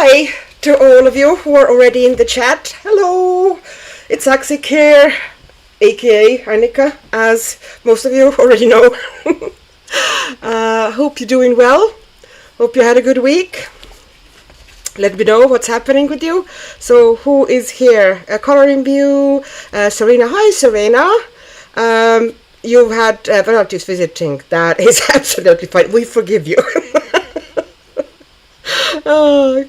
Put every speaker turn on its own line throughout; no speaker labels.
Hi to all of you who are already in the chat. Hello, it's Axik here, aka Annika, as most of you already know. Hope you're doing well. Hope you had a good week. Let me know what's happening with you. So who is here? Coloring View, Serena. Hi, Serena. You've had relatives visiting. That is absolutely fine. We forgive you.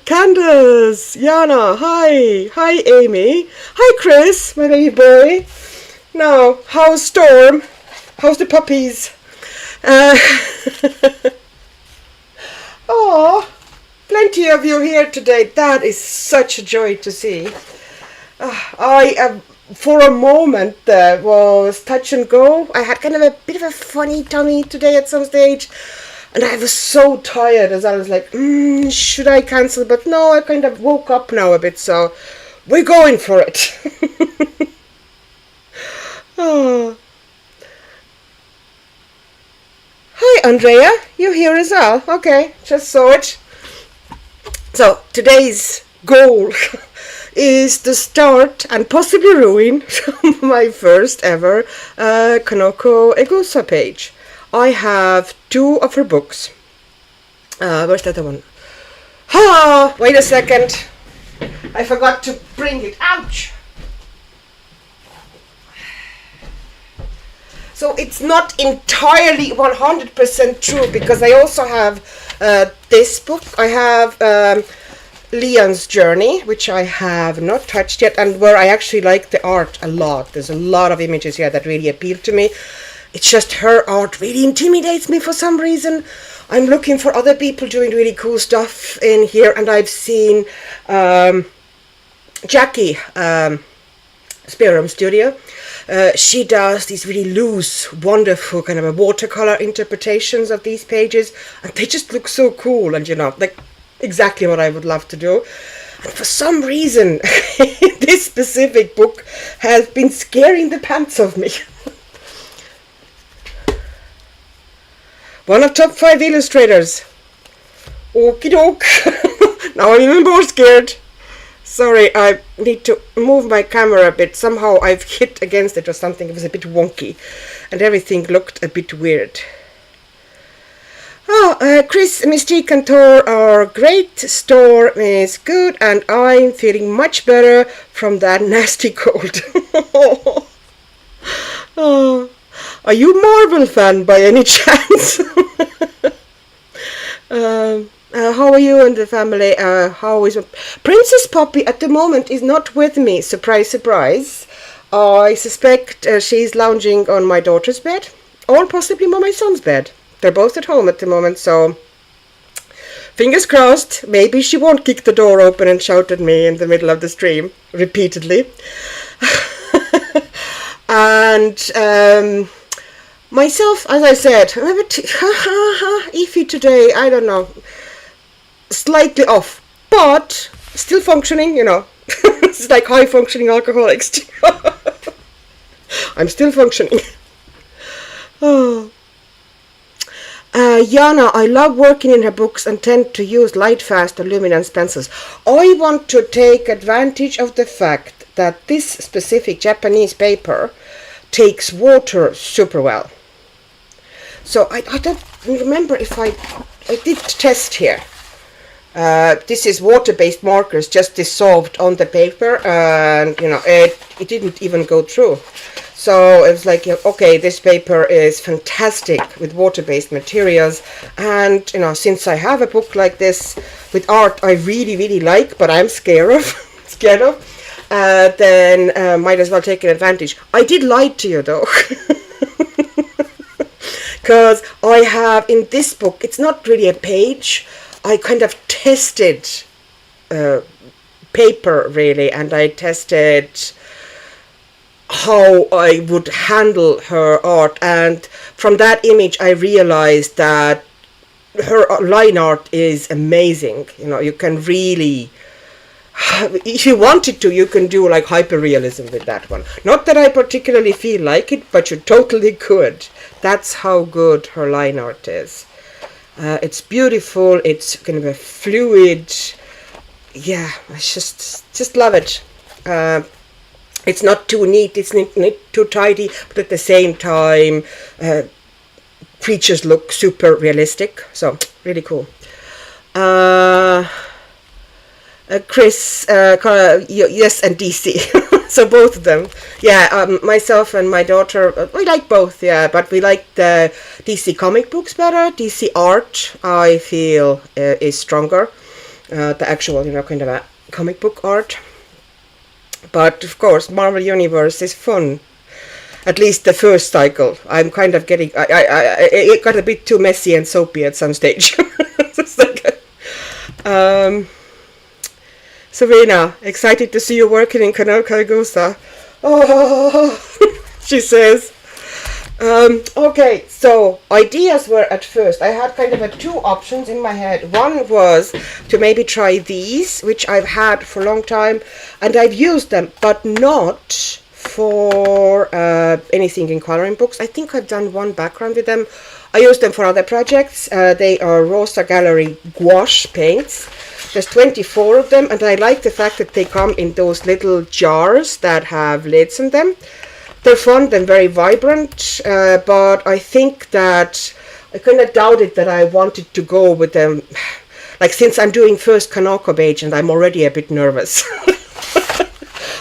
Candace, Yana, hi. Hi, Amy. Hi, Chris, my baby boy. Now, how's Storm? How's the puppies? Oh, plenty of you here today. That is such a joy to see. For a moment, was touch and go. I had kind of a bit of a funny tummy today at some stage. And I was so tired as I was like, should I cancel? But no, I kind of woke up now a bit, so we're going for it. Oh. Hi, Andrea. You here as well? Okay, just saw it. So today's goal is to start and possibly ruin my first ever Kanoko Egusa page. I have 2 of her books. Where's the other one? Ah, wait a second. I forgot to bring it. Ouch! So it's not entirely 100% true, because I also have this book. I have Leon's Journey, which I have not touched yet, and where I actually like the art a lot. There's a lot of images here that really appeal to me. It's just her art really intimidates me for some reason. I'm looking for other people doing really cool stuff in here, and I've seen Jackie Spearham Studio. She does these really loose, wonderful kind of a watercolor interpretations of these pages, and they just look so cool, and like exactly what I would love to do. And for some reason, this specific book has been scaring the pants off me. One of top 5 illustrators. Okie doke. Now I'm even more scared. Sorry, I need to move my camera a bit. Somehow I've hit against it or something. It was a bit wonky. And everything looked a bit weird. Oh, Chris, Mystique and Thor are great. Storm is good. And I'm feeling much better from that nasty cold. Oh. Are you a Marvel fan by any chance? How are you and the family? How is Princess Poppy at the moment is not with me. Surprise, surprise. I suspect she's lounging on my daughter's bed, or possibly on my son's bed. They're both at home at the moment, so fingers crossed. Maybe she won't kick the door open and shout at me in the middle of the stream repeatedly. And myself, as I said, I'm a bit iffy today. I don't know. Slightly off, but still functioning, It's like high functioning alcoholics. I'm still functioning. Oh. Yana, I love working in her books and tend to use light fast or luminance pencils. I want to take advantage of the fact that this specific Japanese paper takes water super well. So I don't remember if I did test here. This is water-based markers just dissolved on the paper, and it didn't even go through. So it was like, okay, this paper is fantastic with water-based materials, and since I have a book like this with art I really, really like, but I'm scared of, then might as well take an advantage. I did lie to you though. Because I have in this book, it's not really a page. I kind of tested paper really, and I tested how I would handle her art, and from that image I realized that her line art is amazing. You can really, if you wanted to, you can do like hyperrealism with that one. Not that I particularly feel like it, but you totally could. That's how good her line art is. It's beautiful. It's kind of a fluid, yeah, I just love it. It's not too neat, it's not too tidy, but at the same time, creatures look super realistic. So really cool. Chris, yes, and DC. So both of them. Yeah, myself and my daughter, we like both, yeah, but we like the DC comic books better. DC art, I feel, is stronger. The actual, kind of a comic book art. But of course, Marvel Universe is fun. At least the first cycle. I'm kind of getting, it got a bit too messy and soapy at some stage. It's like, Serena, excited to see you working in Kanoko Egusa. Oh, she says. Okay, so ideas were at first, I had kind of two options in my head. One was to maybe try these, which I've had for a long time, and I've used them, but not for anything in coloring books. I think I've done one background with them. I use them for other projects. They are Rosa Gallery gouache paints. There's 24 of them, and I like the fact that they come in those little jars that have lids in them. They're fun and very vibrant, but I think that I kind of doubted that I wanted to go with them. Like, since I'm doing FIRST Kanoko page and I'm already a bit nervous,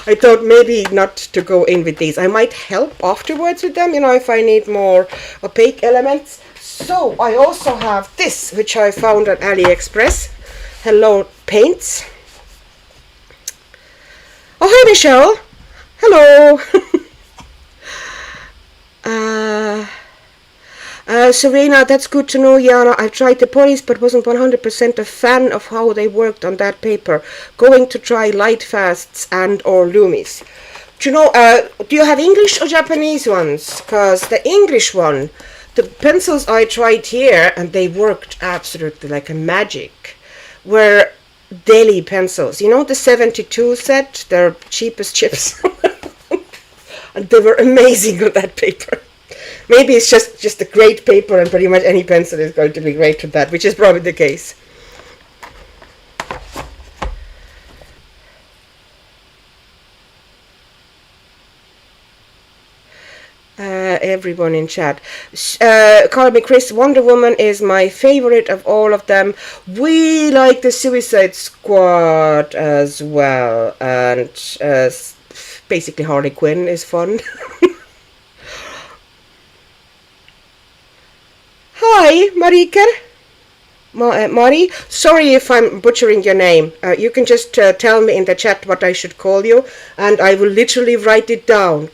I thought maybe not to go in with these. I might help afterwards with them, if I need more opaque elements. So I also have this, which I found on AliExpress. Hello Paints. Oh, hi Michelle. Hello. Serena, that's good to know, Jana. I've tried the police but wasn't 100% a fan of how they worked on that paper. Going to try light fasts and or Loomis. Do you have English or Japanese ones? Because the English one, the pencils I tried here, and they worked absolutely like a magic, were Deli pencils. The 72 set, they're cheapest chips. And they were amazing on that paper. Maybe it's just a great paper and pretty much any pencil is going to be great with that, which is probably the case. Everyone in chat. Call me Chris. Wonder Woman is my favorite of all of them. We like the Suicide Squad as well. And basically Harley Quinn is fun. Hi, Marika. Mari, sorry if I'm butchering your name. You can just tell me in the chat what I should call you, and I will literally write it down.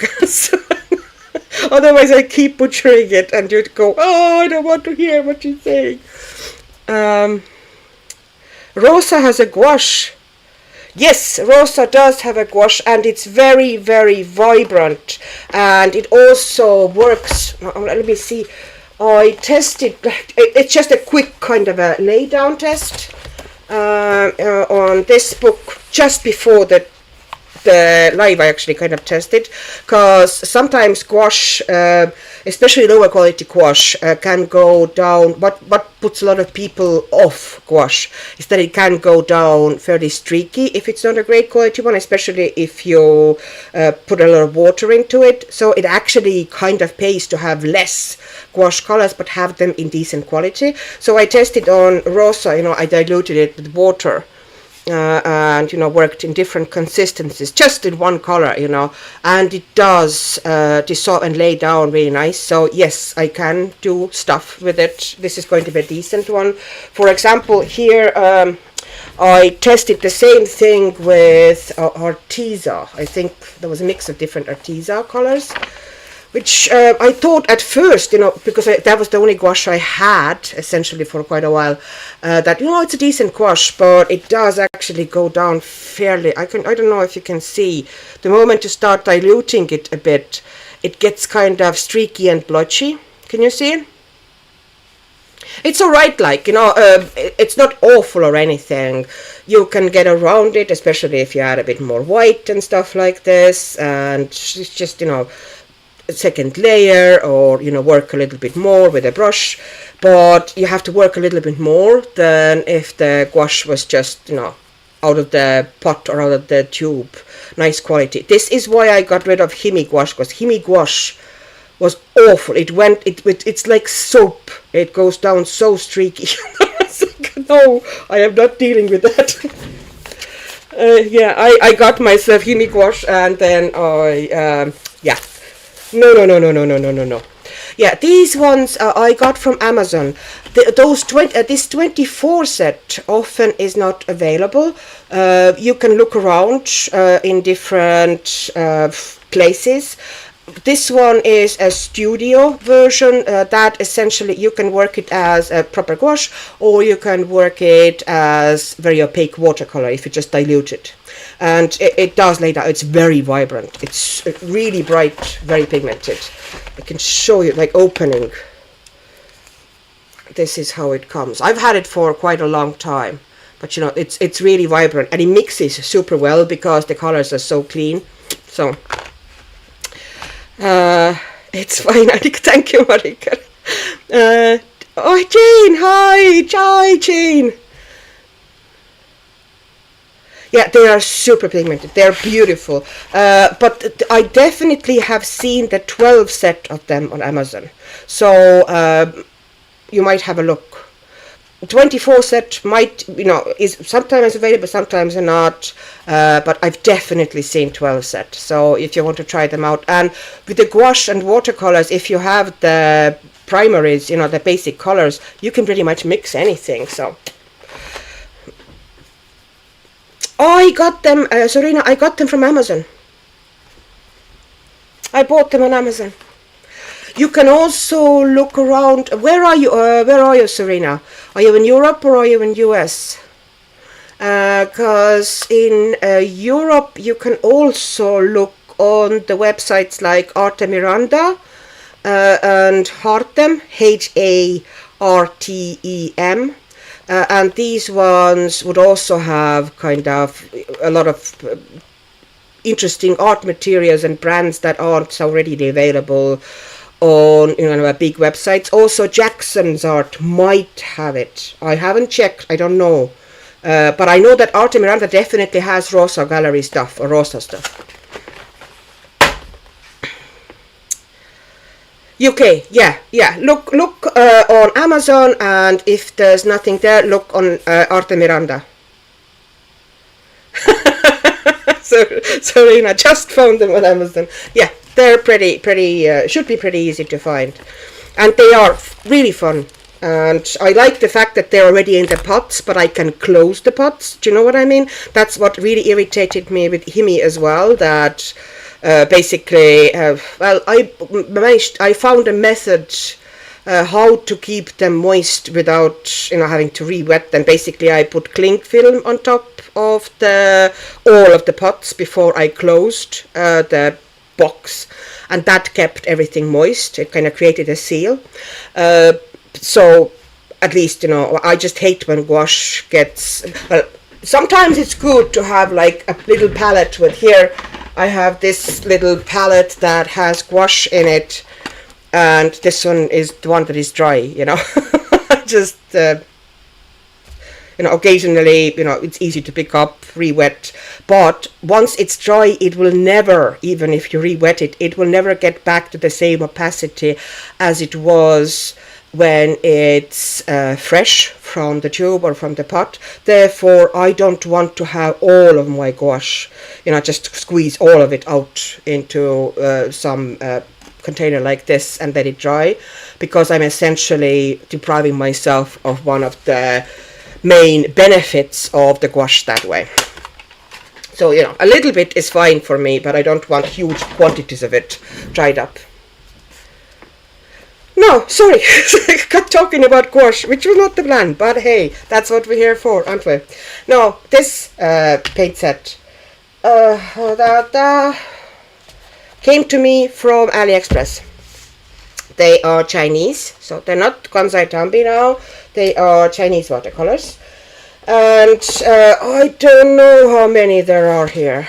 Otherwise, I keep butchering it, and you'd go, oh, I don't want to hear what you're saying. Rosa has a gouache. Yes, Rosa does have a gouache, and it's very, very vibrant, and it also works. Let me see. I tested, it's just a quick kind of a lay down test on this book just before the live. I actually kind of tested, because sometimes gouache, especially lower quality gouache, can go down. What puts a lot of people off gouache is that it can go down fairly streaky if it's not a great quality one, especially if you put a lot of water into it. So it actually kind of pays to have less gouache colors but have them in decent quality. So I tested on Rosa. I diluted it with water. And worked in different consistencies, just in one color, and it does dissolve and lay down really nice. So yes, I can do stuff with it. This is going to be a decent one. For example, here I tested the same thing with Arteza. I think there was a mix of different Arteza colors, which I thought at first, because that was the only gouache I had essentially for quite a while, that it's a decent gouache, but it does actually go down fairly. I don't know if you can see, the moment you start diluting it a bit, it gets kind of streaky and blotchy. Can you see? It's alright, it's not awful or anything. You can get around it, especially if you add a bit more white and stuff like this, and it's just, a second layer, or work a little bit more with a brush, but you have to work a little bit more than if the gouache was just out of the pot or out of the tube. Nice quality. This is why I got rid of Himi gouache, because Himi gouache was awful. It's like soap. It goes down so streaky. No, I am not dealing with that. Yeah, I got myself Himi gouache, and then yeah. No. Yeah, these ones I got from Amazon. This 24 set often is not available. You can look around in different places. This one is a studio version that essentially you can work it as a proper gouache, or you can work it as very opaque watercolor if you just dilute it. And it does lay down. It's very vibrant. It's really bright, very pigmented. I can show you, like opening. This is how it comes. I've had it for quite a long time, but you know, it's really vibrant, and it mixes super well because the colors are so clean. So it's fine. Thank you, Marika. Oh, Jane, hi, Jane. Yeah, they are super pigmented. They're beautiful. But I definitely have seen the 12 set of them on Amazon. So you might have a look. 24 set might, you know, is sometimes available, sometimes not. But I've definitely seen 12 set. So if you want to try them out. And with the gouache and watercolors, if you have the primaries, you know, the basic colors, you can pretty much mix anything. So I got them, Serena, I got them from Amazon. I bought them on Amazon. You can also look around. Where are you, Serena? Are you in Europe or are you in US? Because in Europe you can also look on the websites like Arte Miranda and Hartem, Hartem. And these ones would also have kind of a lot of interesting art materials and brands that aren't already available on, you know, big websites. Also, Jackson's Art might have it. I haven't checked. I don't know. But I know that Arte Miranda definitely has Rosa Gallery stuff or Rosa stuff. UK, yeah. Look on Amazon, and if there's nothing there, look on Arte Miranda. So Serena just found them on Amazon. Yeah, they're pretty should be pretty easy to find, and they are really fun. And I like the fact that they're already in the pots, but I can close the pots. Do you know what I mean? That's what really irritated me with Himi as well. That basically, well, I found a method how to keep them moist without, you know, having to re-wet them. Basically, I put cling film on top of all of the pots before I closed the box, and that kept everything moist. It kind of created a seal. So at least, you know, I just hate when gouache gets, well, sometimes it's good to have like a little palette with, here I have this little palette that has gouache in it, and this one is the one that is dry, you know. Just you know, occasionally, you know, it's easy to pick up, re-wet, but once it's dry, it will never, even if you re-wet it, it will never get back to the same opacity as it was when it's fresh from the tube or from the pot. Therefore, I don't want to have all of my gouache, you know, just squeeze all of it out into some container like this and let it dry, because I'm essentially depriving myself of one of the main benefits of the gouache that way. So, you know, a little bit is fine for me, but I don't want huge quantities of it dried up. No, sorry, got talking about gouache, which was not the plan, but hey, that's what we're here for, aren't we? No, this paint set came to me from AliExpress. They are Chinese, so they're not Kansai Tambi now, they are Chinese watercolors. And I don't know how many there are here.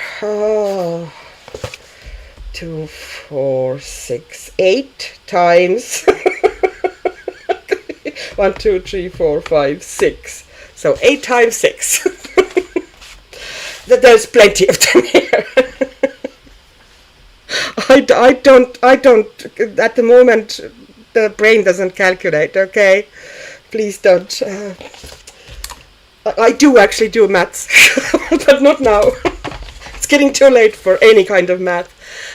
2, 4, 6, 8 times 1, 2, 3, 4, 5, 6. So 8 times 6. There's plenty of them here. I don't, at the moment, the brain doesn't calculate, okay? Please don't. I do actually do maths, but not now. It's getting too late for any kind of math.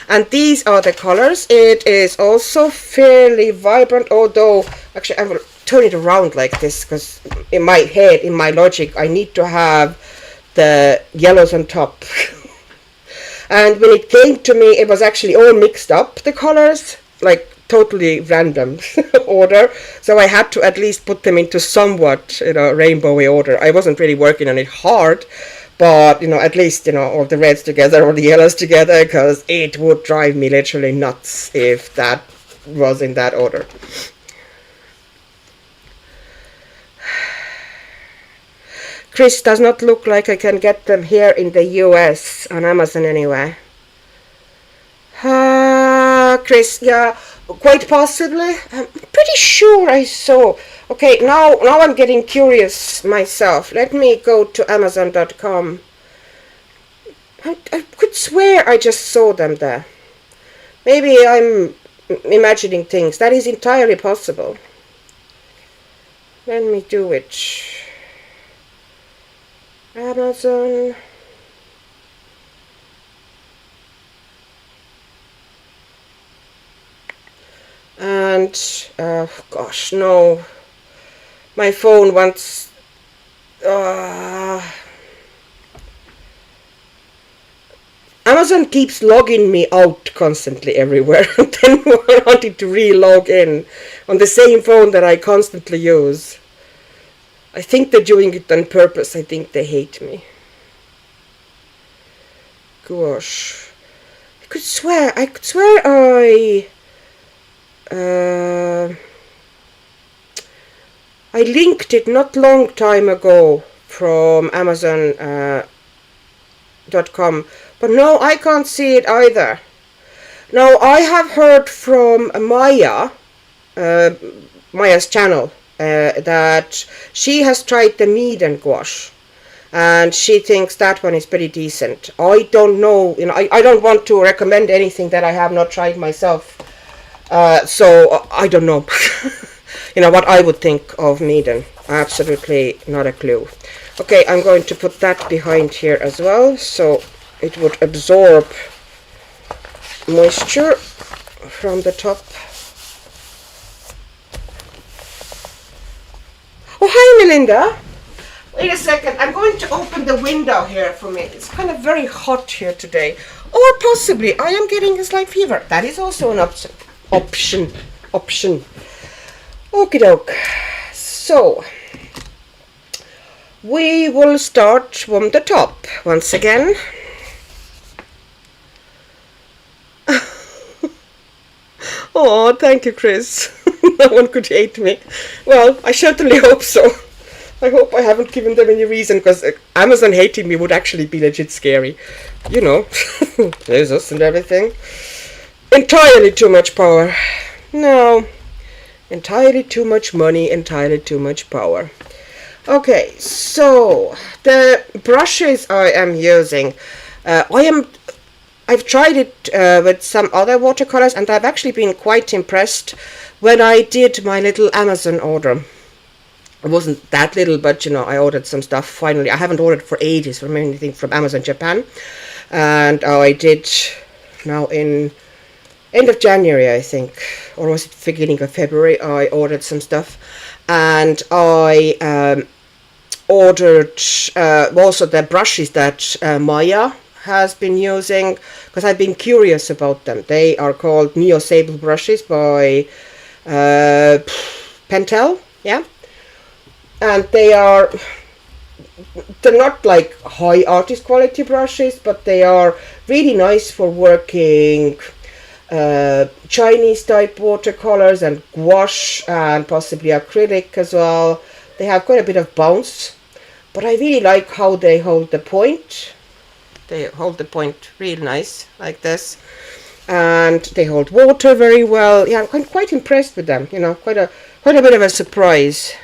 And these are the colors. It is also fairly vibrant, although, actually I will turn it around like this, because in my head, in my logic, I need to have the yellows on top. And when it came to me, it was actually all mixed up, the colors, like totally random order. So I had to at least put them into somewhat, rainbowy order. I wasn't really working on it hard, but, at least, all the reds together or the yellows together, because it would drive me literally nuts if that was in that order. Chris, does not look like I can get them here in the US on Amazon anyway. Chris, yeah, quite possibly. I'm pretty sure I saw. Okay, now I'm getting curious myself. Let me go to Amazon.com. I could swear I just saw them there. Maybe I'm imagining things. That is entirely possible. Let me do it. Amazon. And gosh, no, my phone wants Amazon keeps logging me out constantly everywhere, and then I wanted to re-log in on the same phone that I constantly use. I think they're doing it on purpose. I think they hate me. Gosh, I could swear I linked it not long time ago from Amazon.com, but no, I can't see it either. Now, I have heard from Maya's channel, that she has tried the mead and gouache, and she thinks that one is pretty decent. I don't know, I don't want to recommend anything that I have not tried myself. So I don't know, what I would think of Meaden. Absolutely not a clue. Okay, I'm going to put that behind here as well, so it would absorb moisture from the top. Oh, hi, Melinda. Wait a second, I'm going to open the window here for me. It's kind of very hot here today. Or possibly I am getting a slight fever. That is also an option. Okie doke. So we will start from the top once again. Oh, thank you, Chris. No one could hate me. Well, I certainly hope so. I hope I haven't given them any reason, because Amazon hating me would actually be legit scary. There's us and everything. Entirely too much power. No. Entirely too much money, entirely too much power. Okay, so the brushes I am using, I've tried it with some other watercolors, and I've actually been quite impressed when I did my little Amazon order. It wasn't that little, but I ordered some stuff finally. I haven't ordered for ages from anything from Amazon Japan, and I did now in end of January, I think, or was it beginning of February, I ordered some stuff, and I ordered also the brushes that Maya has been using, because I've been curious about them. They are called Neo Sable brushes by Pentel, yeah, and they're not like high artist quality brushes, but they are really nice for working Chinese type watercolors and gouache and possibly acrylic as well. They have quite a bit of bounce, but I really like how they hold the point. They hold the point real nice, like this, and they hold water very well. Yeah, I'm quite impressed with them. Quite a bit of a surprise.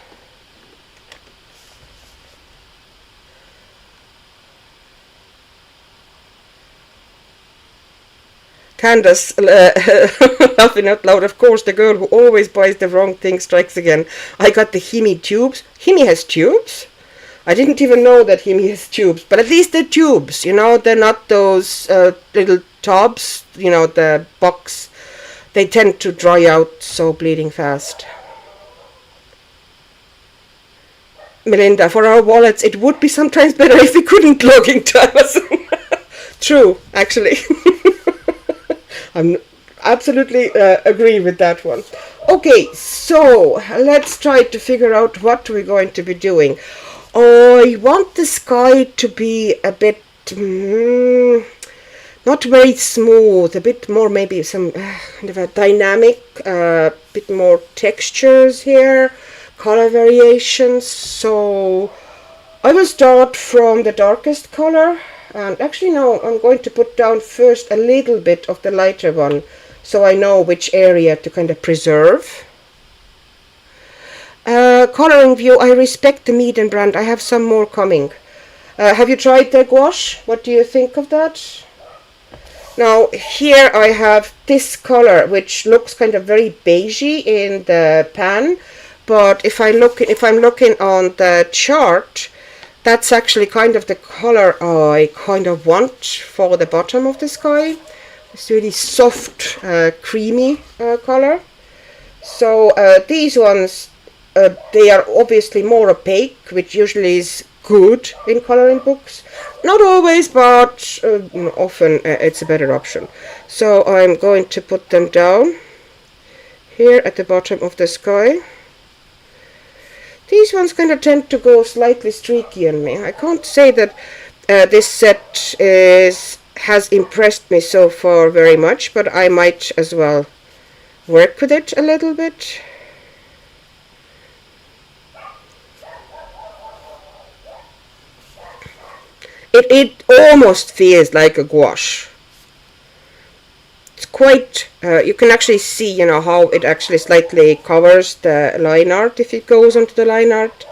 Candace laughing out loud. Of course, the girl who always buys the wrong thing strikes again. I got the Himi tubes. Himi has tubes? I didn't even know that Himi has tubes. But at least they're tubes, you know. They're not those little tubs, you know, the box. They tend to dry out so bleeding fast. Melinda, for our wallets, it would be sometimes better if we couldn't log into Amazon. True, actually. I'm absolutely agree with that one. Okay, so let's try to figure out what we're going to be doing. I want the sky to be a bit not very smooth, a bit more maybe some kind of a dynamic, bit more textures here, color variations. So I will start from the darkest color, and actually no, I'm going to put down first a little bit of the lighter one so I know which area to kind of preserve. Coloring view, I respect the Mead brand. I have some more coming. Have you tried the gouache? What do you think of that? Now here I have this color, which looks kind of very beigey in the pan, but if I'm looking on the chart, that's actually kind of the color I kind of want for the bottom of the sky. It's really soft, creamy color. So these ones, they are obviously more opaque, which usually is good in coloring books. Not always, but often it's a better option. So I'm going to put them down here at the bottom of the sky. These ones kind of tend to go slightly streaky on me. I can't say that this set has impressed me so far very much, but I might as well work with it a little bit. It almost feels like a gouache. It's quite, you can actually see, you know, how it actually slightly covers the line art if it goes onto the line art.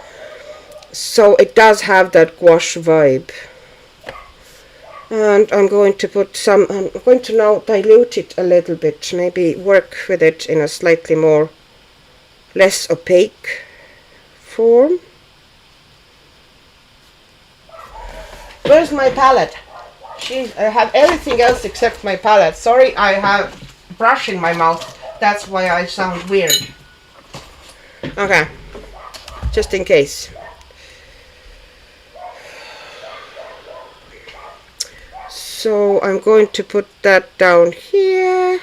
So it does have that gouache vibe. And I'm going to put some, I'm going to now dilute it a little bit, maybe work with it in a slightly more, less opaque form. Where's my palette? I have everything else except my palette. Sorry, I have brush in my mouth. That's why I sound weird. Okay, just in case. So I'm going to put that down here.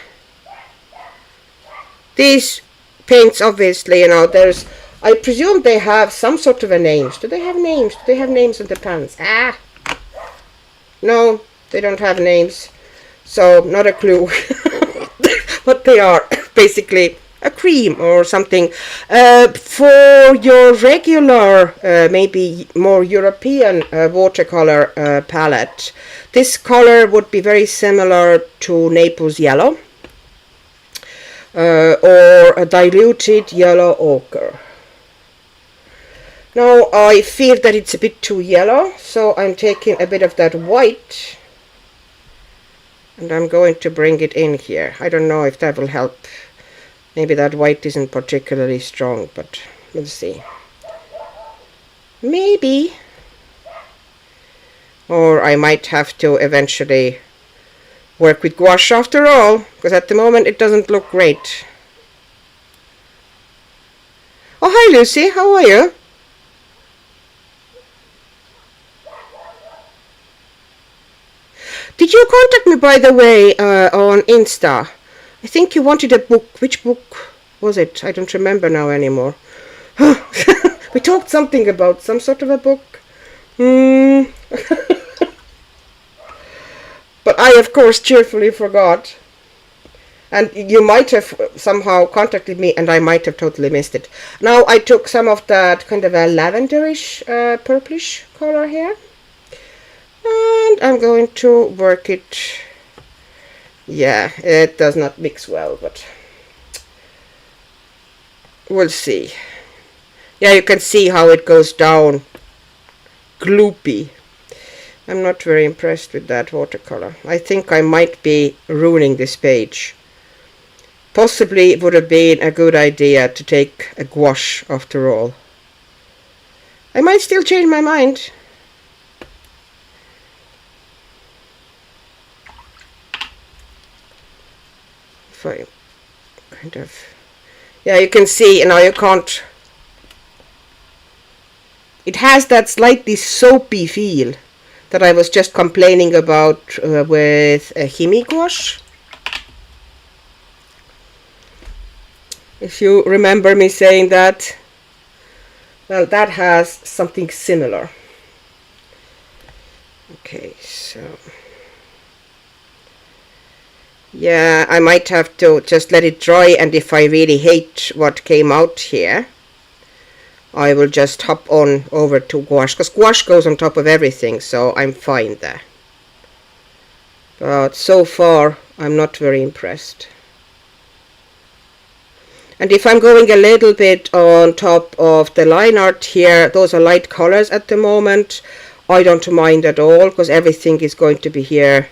These paints, obviously, you know, there's, I presume they have some sort of a names. Do they have names? Do they have names on the pans? Ah! No, they don't have names, so not a clue. But they are basically a cream or something. For your regular, maybe more European watercolor palette, this color would be very similar to Naples yellow or a diluted yellow ochre. Now I feel that it's a bit too yellow, so I'm taking a bit of that white and I'm going to bring it in here. I don't know if that will help. Maybe that white isn't particularly strong, but we'll see. Maybe. Or I might have to eventually work with gouache after all, because at the moment it doesn't look great. Oh, hi Lucy, how are you? Did you contact me, by the way, on Insta? I think you wanted a book. Which book was it? I don't remember now anymore. We talked something about some sort of a book. But I, of course, cheerfully forgot. And you might have somehow contacted me and I might have totally missed it. Now I took some of that kind of a lavenderish, purplish color here. And I'm going to work it. Yeah, it does not mix well, but we'll see. Yeah, you can see how it goes down gloopy. I'm not very impressed with that watercolor. I think I might be ruining this page. Possibly it would have been a good idea to take a gouache after all. I might still change my mind. If I kind of... Yeah, you can see, you know, you can't... It has that slightly soapy feel that I was just complaining about with a Himi gouache. If you remember me saying that, well, that has something similar. Okay, so... Yeah, I might have to just let it dry, and if I really hate what came out here, I will just hop on over to gouache, because gouache goes on top of everything, so I'm fine there. But so far, I'm not very impressed. And if I'm going a little bit on top of the line art here, those are light colors at the moment. I don't mind at all, because everything is going to be here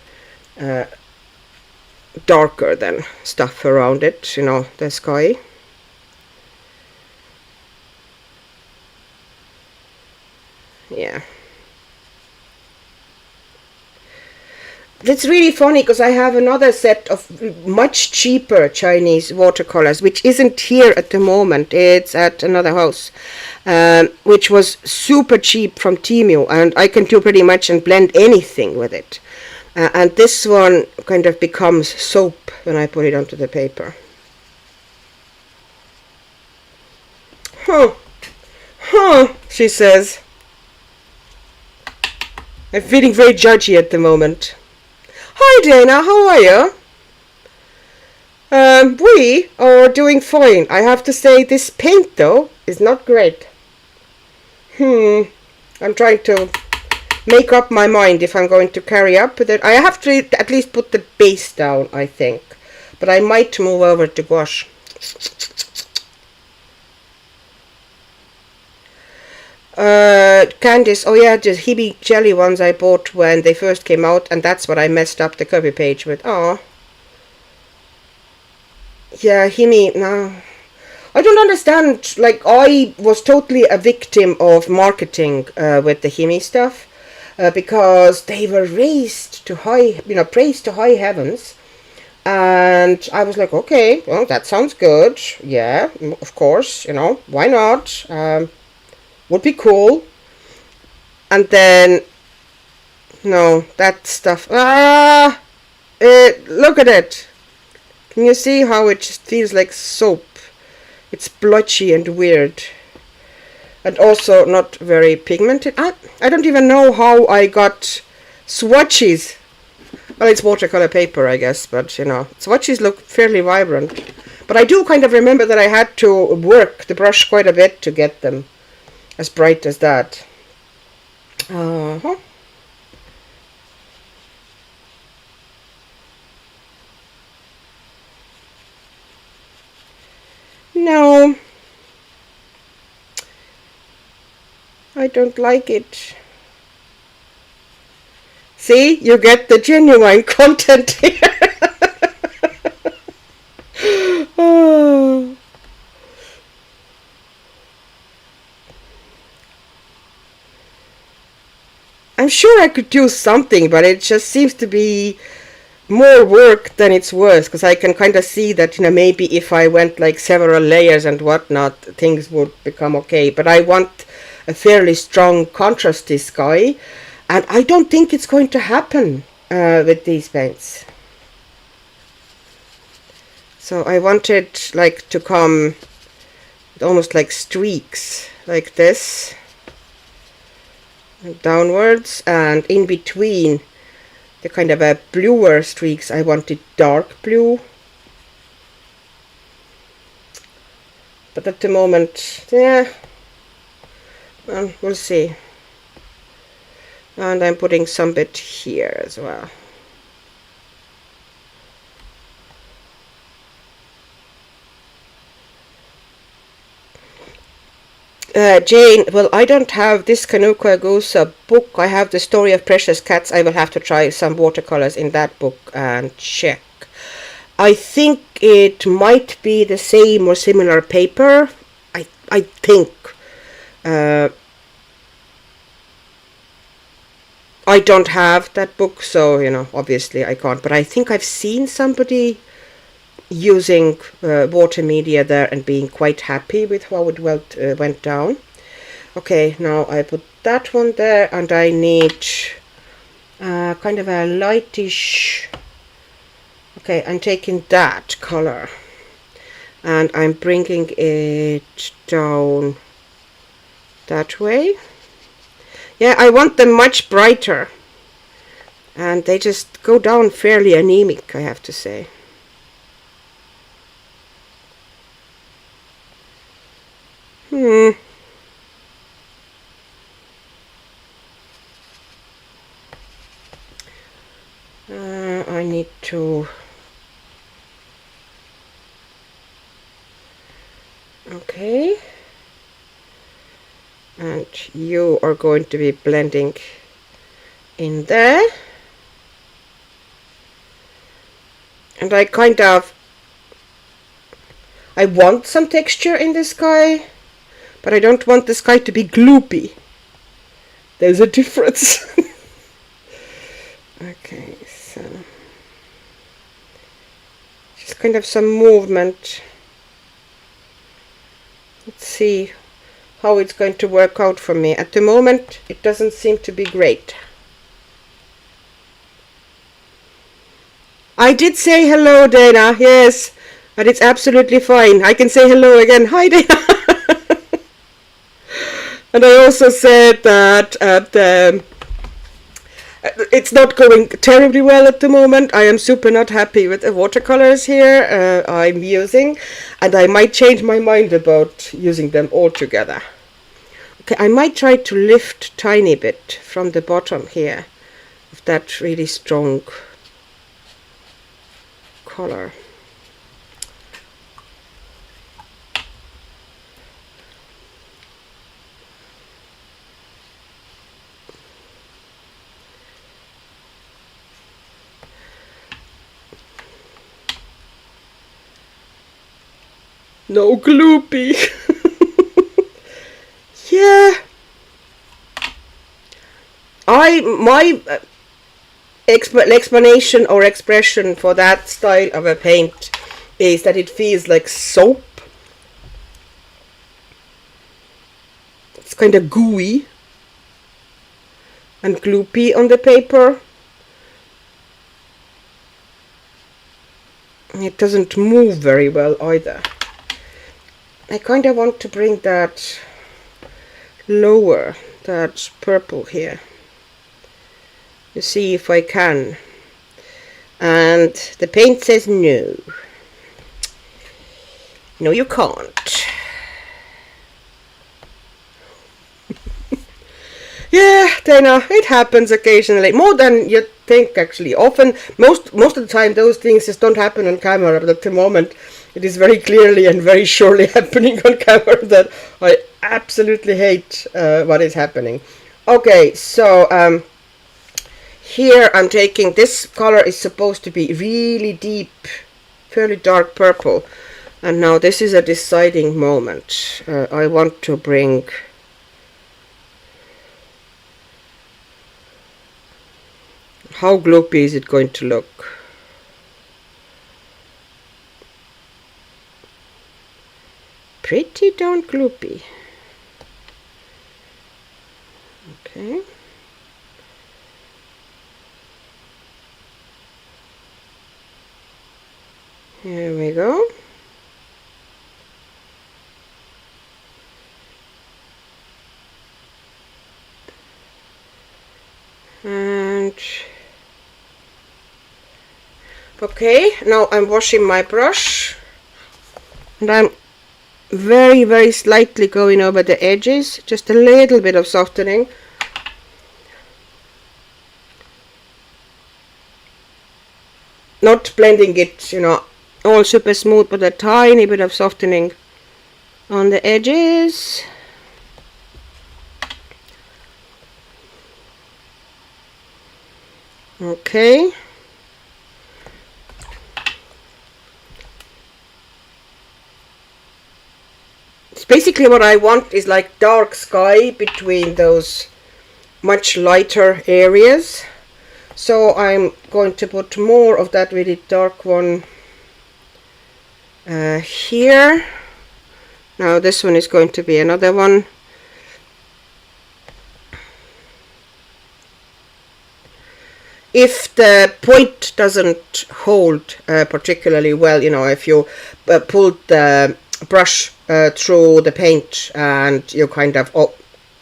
darker than stuff around it, you know, the sky. Yeah. It's really funny because I have another set of much cheaper Chinese watercolors, which isn't here at the moment. It's at another house, which was super cheap from Temu, and I can do pretty much and blend anything with it. And this one kind of becomes soap when I put it onto the paper. She says. I'm feeling very judgy at the moment. Hi Dana, how are you? We are doing fine. I have to say this paint though is not great. I'm trying to make up my mind if I'm going to carry up with it. I have to at least put the base down, I think. But I might move over to gouache. Candice, oh yeah, the Hebe jelly ones I bought when they first came out, and that's what I messed up the cover page with. Oh, yeah, Hebe, no, I don't understand. Like, I was totally a victim of marketing with the Hebe stuff, because they were raised to high, you know, praised to high heavens, and I was like, okay, well, that sounds good. Yeah, of course, you know, why not? Would be cool. And then, no, that stuff. Look at it. Can you see how it just feels like soap? It's blotchy and weird. And also not very pigmented. I don't even know how I got swatches. Well, it's watercolor paper, I guess, but you know, swatches look fairly vibrant. But I do kind of remember that I had to work the brush quite a bit to get them as bright as that. No, I don't like it. See, you get the genuine content here. Oh. I'm sure I could do something, but it just seems to be more work than it's worth, because I can kind of see that, you know, maybe if I went like several layers and whatnot, things would become okay. But I want a fairly strong contrasty sky, and I don't think it's going to happen with these paints. So I wanted like to come almost like streaks like this, downwards, and in between the kind of a bluer streaks I wanted dark blue. But at the moment, yeah, well, we'll see. And I'm putting some bit here as well. Jane, well, I don't have this Kanoko Egusa book. I have the Story of Precious Cats. I will have to try some watercolors in that book and check. I think it might be the same or similar paper. I think. I don't have that book, so, you know, obviously I can't. But I think I've seen somebody using water media there and being quite happy with how it went down. Okay, now I put that one there, and I need kind of a lightish. Okay, I'm taking that color and I'm bringing it down that way. Yeah, I want them much brighter, and they just go down fairly anemic, I have to say. I need to. Okay. And you are going to be blending in there. And I want some texture in the sky, but I don't want the sky to be gloopy. There's a difference. Okay, so just kind of some movement. Let's see how it's going to work out for me. At the moment, it doesn't seem to be great. I did say hello, Dana. Yes, but it's absolutely fine. I can say hello again. Hi, Dana. And I also said that it's not going terribly well at the moment. I am super not happy with the watercolors here I'm using, and I might change my mind about using them all together. Okay, I might try to lift tiny bit from the bottom here of that really strong color. No gloopy. Yeah. My explanation or expression for that style of a paint is that it feels like soap. It's kind of gooey and gloopy on the paper. It doesn't move very well either. I kind of want to bring that lower, that purple here. To see if I can. And the paint says no. No, you can't. Yeah, Dana, it happens occasionally. More than you think, actually. Often, most of the time, those things just don't happen on camera. But at the moment, it is very clearly and very surely happening on camera that I absolutely hate what is happening. Okay, so here I'm taking, this color is supposed to be really deep, fairly dark purple. And now this is a deciding moment. I want to bring how gloopy is it going to look? Pretty darn gloopy. Okay. Here we go. And okay, now I'm washing my brush, and I'm very, very slightly going over the edges, just a little bit of softening. Not blending it, you know, all super smooth, but a tiny bit of softening on the edges. Okay. It's basically what I want is like dark sky between those much lighter areas. So I'm going to put more of that really dark one here. Now this one is going to be another one. If the point doesn't hold particularly well, you know, if you pull the brush through the paint and you kind of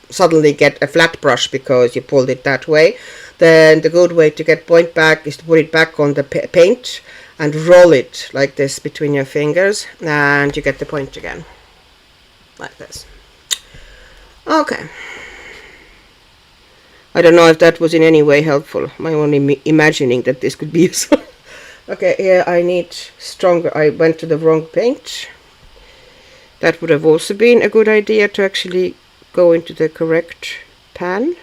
suddenly get a flat brush because you pulled it that way, then the good way to get point back is to put it back on the paint and roll it like this between your fingers, and you get the point again, like this. Okay. I don't know if that was in any way helpful. I'm only imagining that this could be useful. Okay, here I need stronger. I went to the wrong paint. That would have also been a good idea to actually go into the correct pan.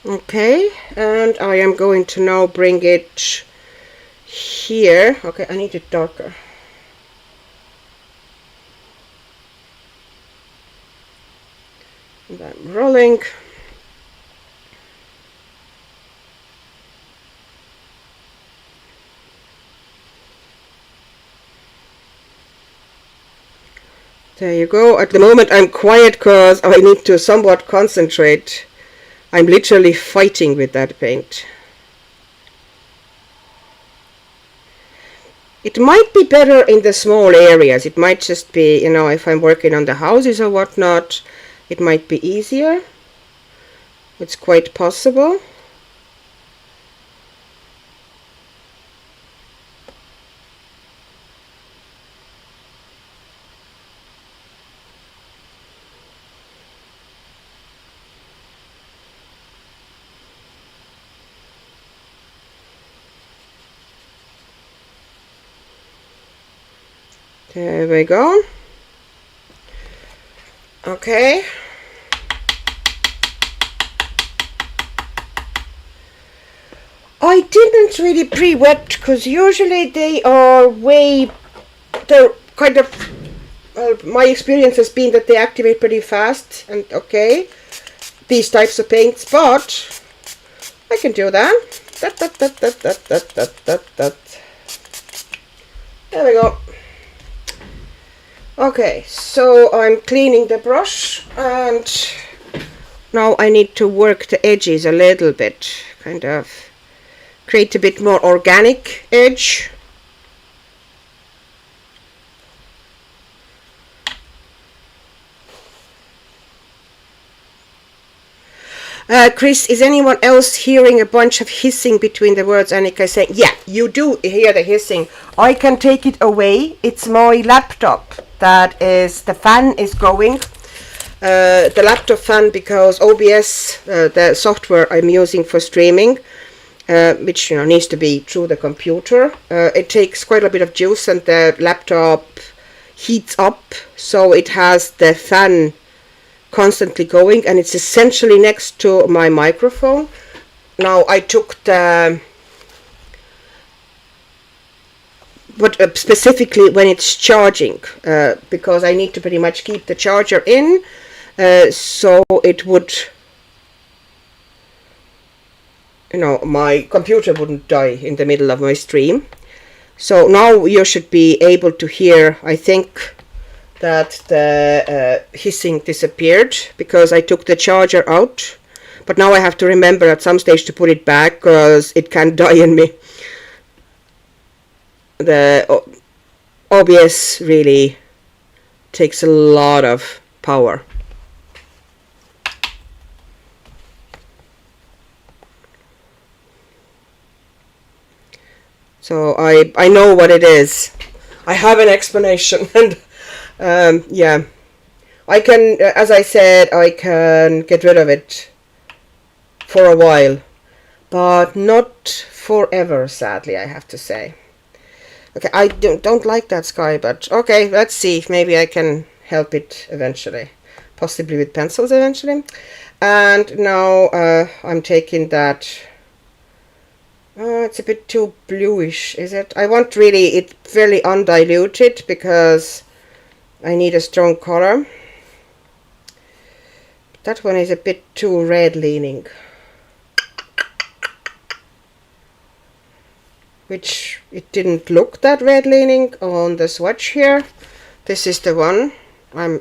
Okay, and I am going to now bring it here. Okay, I need it darker. And I'm rolling. There you go. At the moment I'm quiet because I need to somewhat concentrate. I'm literally fighting with that paint. It might be better in the small areas. It might just be, you know, if I'm working on the houses or whatnot, it might be easier. It's quite possible. There we go. Okay. I didn't really pre-wet because usually they're kind of, well, my experience has been that they activate pretty fast, and okay, these types of paints, but I can do that. There we go. Okay, so I'm cleaning the brush, and now I need to work the edges a little bit, kind of create a bit more organic edge. Chris, is anyone else hearing a bunch of hissing between the words? Annika saying, yeah, you do hear the hissing. I can take it away. It's my laptop that is, the fan is going. The laptop fan, because OBS, the software I'm using for streaming, which, you know, needs to be through the computer, it takes quite a bit of juice, and the laptop heats up, so it has the fan constantly going, and it's essentially next to my microphone. Now I took the, but specifically when it's charging, because I need to pretty much keep the charger in, so it would, you know, my computer wouldn't die in the middle of my stream. So now you should be able to hear, I think, that the hissing disappeared because I took the charger out, but now I have to remember at some stage to put it back because it can die on me. The OBS really takes a lot of power. So I know what it is. I have an explanation, and yeah, I can, as I said, I can get rid of it for a while, but not forever, sadly, I have to say. Okay, I don't like that sky, but okay, let's see if maybe I can help it eventually, possibly with pencils eventually. And now I'm taking that. It's a bit too bluish, is it? I want really it fairly undiluted because I need a strong color. That one is a bit too red leaning, which it didn't look that red leaning on the swatch here. This is the one I'm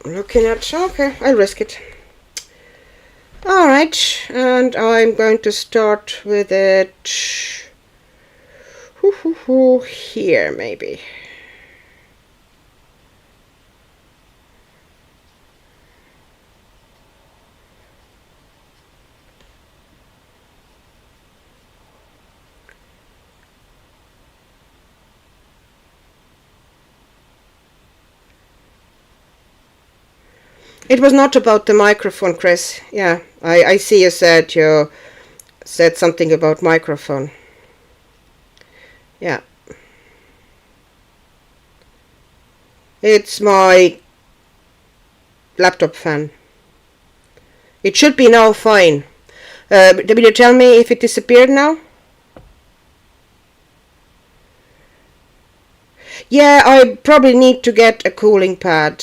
looking at. Okay, I'll risk it. Alright, and I'm going to start with it here maybe. It was not about the microphone, Chris. Yeah, I see you said something about microphone. Yeah. It's my laptop fan. It should be now fine. Will you tell me if it disappeared now? Yeah, I probably need to get a cooling pad.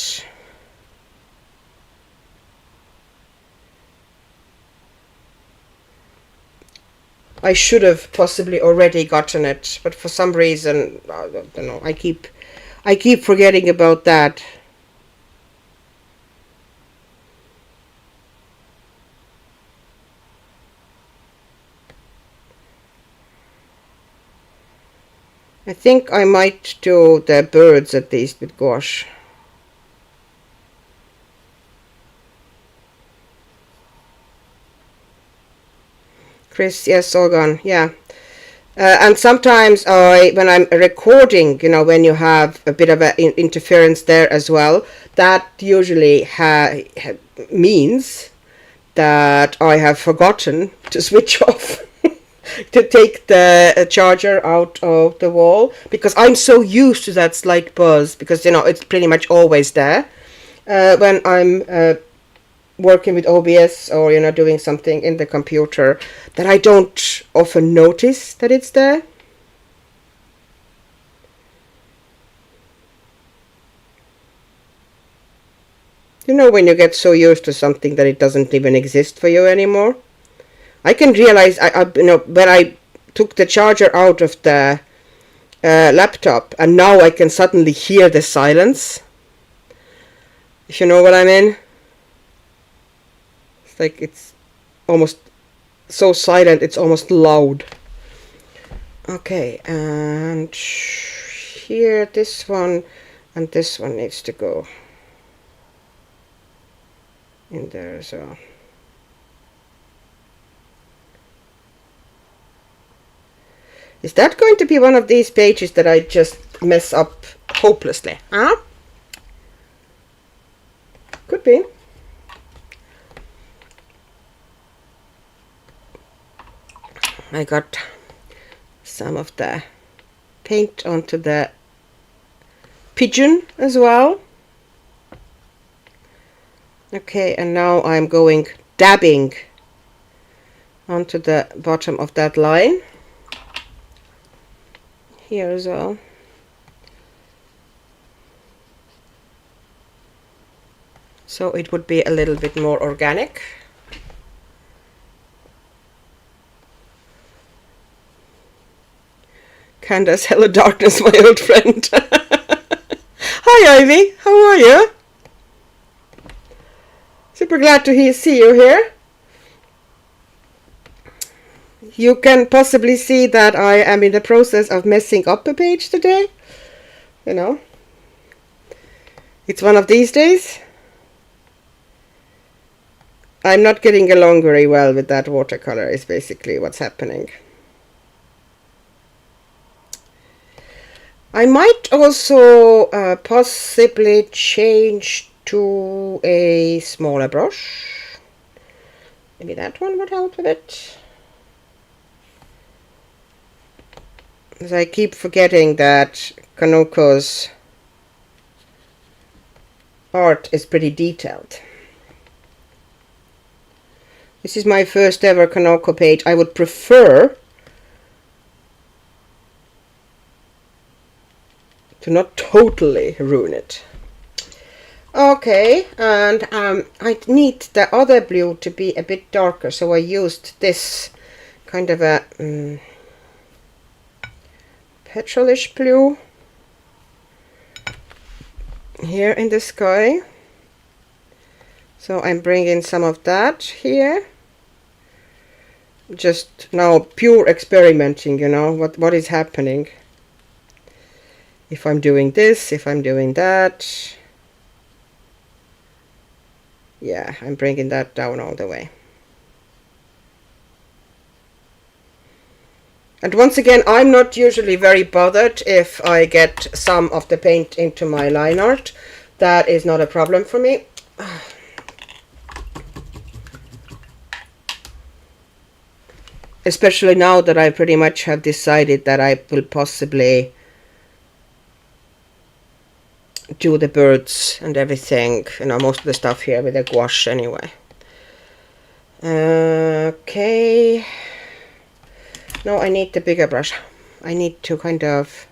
I should have possibly already gotten it, but for some reason, I don't know, I keep forgetting about that. I think I might do the birds at least with gouache. Chris, yes, all gone, yeah. And sometimes when I'm recording, you know, when you have a bit of an interference there as well, that usually means that I have forgotten to switch off, to take the charger out of the wall, because I'm so used to that slight buzz, because, you know, it's pretty much always there when I'm working with OBS or, you know, doing something in the computer, that I don't often notice that it's there. You know, when you get so used to something that it doesn't even exist for you anymore. I can realize, you know, when I took the charger out of the laptop, and now I can suddenly hear the silence. If you know what I mean. It's like it's almost so silent, it's almost loud. Okay, and here, this one and this one needs to go in there as well. Is that going to be one of these pages that I just mess up hopelessly? Huh? Could be. I got some of the paint onto the pigeon as well. Okay, and now I'm going dabbing onto the bottom of that line. Here as well. So it would be a little bit more organic. Candace, hello darkness, my old friend. Hi Ivy, how are you? Super glad to see you here. You can possibly see that I am in the process of messing up a page today. You know, it's one of these days. I'm not getting along very well with that watercolor, is basically what's happening. I might also possibly change to a smaller brush. Maybe that one would help a bit. As I keep forgetting that Kanoko's art is pretty detailed. This is my first ever Kanoko page. I would prefer to not totally ruin it. Okay, and I need the other blue to be a bit darker, so I used this kind of a petrolish blue here in the sky. So I'm bringing some of that here. Just now pure experimenting, you know, what is happening. If I'm doing this, if I'm doing that. Yeah, I'm bringing that down all the way. And once again, I'm not usually very bothered if I get some of the paint into my line art. That is not a problem for me. Especially now that I pretty much have decided that I will possibly do the birds and everything, you know, most of the stuff here with the gouache anyway. Okay. Now I need the bigger brush. I need to kind of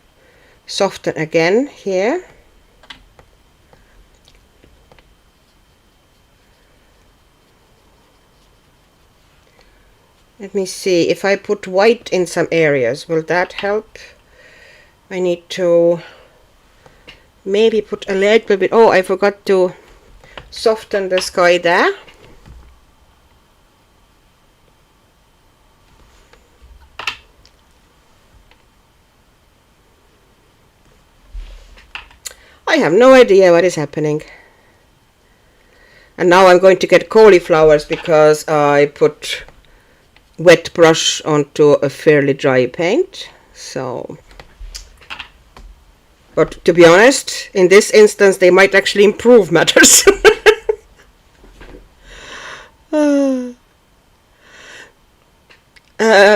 soften again here. Let me see, if I put white in some areas, will that help? I need to maybe put a little bit, oh, I forgot to soften the sky there. I have no idea what is happening. And now I'm going to get cauliflowers because I put wet brush onto a fairly dry paint. So, but to be honest, in this instance they might actually improve matters.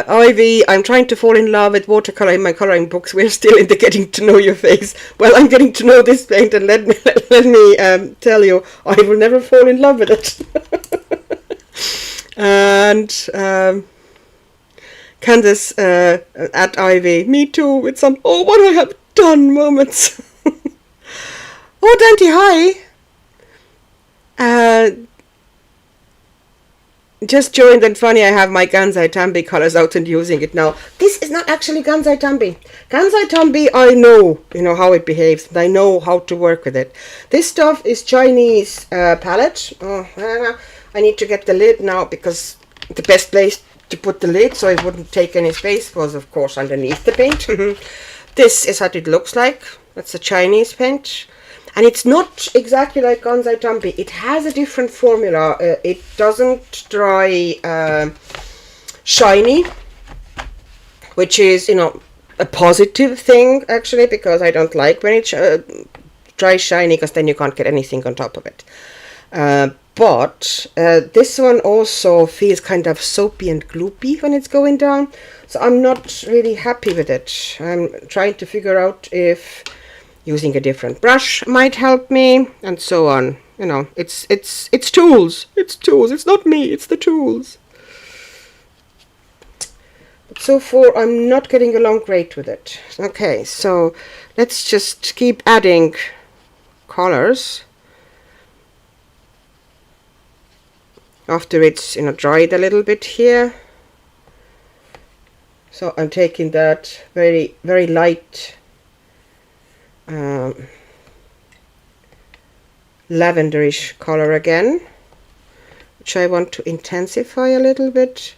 Ivy, I'm trying to fall in love with watercolor in my coloring books. We're still in the getting to know your face. Well, I'm getting to know this paint, and let me tell you, I will never fall in love with it. And Candace at Ivy, me too, with some, oh, what I have done moments. Oh, Dante, hi. Just joined, and funny, I have my Gansai Tambi colors out and using it now. This is not actually Gansai Tambi. Gansai Tambi, I know, you know, how it behaves, and I know how to work with it. This stuff is Chinese palette. Oh, I need to get the lid now, because the best place to put the lid so it wouldn't take any space was, of course, underneath the paint. This is what it looks like. That's a Chinese paint. And it's not exactly like Gansai Tambi. It has a different formula. It doesn't dry shiny, which is, you know, a positive thing, actually, because I don't like when it dries shiny, because then you can't get anything on top of it. But this one also feels kind of soapy and gloopy when it's going down. So I'm not really happy with it. I'm trying to figure out if using a different brush might help me, and so on. You know, it's tools. It's tools. It's not me. It's the tools. But so far, I'm not getting along great with it. Okay, so let's just keep adding colors after it's, you know, dried a little bit here. So I'm taking that very, very light lavenderish color again, which I want to intensify a little bit.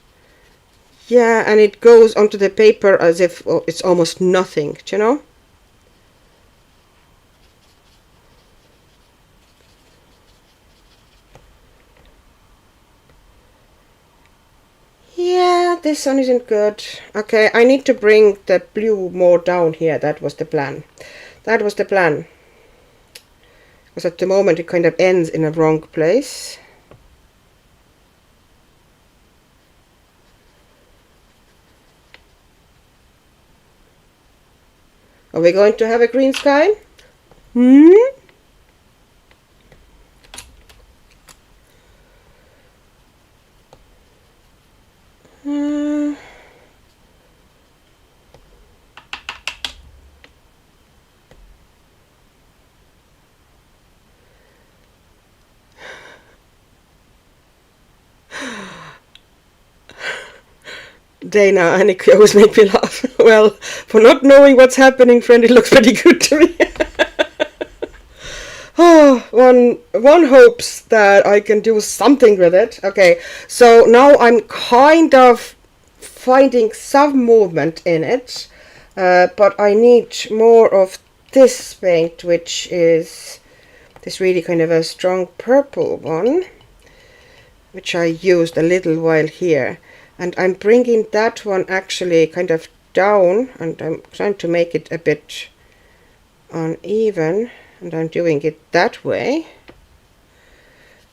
Yeah, and it goes onto the paper as if, oh, it's almost nothing, do you know? Yeah, this one isn't good. Okay, I need to bring the blue more down here. That was the plan. That was the plan. Because at the moment it kind of ends in a wrong place. Are we going to have a green sky? today now, and it always makes me laugh. Well, for not knowing what's happening, friend, it looks pretty good to me. Oh, one hopes that I can do something with it. Okay, so now I'm kind of finding some movement in it, but I need more of this paint, which is this really kind of a strong purple one, which I used a little while here, and I'm bringing that one actually kind of down, and I'm trying to make it a bit uneven, and I'm doing it that way,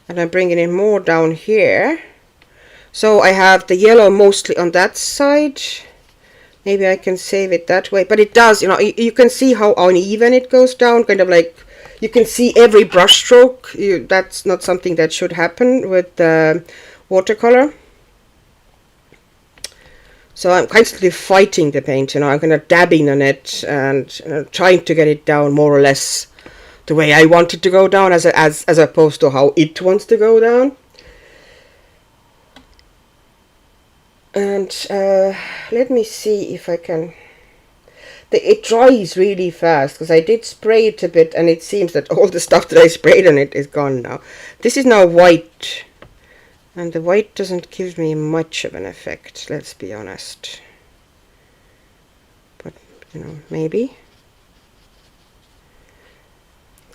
and I'm bringing it more down here. So I have the yellow mostly on that side. Maybe I can save it that way, but it does, you know, you can see how uneven it goes down, kind of like you can see every brush stroke. That's not something that should happen with watercolor. So I'm constantly fighting the paint, you know, I'm kind of dabbing on it and trying to get it down more or less the way I want it to go down, as opposed to how it wants to go down. And let me see if I can. It dries really fast because I did spray it a bit, and it seems that all the stuff that I sprayed on it is gone now. This is now white, and the white doesn't give me much of an effect, let's be honest. But, you know, maybe.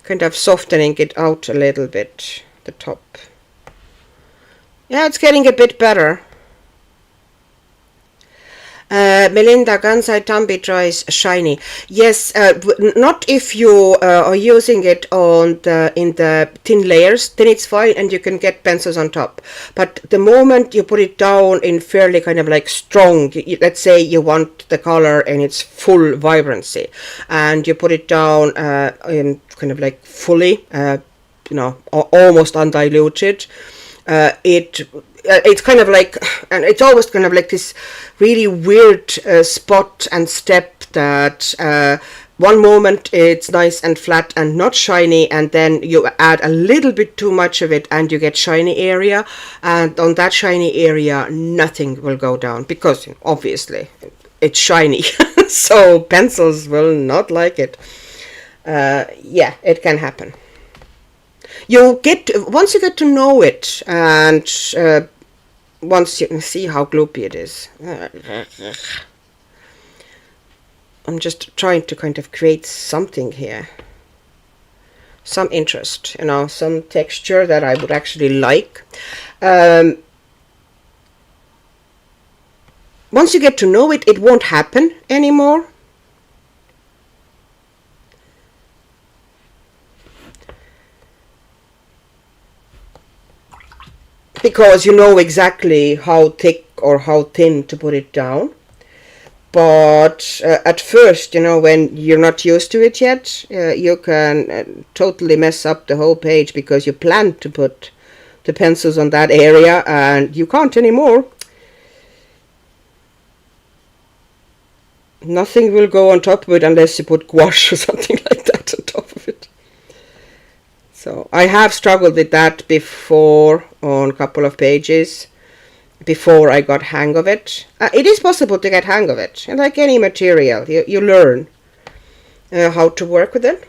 Kind of softening it out a little bit, the top. Yeah, it's getting a bit better. Melinda, Gansai Tambi dries shiny. Yes, not if you are using it on in the thin layers, then it's fine and you can get pencils on top. But the moment you put it down in fairly kind of like strong, let's say you want the color in its full vibrancy, and you put it down in kind of like fully, you know, almost undiluted, it's kind of like, and it's always kind of like this really weird spot and step that one moment it's nice and flat and not shiny, and then you add a little bit too much of it and you get shiny area, and on that shiny area nothing will go down because obviously it's shiny. So pencils will not like it. Yeah, it can happen. Once you get to know it, and once you can see how gloopy it is. I'm just trying to kind of create something here. Some interest, you know, some texture that I would actually like. Once you get to know it, it won't happen anymore. Because you know exactly how thick or how thin to put it down. But at first, you know, when you're not used to it yet, you can totally mess up the whole page because you plan to put the pencils on that area and you can't anymore. Nothing will go on top of it unless you put gouache or something like that on top of it. So I have struggled with that before on a couple of pages before I got hang of it. It is possible to get hang of it, and like any material, you learn how to work with it,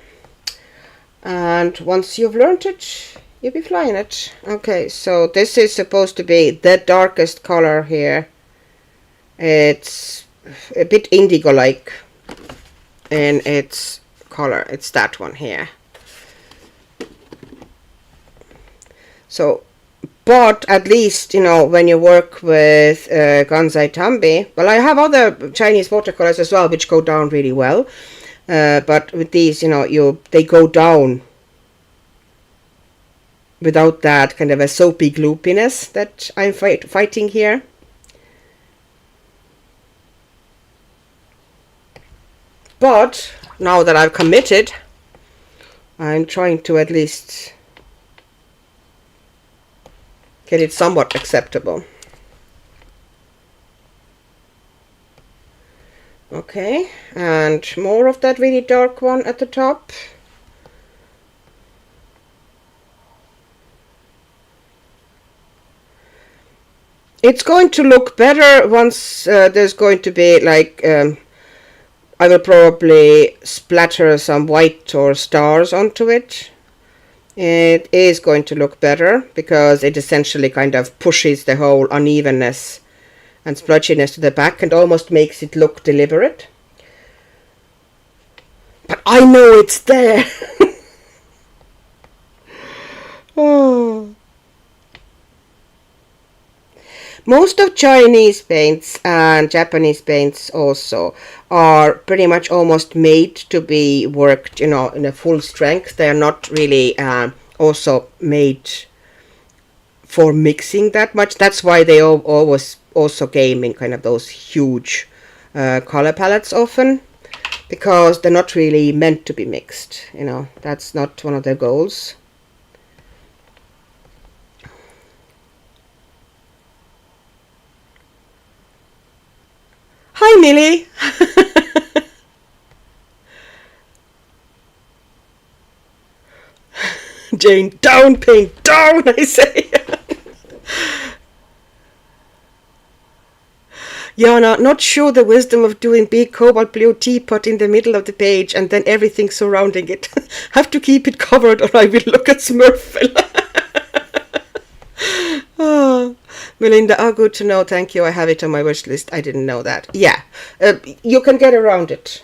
and once you've learned it, you'll be flying it. Okay, so this is supposed to be the darkest color here. It's a bit indigo-like in its color. It's that one here. So, but at least, you know, when you work with Gansai Tambi, well, I have other Chinese watercolors as well, which go down really well. But with these, you know, they go down without that kind of a soapy gloopiness that I'm fighting here. But now that I've committed, I'm trying to at least get it somewhat acceptable. Okay, and more of that really dark one at the top. It's going to look better once there's going to be like I will probably splatter some white or stars onto it. It is going to look better because it essentially kind of pushes the whole unevenness and splotchiness to the back and almost makes it look deliberate. But I know it's there. Oh. Most of Chinese paints and Japanese paints also are pretty much almost made to be worked, in a full strength. They are not really also made for mixing that much. That's why they always also came in kind of those huge color palettes often, because they're not really meant to be mixed. That's not one of their goals. Hi, Millie. Jane, down, paint, down, I say. Jana, not sure the wisdom of doing big cobalt blue teapot in the middle of the page and then everything surrounding it. Have to keep it covered or I will look at Smurfville. Oh, Melinda, good to know. Thank you. I have it on my wish list. I didn't know that. Yeah, you can get around it.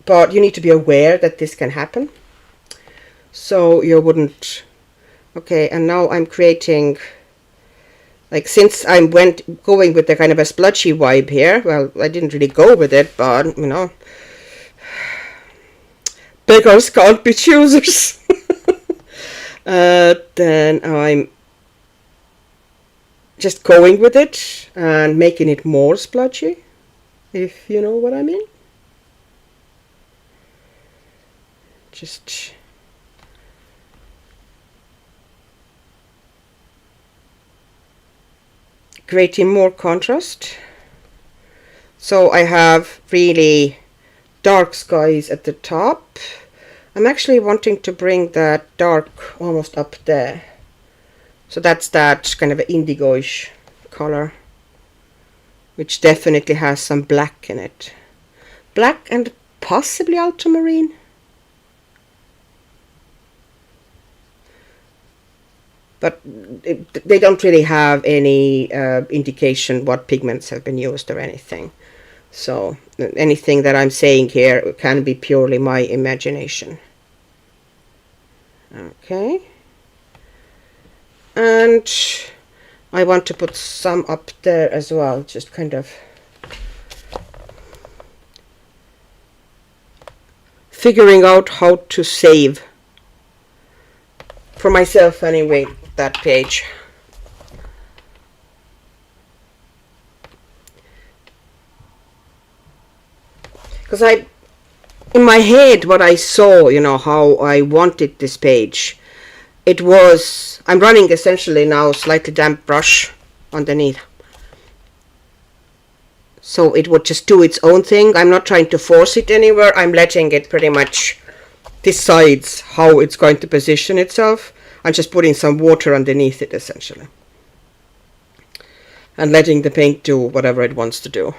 But you need to be aware that this can happen. So you wouldn't... Okay, and now I'm creating... Like, since I going with the kind of a splotchy vibe here, well, I didn't really go with it, but, beggars can't be choosers. Then I'm just going with it and making it more splotchy, if you know what I mean. Just... creating more contrast. So I have really dark skies at the top. I'm actually wanting to bring that dark almost up there. So that's that kind of indigo-ish color, which definitely has some black in it. Black and possibly ultramarine. But they don't really have any indication what pigments have been used or anything. So anything that I'm saying here can be purely my imagination. Okay. And I want to put some up there as well, just kind of figuring out how to save, for myself anyway, that page. Because in my head, what I saw, how I wanted this page, it was, I'm running essentially now slightly damp brush underneath. So it would just do its own thing. I'm not trying to force it anywhere. I'm letting it pretty much decides how it's going to position itself. I'm just putting some water underneath it essentially. And letting the paint do whatever it wants to do.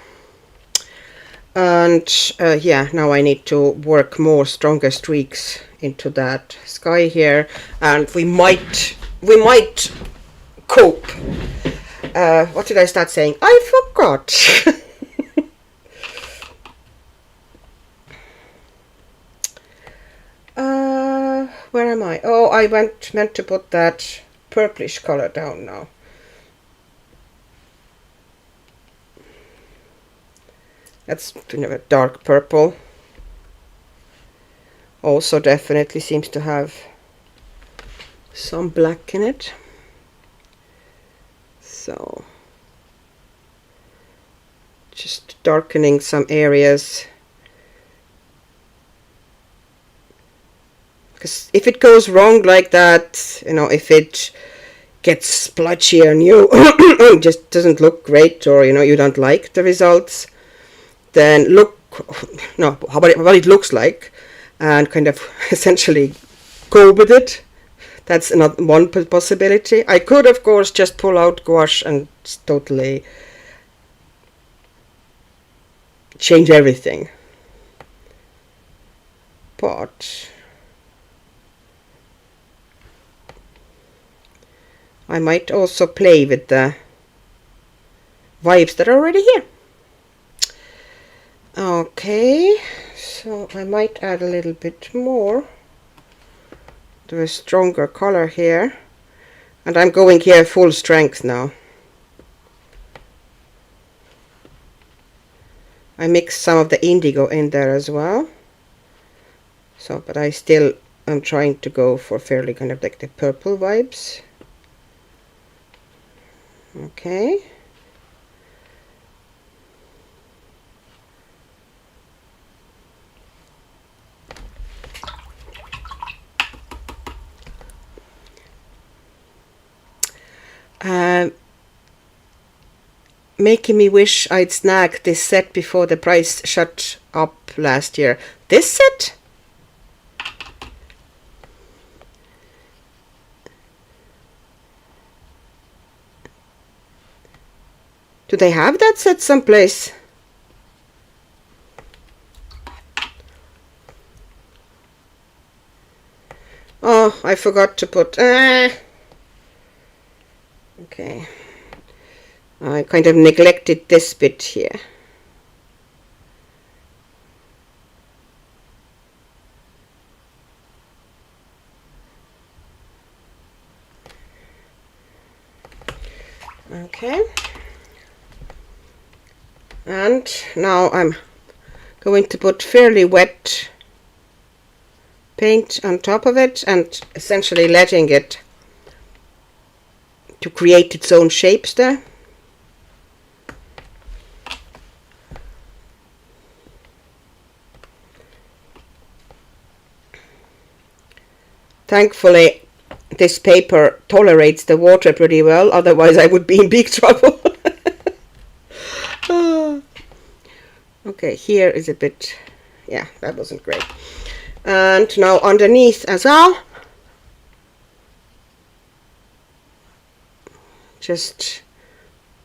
And yeah, now I need to work more stronger streaks into that sky here, and we might cope. What did I start saying? I forgot. Where am I? Oh, I meant to put that purplish color down now. That's kind of a dark purple. Also definitely seems to have some black in it. So just darkening some areas. Because if it goes wrong like that, if it gets splotchy on you, it just doesn't look great, or you don't like the results, then look what it looks like and kind of essentially go with it. That's not one possibility. I could, of course, just pull out gouache and totally change everything. But I might also play with the vibes that are already here. Okay, so I might add a little bit more to a stronger color here, and I'm going here full strength now. I mixed some of the indigo in there as well, so but I still am trying to go for fairly kind of like the purple vibes. Okay. Making me wish I'd snagged this set before the price shot up last year. This set? Do they have that set someplace? Oh, I forgot to put... Okay. I kind of neglected this bit here. Okay. And now I'm going to put fairly wet paint on top of it and essentially letting it to create its own shapes there. Thankfully, this paper tolerates the water pretty well, otherwise I would be in big trouble. Okay, here is a bit, yeah, that wasn't great. And now underneath as well, just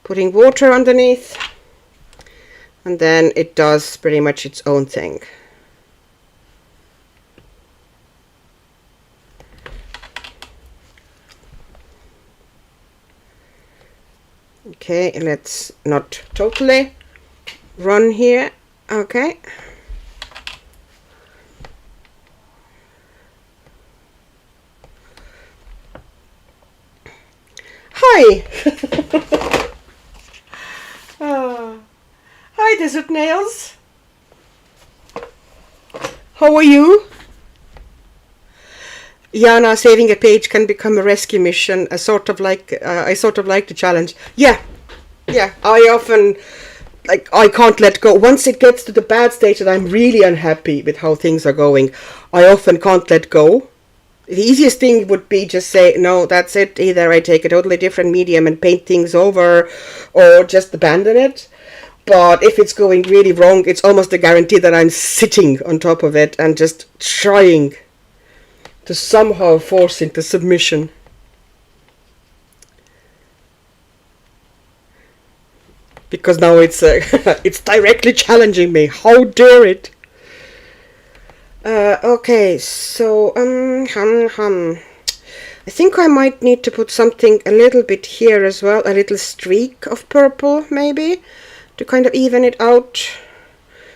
putting water underneath, and then it does pretty much its own thing. Okay, let's not totally run here. Okay. Hi. Hi, Desert Nails. How are you? Jana, saving a page can become a rescue mission. I sort of like the challenge. Yeah. I often I can't let go. Once it gets to the bad stage that I'm really unhappy with how things are going, I often can't let go. The easiest thing would be just say, no, that's it. Either I take a totally different medium and paint things over, or just abandon it. But if it's going really wrong, it's almost a guarantee that I'm sitting on top of it and just trying to somehow force into submission. Because now it's it's directly challenging me. How dare it? Okay, so I think I might need to put something a little bit here as well, a little streak of purple maybe, to kind of even it out,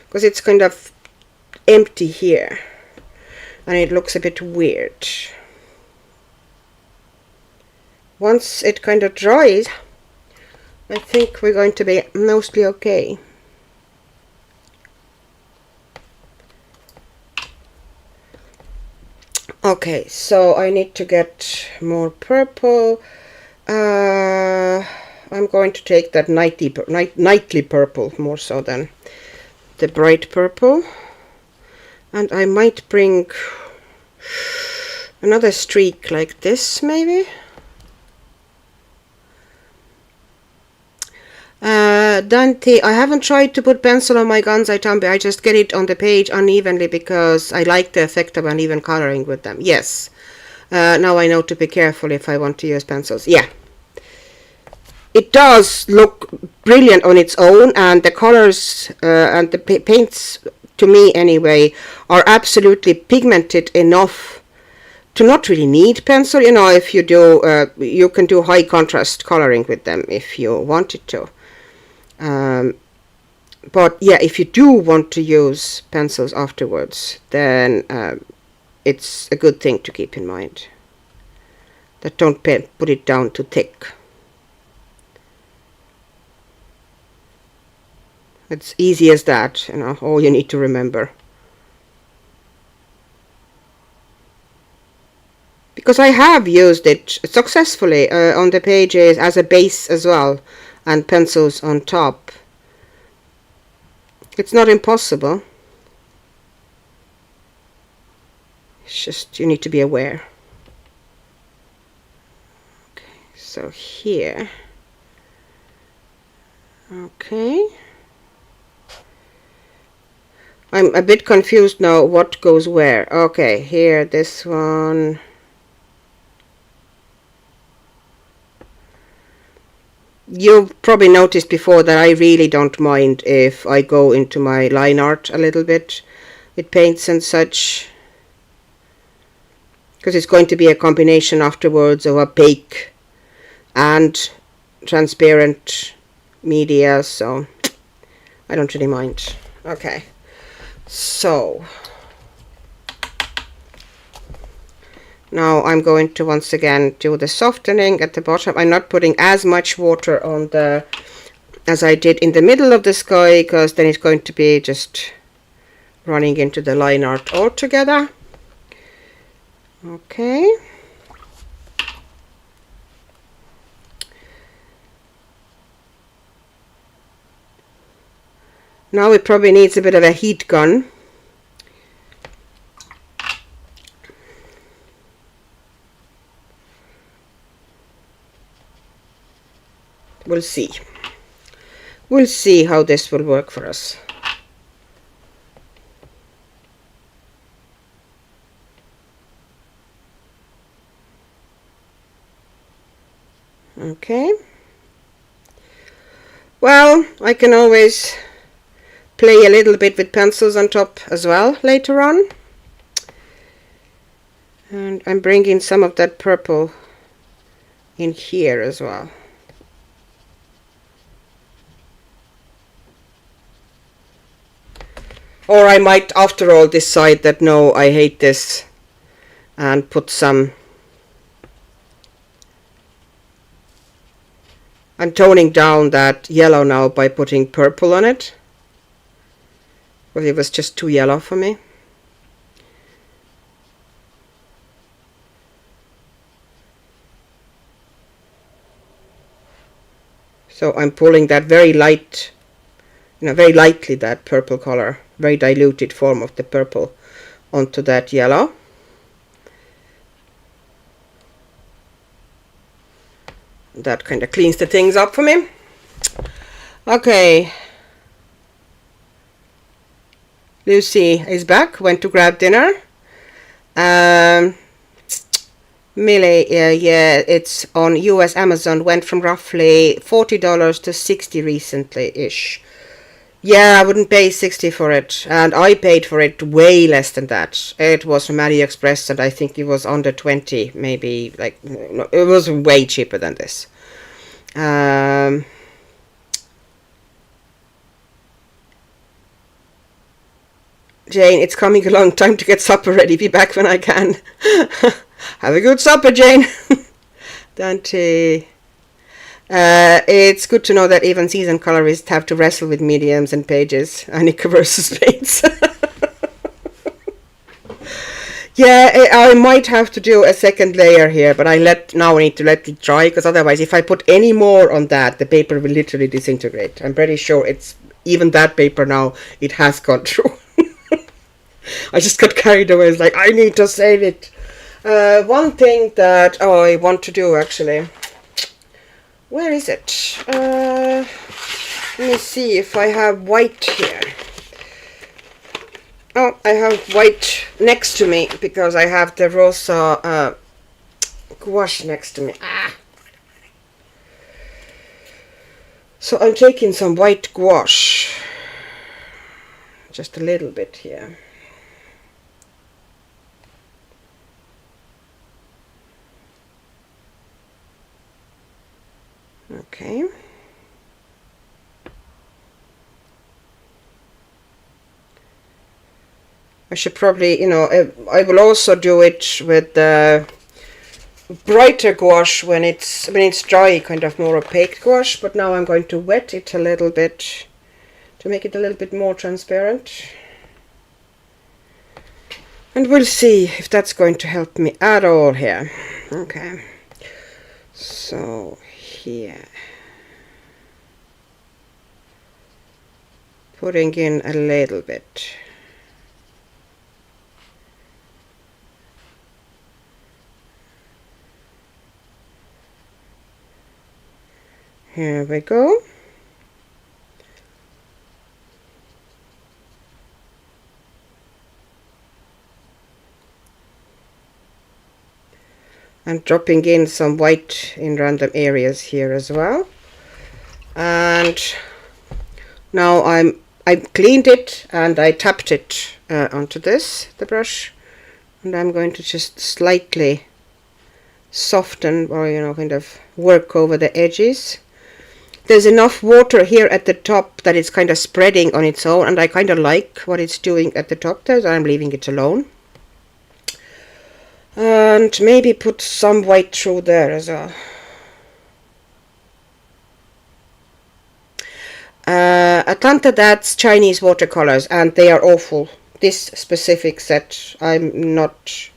because it's kind of empty here and it looks a bit weird. Once it kind of dries, I think we're going to be mostly okay. Okay, so I need to get more purple. I'm going to take that nightly purple more so than the bright purple. And I might bring another streak like this maybe. Dante, I haven't tried to put pencil on my guns, I just get it on the page unevenly because I like the effect of uneven coloring with them. Yes, Now I know to be careful if I want to use pencils. Yeah, it does look brilliant on its own, and the colors and the paints, to me anyway, are absolutely pigmented enough to not really need pencil. You know, if you do, you can do high contrast coloring with them if you wanted to. But yeah, if you do want to use pencils afterwards, then it's a good thing to keep in mind. That don't put it down too thick. It's easy as that, you know, all you need to remember. Because I have used it successfully on the pages as a base as well, and pencils on top. It's not impossible. It's just you need to be aware. Okay, so here. Okay. I'm a bit confused now what goes where. Okay, here, this one. You've probably noticed before that I really don't mind if I go into my line art a little bit with paints and such, because it's going to be a combination afterwards of opaque and transparent media, so I don't really mind. Okay, so now I'm going to once again do the softening at the bottom. I'm not putting as much water on the as I did in the middle of the sky, because then it's going to be just running into the line art altogether. Okay. Now it probably needs a bit of a heat gun. We'll see. We'll see how this will work for us. Okay. Well, I can always play a little bit with pencils on top as well later on. And I'm bringing some of that purple in here as well. Or I might after all decide that no, I hate this, and put some. I'm toning down that yellow now by putting purple on it, because it was just too yellow for me. So I'm pulling that very light, very lightly, that purple color, very diluted form of the purple, onto that yellow. That kind of cleans the things up for me. Okay. Lucy is back, went to grab dinner. Millie, yeah, it's on US Amazon, went from roughly $40 to $60 recently-ish. Yeah, I wouldn't pay $60 for it, and I paid for it way less than that. It was from AliExpress, and I think it was under $20, maybe, like, no, it was way cheaper than this. Jane, it's coming along, time to get supper ready, be back when I can. Have a good supper, Jane. Dante. It's good to know that even seasoned colorists have to wrestle with mediums and pages. Annika versus paints. Yeah, I might have to do a second layer here, but I need to let it dry, because otherwise if I put any more on that, the paper will literally disintegrate. I'm pretty sure it's even that paper now, it has gone through. I just got carried away. It's like, I need to save it. One thing that I want to do, actually. Where is it? Let me see if I have white here. Oh, I have white next to me, because I have the rosa gouache next to me. So I'm taking some white gouache, just a little bit here. Okay. I should probably, I will also do it with the brighter gouache when it's dry, kind of more opaque gouache, but now I'm going to wet it a little bit to make it a little bit more transparent. And we'll see if that's going to help me at all here. Okay. So here. Putting in a little bit. Here we go. And dropping in some white in random areas here as well. And now I cleaned it and I tapped it onto the brush, and I'm going to just slightly soften, or kind of work over the edges. There's enough water here at the top that it's kind of spreading on its own, and I kind of like what it's doing at the top there, so I'm leaving it alone. And maybe put some white through there as well. Atlanta, that's Chinese watercolors, and they are awful. This specific set, I'm not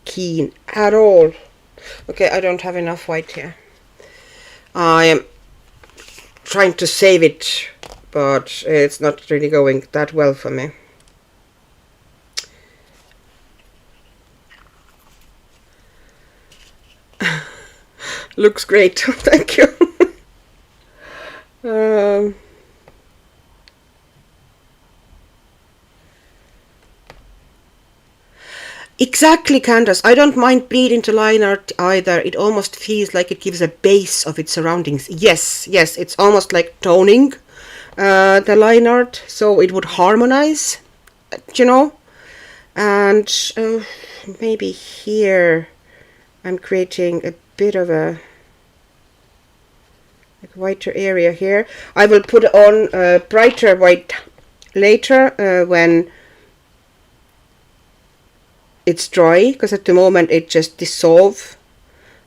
keen at all. Okay, I don't have enough white here. I am trying to save it, but it's not really going that well for me. Looks great. Thank you. Exactly, Candace. I don't mind bleeding to line art either. It almost feels like it gives a base of its surroundings. Yes, it's almost like toning the line art, so it would harmonize, And maybe here I'm creating a bit of a whiter area here. I will put on brighter white later when it's dry, because at the moment it just dissolves.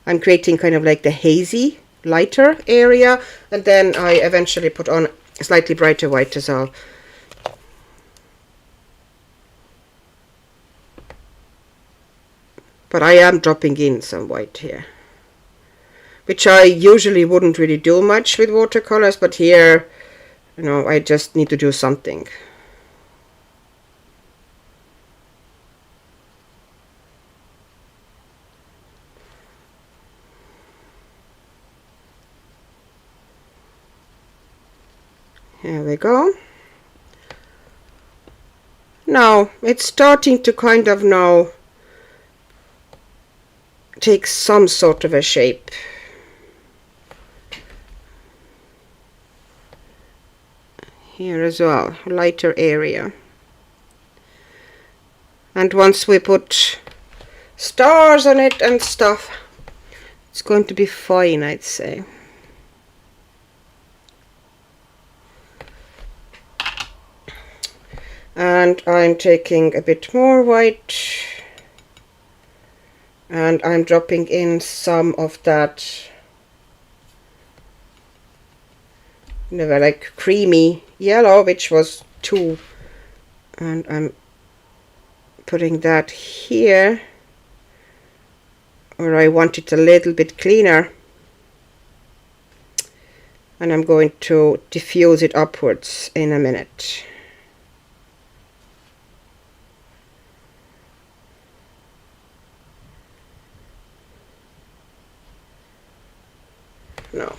I'm creating kind of like the hazy lighter area, and then I eventually put on a slightly brighter white as well. But I am dropping in some white here, which I usually wouldn't really do much with watercolors, but here, I just need to do something. Here we go. Now it's starting to kind of now take some sort of a shape. Here as well, lighter area. And once we put stars on it and stuff, it's going to be fine, I'd say. And I'm taking a bit more white, and I'm dropping in some of that like creamy yellow, which was 2, and I'm putting that here where I want it a little bit cleaner, and I'm going to diffuse it upwards in a minute. No.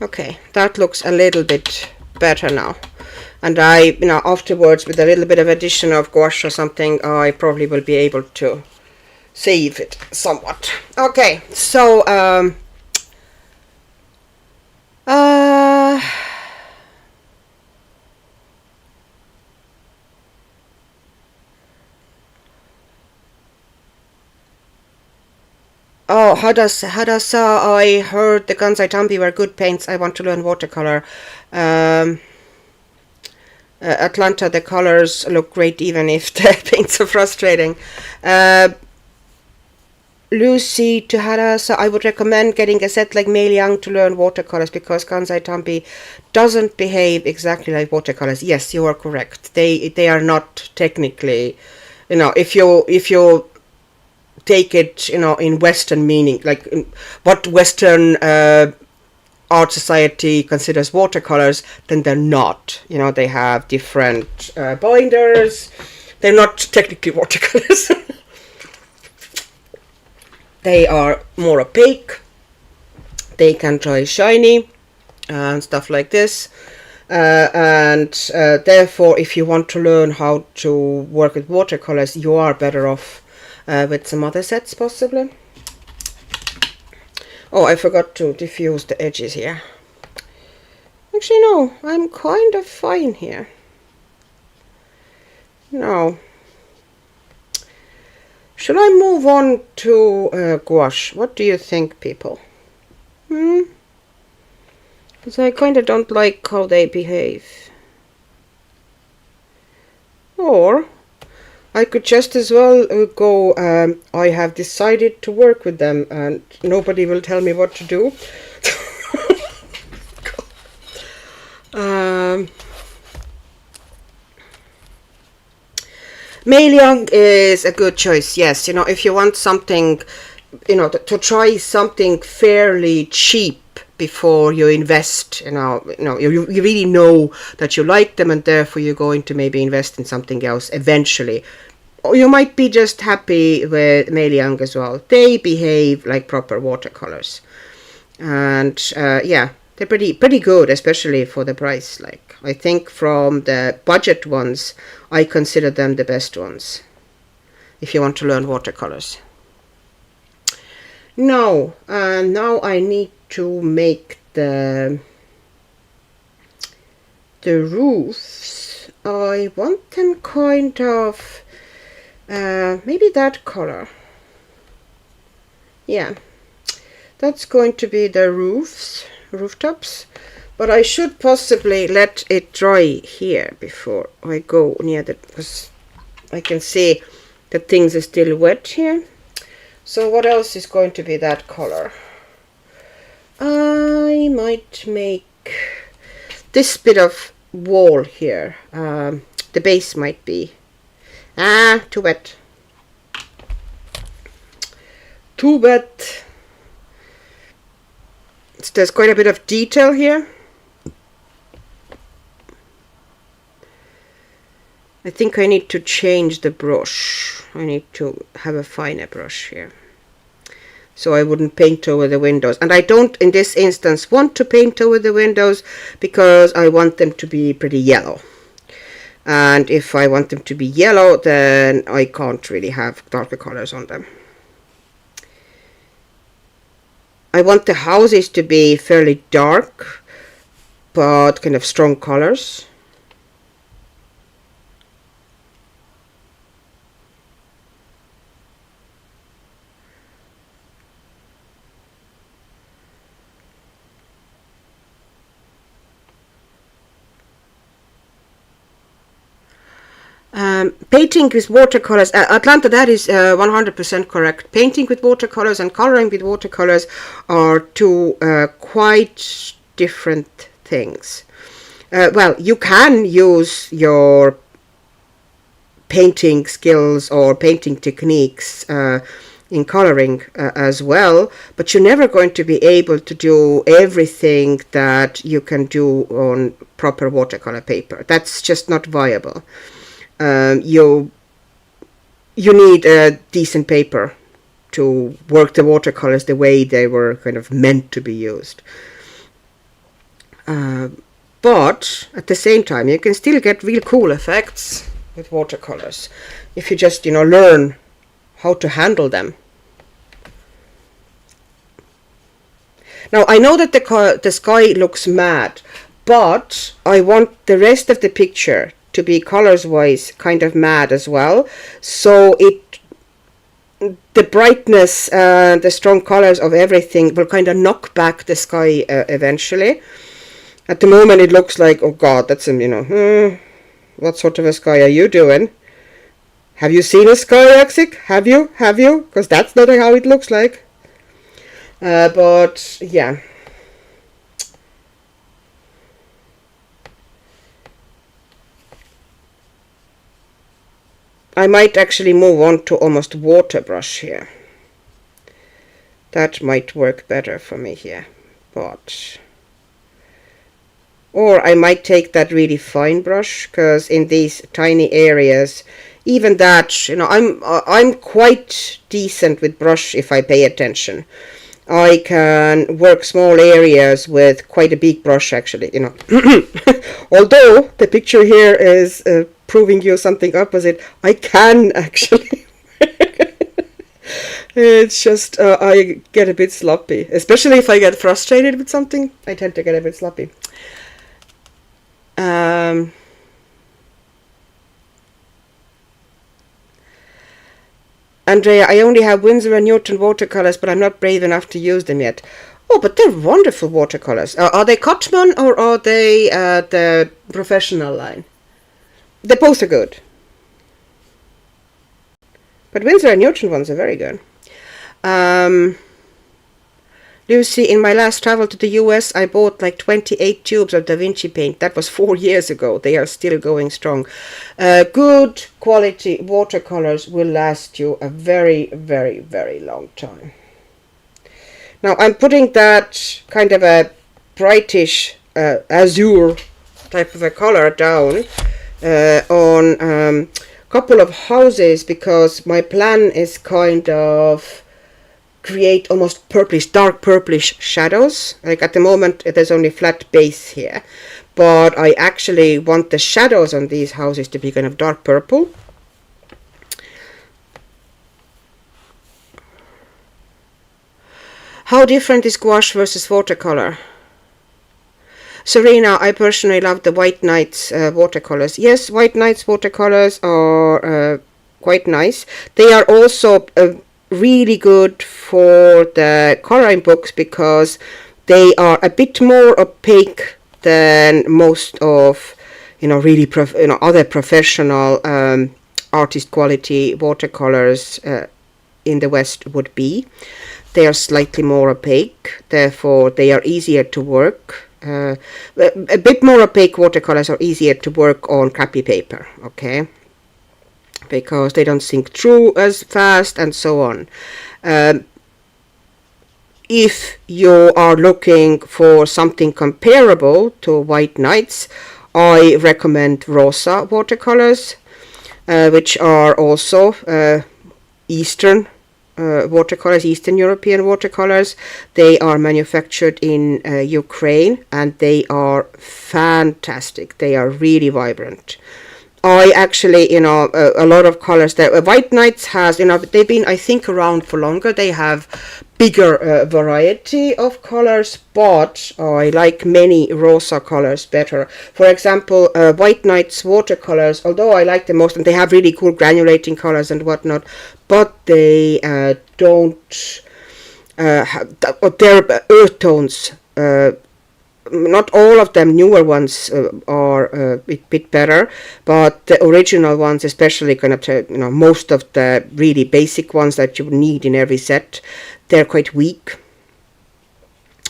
Okay, that looks a little bit better now. And I, afterwards, with a little bit of addition of gouache or something, I probably will be able to save it somewhat. Okay, so oh, how does I heard the Kansai Tambi were good paints. I want to learn watercolor. Atlanta, the colors look great even if the paints are frustrating. Lucy Tuhara, so I would recommend getting a set like Mei Liang to learn watercolors because Kansai Tambi doesn't behave exactly like watercolors. Yes, you are correct. They are not technically, if you take it, in Western meaning, like what Western art society considers watercolors, then they're not. They have different binders. They're not technically watercolors. They are more opaque. They can dry shiny and stuff like this. And therefore, if you want to learn how to work with watercolors, you are better off with some other sets, possibly. Oh, I forgot to diffuse the edges here. Actually, no, I'm kind of fine here. No. Should I move on to gouache? What do you think, people? Because I kind of don't like how they behave. Or I could just as well go, I have decided to work with them and nobody will tell me what to do. Mei Liang is a good choice, yes. If you want something, to try something fairly cheap before you invest, you really know that you like them and therefore you're going to maybe invest in something else eventually. Or you might be just happy with Mei Liang as well. They behave like proper watercolors. And yeah, they're pretty good, especially for the price. Like, I think from the budget ones, I consider them the best ones if you want to learn watercolors. Now I need to make the roofs. I want them kind of maybe that color. Yeah, that's going to be the rooftops. But I should possibly let it dry here before I go near that, because I can see that things are still wet here. So what else is going to be that color? I might make this bit of wall here. The base might be too wet. Too wet. There's quite a bit of detail here. I think I need to change the brush. I need to have a finer brush here, so I wouldn't paint over the windows. And I don't, in this instance, want to paint over the windows because I want them to be pretty yellow. And if I want them to be yellow, then I can't really have darker colors on them. I want the houses to be fairly dark, but kind of strong colors. Painting with watercolors, Atlanta, that is 100% correct. Painting with watercolors and coloring with watercolors are two quite different things. Well, you can use your painting skills or painting techniques in coloring as well, but you're never going to be able to do everything that you can do on proper watercolor paper. That's just not viable. You need a decent paper to work the watercolors the way they were kind of meant to be used. But at the same time, you can still get real cool effects with watercolors if you just, you know, learn how to handle them. Now, I know that the sky looks mad, but I want the rest of the picture to be colors-wise kind of mad as well. So the brightness and the strong colors of everything will kind of knock back the sky eventually. At the moment, it looks like, oh God, that's you know, what sort of a sky are you doing? Have you seen a sky, Axik? Have you? Have you? Because that's not how it looks like. But yeah. I might actually move on to almost water brush here. That might work better for me here. But or I might take that really fine brush, because in these tiny areas, even that, you know, I'm quite decent with brush if I pay attention. I can work small areas with quite a big brush, actually, you know. Although the picture here is proving you something opposite, I can actually. It's just I get a bit sloppy, especially if I get frustrated with something. I tend to get a bit sloppy. Andrea, I only have Winsor & Newton watercolors, but I'm not brave enough to use them yet. Oh, but they're wonderful watercolors. Are they Cotman or are they the professional line? They both are good. But Winsor & Newton ones are very good. Lucy, in my last travel to the US, I bought like 28 tubes of Da Vinci paint. That was 4 years ago. They are still going strong. Good quality watercolors will last you a very, very, very long time. Now I'm putting that kind of a brightish azure type of a color down on a couple of houses, because my plan is kind of create almost purplish, dark purplish shadows. Like at the moment there's only flat base here, but I actually want the shadows on these houses to be kind of dark purple. How different is gouache versus watercolor? Serena, I personally love the White Nights watercolors. Yes, White Nights watercolors are quite nice. They are also really good for the coloring books, because they are a bit more opaque than most of, you know, really other professional artist quality watercolors in the West would be. They are slightly more opaque, therefore they are easier to work. A bit more opaque watercolors are easier to work on crappy paper, okay? Because they don't sink through as fast and so on. If you are looking for something comparable to White Nights, I recommend Rosa watercolors, which are also Eastern watercolors, Eastern European watercolors. They are manufactured in Ukraine, and they are fantastic. They are really vibrant. I actually, you know, a lot of colors that White Nights has, you know, they've been, I think, around for longer. They have bigger variety of colors, but I like many Rosa colors better. For example, White Nights watercolors, although I like them most, and they have really cool granulating colors and whatnot, but they don't have, they're earth tones. Not all of them, newer ones are a bit better, but the original ones, especially kind of, you know, most of the really basic ones that you need in every set, they're quite weak.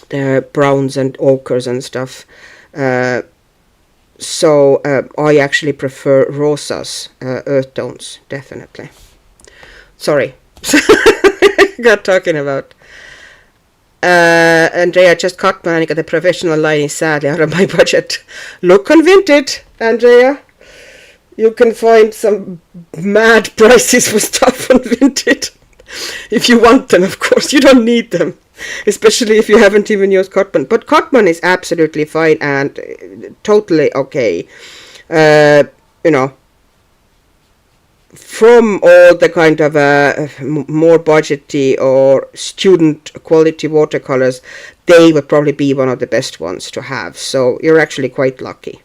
They're browns and ochres and stuff. So I actually prefer Rosas, earth tones, definitely. Sorry, got talking about. Andrea, just cut man, the professional line is sadly out of my budget. Look on Vinted, Andrea. You can find some mad prices for stuff on Vinted. If you want them, of course. You don't need them. especially if you haven't even used Cotman. But Cotman is absolutely fine and totally okay. You know, from all the kind of more budgety or student quality watercolors, they would probably be one of the best ones to have. So you're actually quite lucky.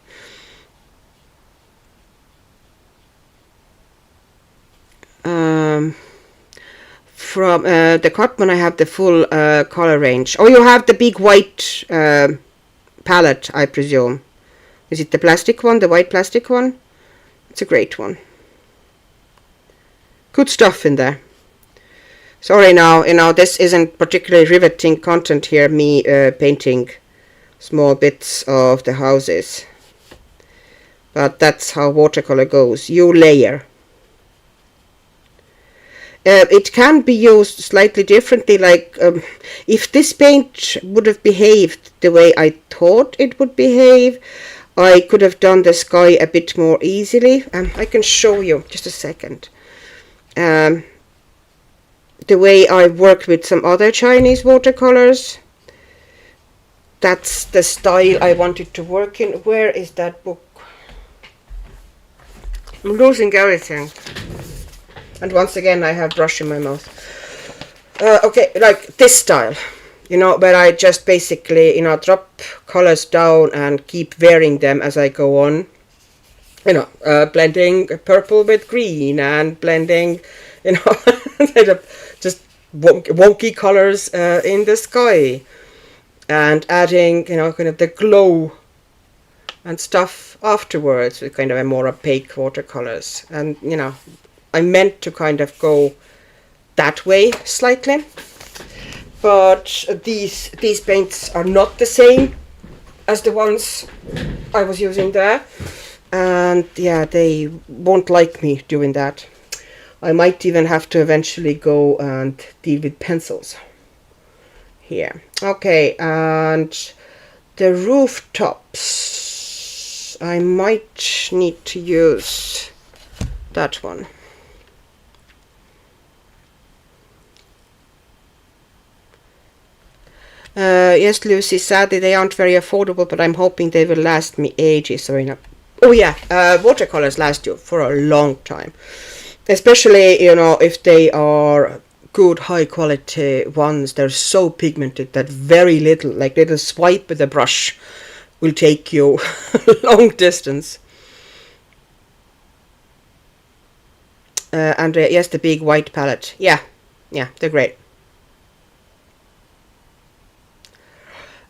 From the Cotman, I have the full color range. Oh, you have the big white palette, I presume. Is it the plastic one, the white plastic one? It's a great one. Good stuff in there. Sorry now, this isn't particularly riveting content here, me painting small bits of the houses. But that's how watercolor goes. You layer. It can be used slightly differently, like if this paint would have behaved the way I thought it would behave, I could have done the sky a bit more easily. I can show you, just a second. The way I worked with some other Chinese watercolors. That's the style I wanted to work in. Where is that book? I'm losing everything. And once again, I have brush in my mouth. Okay, like this style, where I just basically, drop colors down and keep varying them as I go on. Blending purple with green and blending, just wonky colors in the sky. And adding, kind of the glow and stuff afterwards with kind of a more opaque watercolors. And, I meant to kind of go that way slightly, but these paints are not the same as the ones I was using there, and yeah, they won't like me doing that. I might even have to eventually go and deal with pencils here. Okay, and the rooftops, I might need to use that one. Yes, Lucy, sadly they aren't very affordable, but I'm hoping they will last me ages. Oh yeah, watercolors last you for a long time. Especially, if they are good, high quality ones. They're so pigmented that very little, like little swipe with a brush will take you long distance. And yes, the big white palette. Yeah, they're great.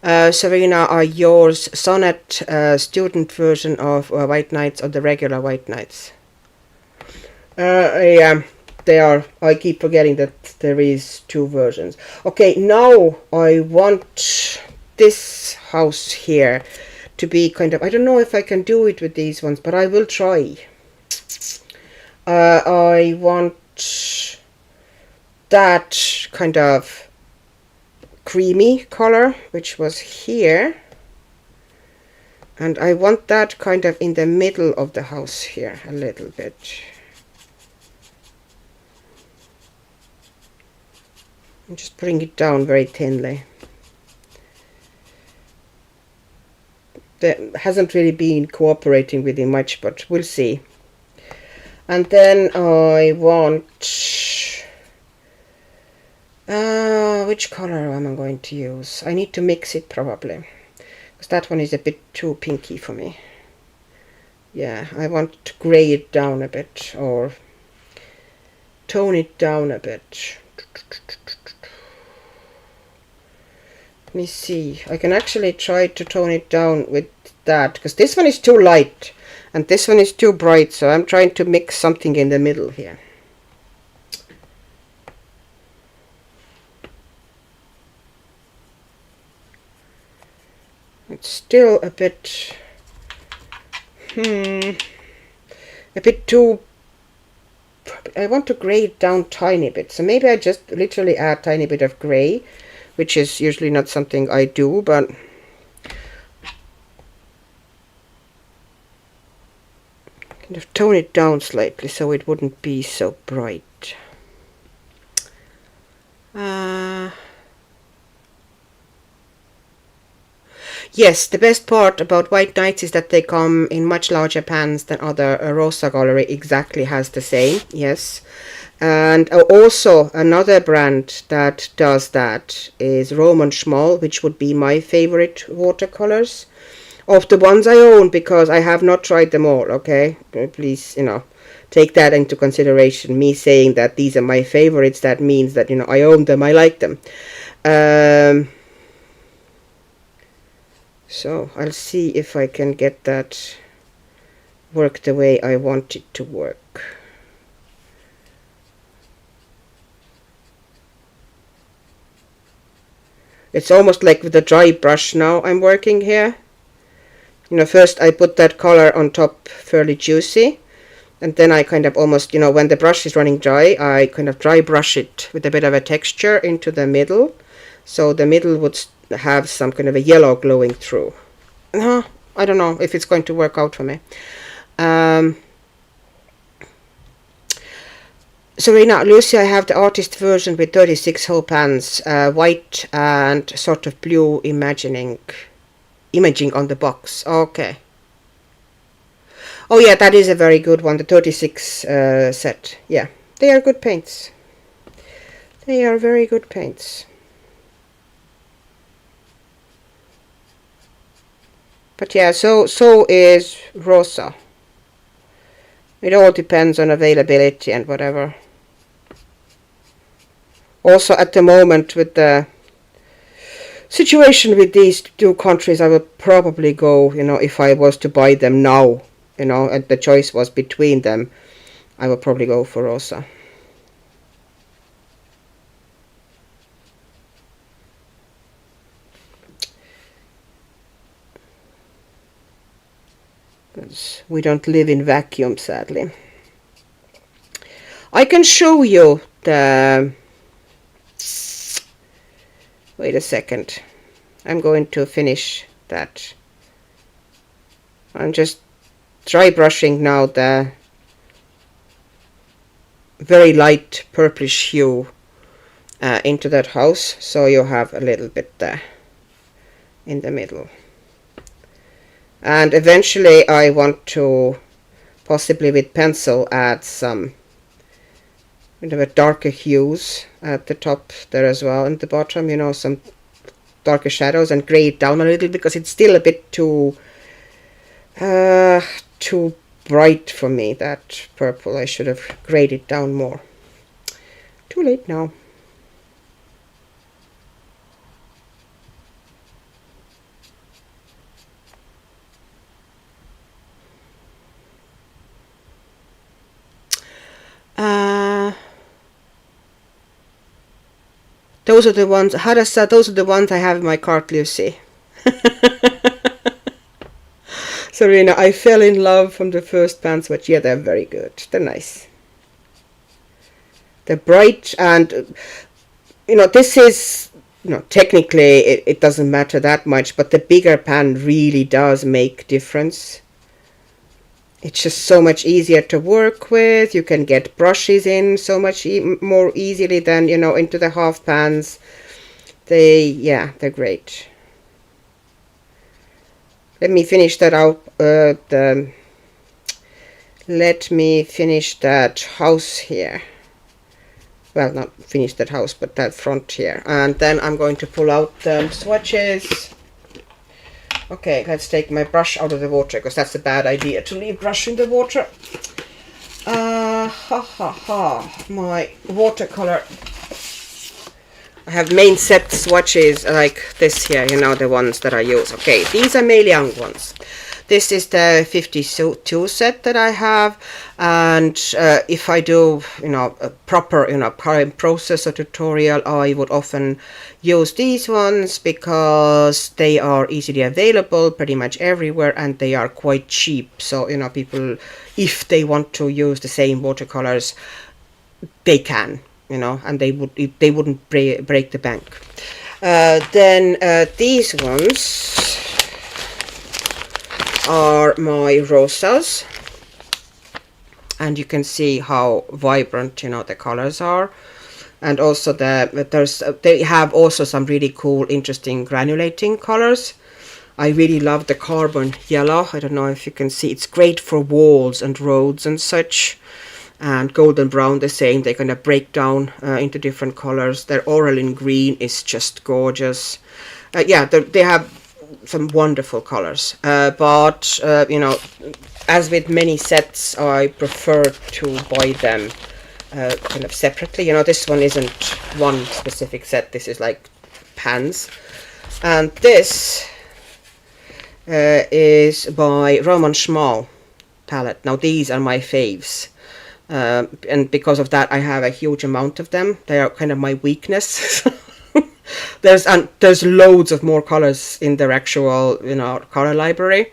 Serena, are yours Sonnet student version of White Nights or the regular White Nights? Yeah, they are. I keep forgetting that there is two versions. Okay, now I want this house here to be kind of, I don't know if I can do it with these ones, but I will try. I want that kind of creamy color, which was here, and I want that kind of in the middle of the house here a little bit. And just bring it down very thinly. That hasn't really been cooperating with it much, but we'll see. And then I want which color am I going to use? I need to mix it probably, because that one is a bit too pinky for me. Yeah, I want to gray it down a bit, or tone it down a bit. Let me see. I can actually try to tone it down with that, because this one is too light and this one is too bright, so I'm trying to mix something in the middle here. It's still a bit too, I want to gray it down tiny bit, so maybe I just literally add a tiny bit of gray, which is usually not something I do, but kind of tone it down slightly so it wouldn't be so bright. Yes, the best part about White Nights is that they come in much larger pans than other. Rosa Gallery exactly has the same, yes. And also another brand that does that is Roman Schmoll, which would be my favorite watercolors of the ones I own, because I have not tried them all, okay? Please, take that into consideration. Me saying that these are my favorites, that means that, I own them, I like them. So I'll see if I can get that work the way I want it to work. It's almost like with a dry brush now I'm working here. First I put that color on top fairly juicy, and then I kind of almost, when the brush is running dry, I kind of dry brush it with a bit of a texture into the middle, so the middle would have some kind of a yellow glowing through. I don't know if it's going to work out for me. So right now, Lucy, I have the artist version with 36 whole pans, white and sort of blue imaging on the box. Okay. Oh yeah, that is a very good one, the 36 set. Yeah, they are good paints. They are very good paints. But yeah, so is Rosa. It all depends on availability and whatever. Also, at the moment, with the situation with these two countries, I would probably go, if I was to buy them now, and the choice was between them, I would probably go for Rosa. Because we don't live in vacuum, sadly. I can show you the... Wait a second. I'm going to finish that. I'm just dry brushing now the very light purplish hue into that house, so you have a little bit there in the middle. And eventually I want to, possibly with pencil, add some darker hues at the top there as well, and the bottom, some darker shadows, and gray it down a little because it's still a bit too bright for me, that purple. I should have grayed it down more. Too late now. Those are the ones, Hadasa, those are the ones I have in my cart, Lucy. Serena, I fell in love from the first pants, but yeah, they're very good. They're nice. They're bright, and, this is, technically it doesn't matter that much, but the bigger pan really does make difference. It's just so much easier to work with. You can get brushes in so much more easily than, into the half pans. They're great. Let me finish that out. Let me finish that house here. Well, not finish that house, but that front here. And then I'm going to pull out the swatches. Okay, let's take my brush out of the water, because that's a bad idea to leave brush in the water. My watercolor. I have main set swatches like this here, the ones that I use. Okay, these are Mei Liang ones. This is the 52 set that I have, and if I do, a proper, current process or tutorial, I would often use these ones because they are easily available pretty much everywhere, and they are quite cheap. So, people, if they want to use the same watercolors, they can, and they wouldn't break the bank. Then these ones are my rosas, and you can see how vibrant the colors are, and also they have also some really cool, interesting granulating colors. I really love the carbon yellow. I don't know if you can see. It's great for walls and roads and such. And golden brown the same. They kind of break down into different colors. Their Oralin green is just gorgeous. Yeah, they have some wonderful colors. But you know, as with many sets, I prefer to buy them kind of separately. You know, this one isn't one specific set. This is like pans. And this is by Roman Schmal palette. Now these are my faves. And because of that, I have a huge amount of them. They are kind of my weakness. There's loads of more colors in their actual, you know, color library.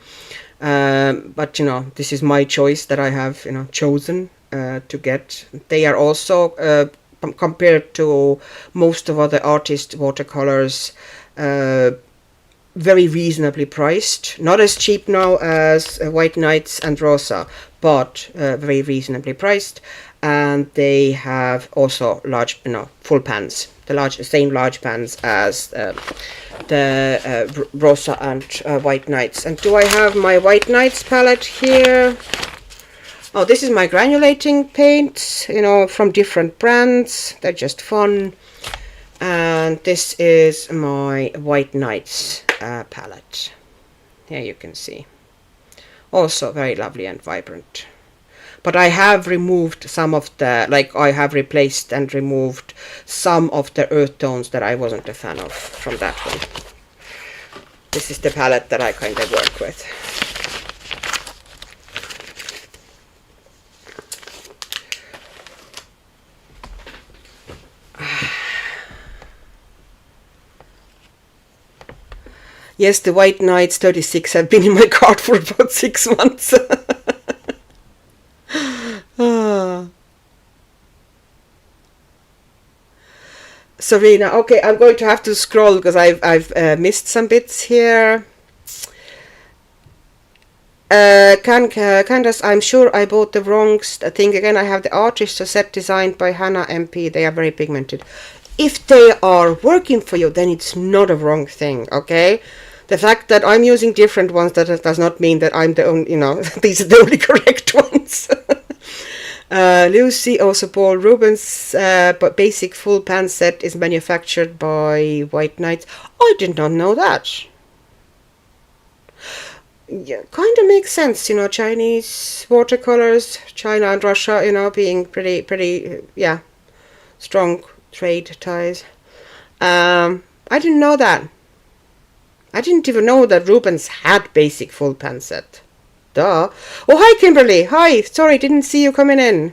But you know, this is my choice that I have, you know, chosen to get. They are also compared to most of other artist watercolors, very reasonably priced. Not as cheap now as White Nights and Rosa, but very reasonably priced. And they have also large, you know, full pans. The same large pans as the Rosa and White Nights. And do I have my White Nights palette here? Oh, this is my granulating paints, you know, from different brands. They're just fun. And this is my White Nights palette. Here you can see. Also very lovely and vibrant. But I have removed some of the, like I have replaced and removed some of the earth tones that I wasn't a fan of from that one. This is the palette that I kind of work with. Yes, the White Nights 36 have been in my cart for about 6 months. Serena, okay, I'm going to have to scroll because I've missed some bits here. Candace, I'm sure I bought the wrong thing again. I have the artist set designed by Hannah MP. They are very pigmented. If they are working for you, then it's not a wrong thing, okay? The fact that I'm using different ones, that does not mean that I'm the only, you know, these are the only correct ones. Lucy, also Paul Rubens, but basic full pan set is manufactured by White Nights. I did not know that. Yeah, kind of makes sense, you know, Chinese watercolors, China and Russia, you know, being pretty, yeah, strong trade ties. I didn't know that. I didn't even know that Rubens had basic full pan set. Duh. Oh, hi Kimberly. Hi. Sorry, didn't see you coming in.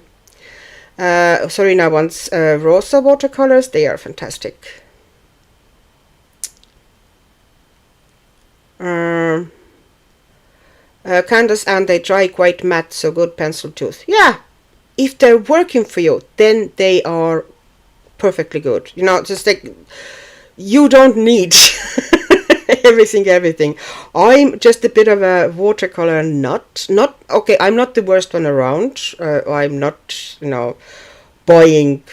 Serena wants Rosa watercolors. They are fantastic. Candace, and they dry quite matte, so good pencil tooth. Yeah. If they're working for you, then they are perfectly good. You know, just like, you don't need everything. I'm just a bit of a watercolor nut. Okay, I'm not the worst one around. I'm not, you know, buying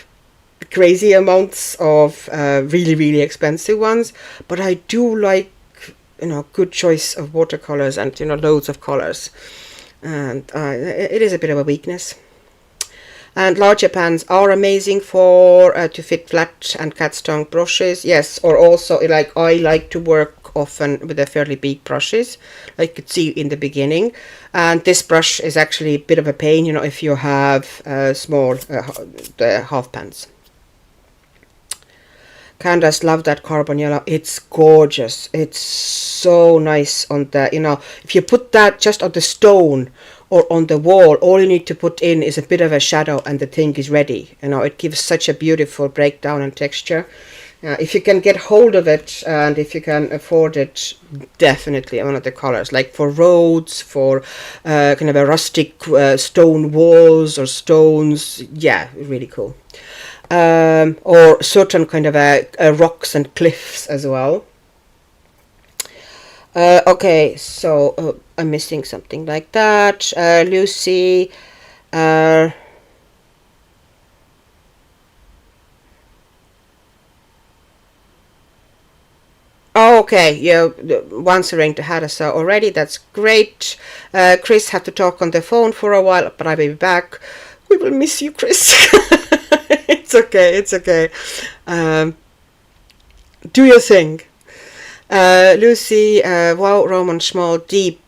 crazy amounts of really expensive ones, but I do like, you know, good choice of watercolors and, you know, loads of colors. And it is a bit of a weakness. And larger pans are amazing for to fit flat and cat's tongue brushes. Yes, or also like I like to work often with a fairly big brushes, like you could see in the beginning. And this brush is actually a bit of a pain, you know, if you have small the half pans. Candace, love that carbon yellow. It's gorgeous. It's so nice on the, you know, if you put that just on the stone or on the wall, all you need to put in is a bit of a shadow and the thing is ready. You know, it gives such a beautiful breakdown and texture. If you can get hold of it and if you can afford it, definitely one of the colors. Like for roads, for kind of a rustic stone walls or stones. Yeah, really cool. Or certain kind of rocks and cliffs as well. Okay, so I'm missing something like that. Lucy, Oh, okay, you're answering to Hadasa already. That's great. Chris had to talk on the phone for a while, but I will be back. We will miss you, Chris. It's okay, it's okay. Do your thing. Lucy, wow, Roman Small, deep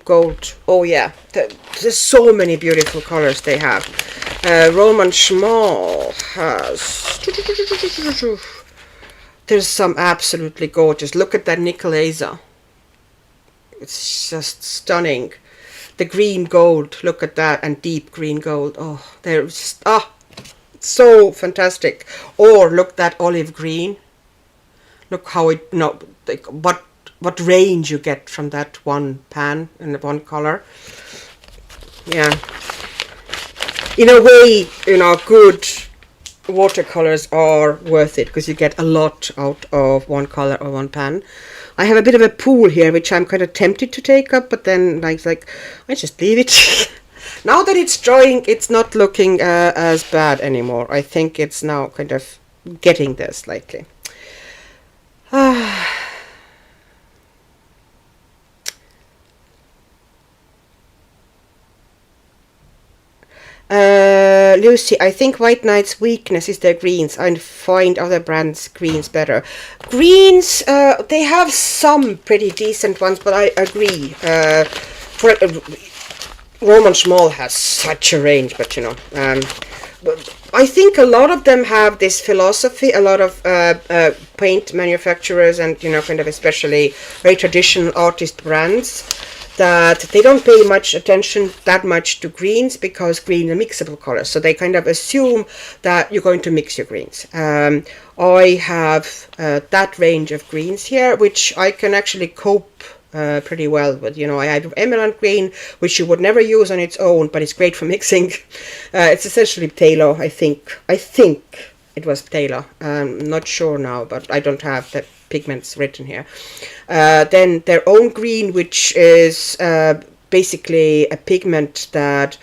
gold. Oh yeah, there's so many beautiful colors they have. Roman Small has... There's some absolutely gorgeous. Look at that Nicolaza. It's just stunning. The green gold, look at that, and deep green gold. Oh, they're just, so fantastic. Or look that olive green. Look how it, no, like what range you get from that one pan and one color. Yeah. In a way, good watercolors are worth it because you get a lot out of one color or one pan. I have a bit of a pool here which I'm kind of tempted to take up, but then like I just leave it. Now that it's drying, it's not looking as bad anymore. I think it's now kind of getting there slightly. Lucy, I think White Knight's weakness is their greens. I find other brands' greens better. Greens, they have some pretty decent ones, but I agree. Roman Small has such a range, but I think a lot of them have this philosophy. A lot of paint manufacturers and kind of especially very traditional artist brands, that they don't pay much attention that much to greens because green are mixable colors. So they kind of assume that you're going to mix your greens. I have that range of greens here, which I can actually cope pretty well with. I have emerald green, which you would never use on its own, but it's great for mixing. It's essentially Taylor, I think. I think it was Taylor. I'm not sure now, but I don't have the pigments written here. Then their own green, which is basically a pigment that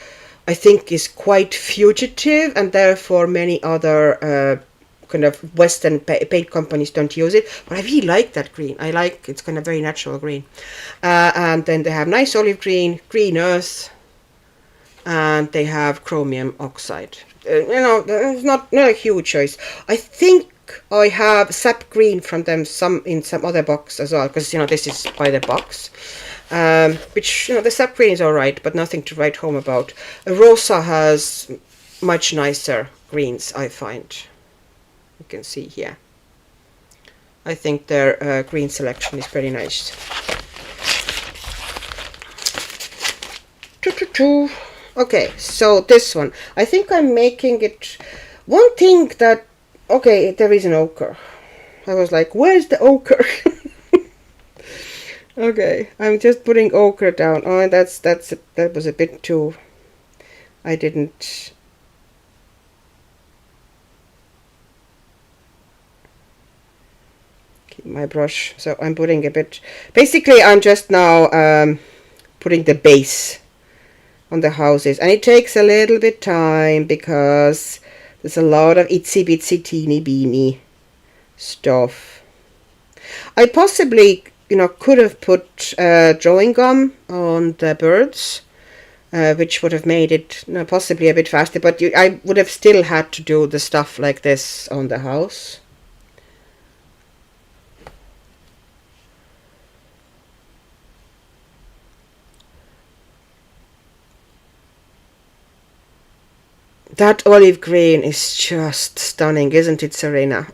I think is quite fugitive, and therefore many other kind of Western paint companies don't use it. But I really like that green. I like it's kind of very natural green. And then they have nice olive green, green earth, and they have chromium oxide. It's not a huge choice. I think I have sap green from them in some other box as well, because this is by the box, which the sap green is all right, but nothing to write home about. Rosa has much nicer greens, I find. You can see here. I think their green selection is pretty nice. Okay, so this one, I think I'm making it. One thing that, okay, there is an ochre. I was like, where's the ochre? Okay, I'm just putting ochre down. Oh, that was a bit too. I didn't. Keep my brush. So I'm putting a bit. Basically, I'm just now putting the base on the houses, and it takes a little bit time because there's a lot of itsy bitsy teeny beeny stuff. I possibly could have put drawing gum on the birds, which would have made it possibly a bit faster, but I would have still had to do the stuff like this on the house. That olive green is just stunning, isn't it, Serena?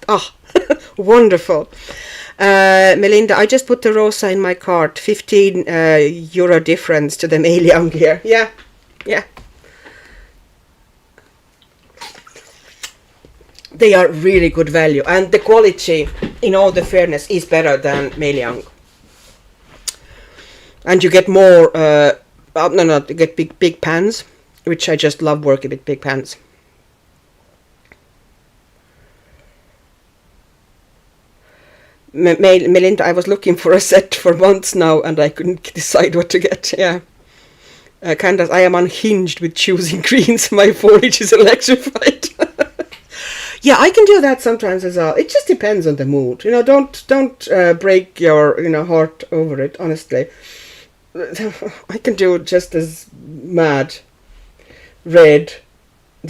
Oh, wonderful. Melinda, I just put the Rosa in my cart. 15 euro difference to the Mail Young here. Yeah. They are really good value, and the quality, in all the fairness, is better than Mail Young. And you get more. You get big pans, which I just love working with big pans. Melinda, I was looking for a set for months now, and I couldn't decide what to get. Yeah. Candace, I am unhinged with choosing greens. My foliage is electrified. Yeah, I can do that sometimes as well. It just depends on the mood. You know, don't break your heart over it. Honestly, I can do just as mad red.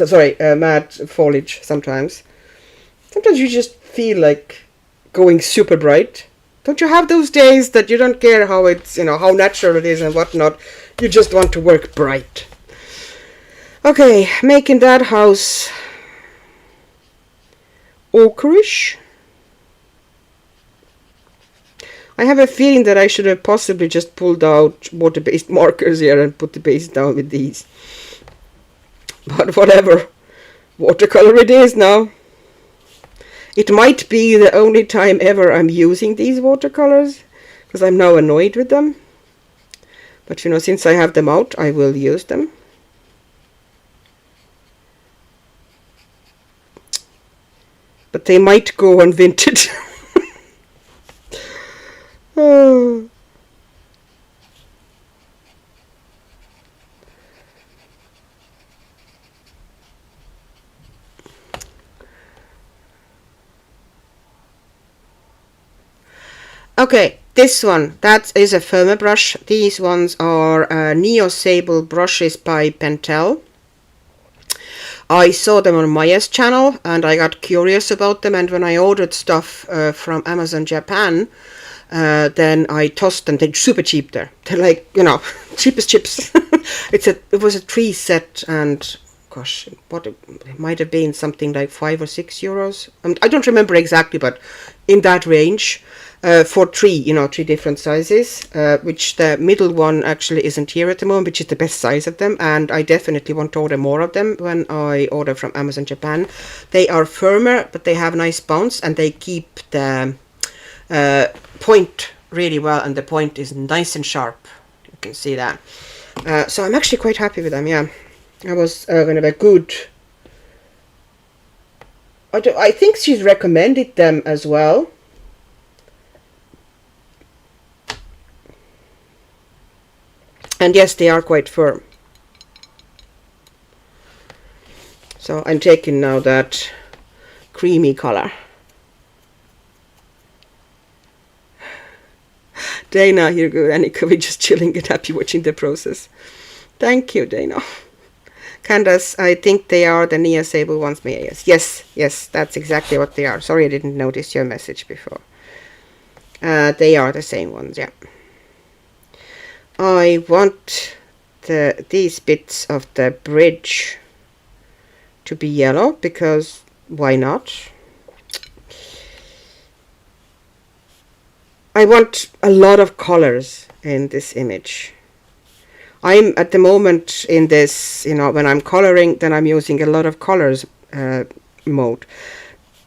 Sorry, mad foliage sometimes. Sometimes you just feel like going super bright. Don't you have those days that you don't care how it's how natural it is and whatnot? You just want to work bright. Okay, making that house ochreish. I have a feeling that I should have possibly just pulled out water-based markers here and put the base down with these. But whatever. Watercolor it is now. It might be the only time ever I'm using these watercolors, because I'm now annoyed with them. But since I have them out, I will use them. But they might go on vintage. Oh. Okay, this one, that is a firmer brush. These ones are Neo Sable brushes by Pentel. I saw them on Maya's channel and I got curious about them, and when I ordered stuff from Amazon Japan, then I tossed them. They're super cheap there. They're like, cheap as chips. It was a 3 set, and gosh, it might have been something like 5 or 6 euros. I don't remember exactly, but in that range. For 3 different sizes, which the middle one actually isn't here at the moment, which is the best size of them, and I definitely want to order more of them when I order from Amazon Japan. They are firmer, but they have nice bounce, and they keep the point really well, and the point is nice and sharp. You can see that. So I'm actually quite happy with them. Yeah, I was going to be good. I think she's recommended them as well. And yes, they are quite firm. So I'm taking now that creamy color. Dana, here you go, Annika, we're just chilling and happy watching the process. Thank you, Dana. Candace, I think they are the Neo Sable ones. Yes, that's exactly what they are. Sorry, I didn't notice your message before. They are the same ones, yeah. I want these bits of the bridge to be yellow, because why not? I want a lot of colors in this image. I'm at the moment in this, when I'm coloring, then I'm using a lot of colors mode.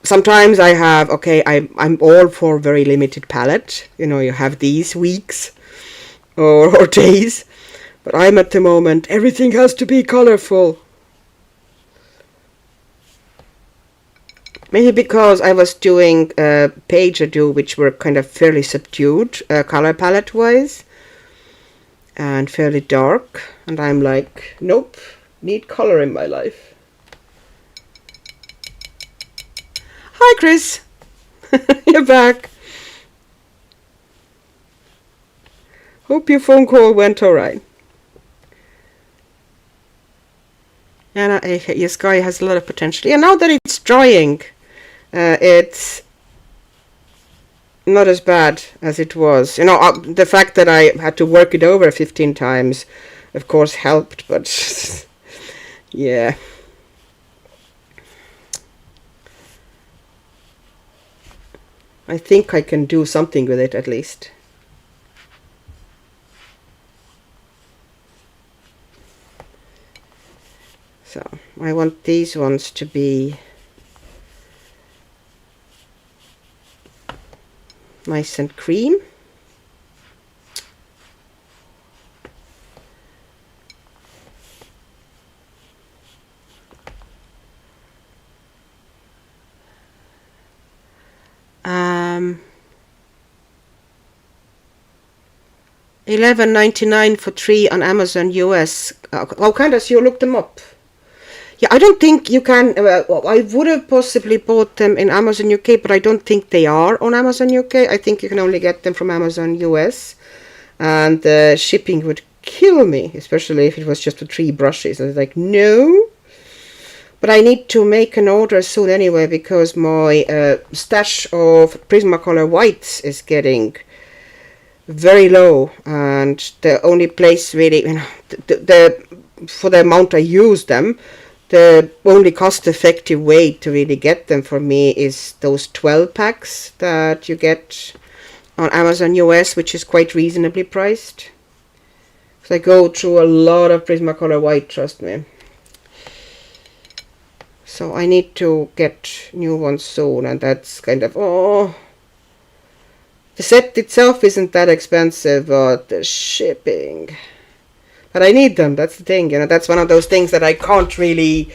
Sometimes I have, I'm all for very limited palette. You have these weeks or days, but I'm at the moment, everything has to be colorful. Maybe because I was doing a page or two which were kind of fairly subdued color palette wise and fairly dark, and I'm like, nope, need color in my life. Hi Chris. You're back. Hope your phone call went alright. Anna, your sky has a lot of potential. Yeah, now that it's drying, it's not as bad as it was. The fact that I had to work it over 15 times, of course, helped, but yeah. I think I can do something with it at least. So I want these ones to be nice and cream. $11.99 for 3 on Amazon US. Oh, Candace, you looked them up. Yeah, I don't think you can. I would have possibly bought them in Amazon UK, but I don't think they are on Amazon UK. I think you can only get them from Amazon US, and the shipping would kill me, especially if it was just for 3 brushes. I was like, no. But I need to make an order soon anyway, because my stash of Prismacolor whites is getting very low, and the only place really, you know, the for the amount I use them, the only cost-effective way to really get them for me is those 12 packs that you get on Amazon US, which is quite reasonably priced. So I go through a lot of Prismacolor white, trust me. So I need to get new ones soon, and that's kind of, oh, the set itself isn't that expensive, but the shipping. But I need them, that's the thing, you know, that's one of those things that I can't really,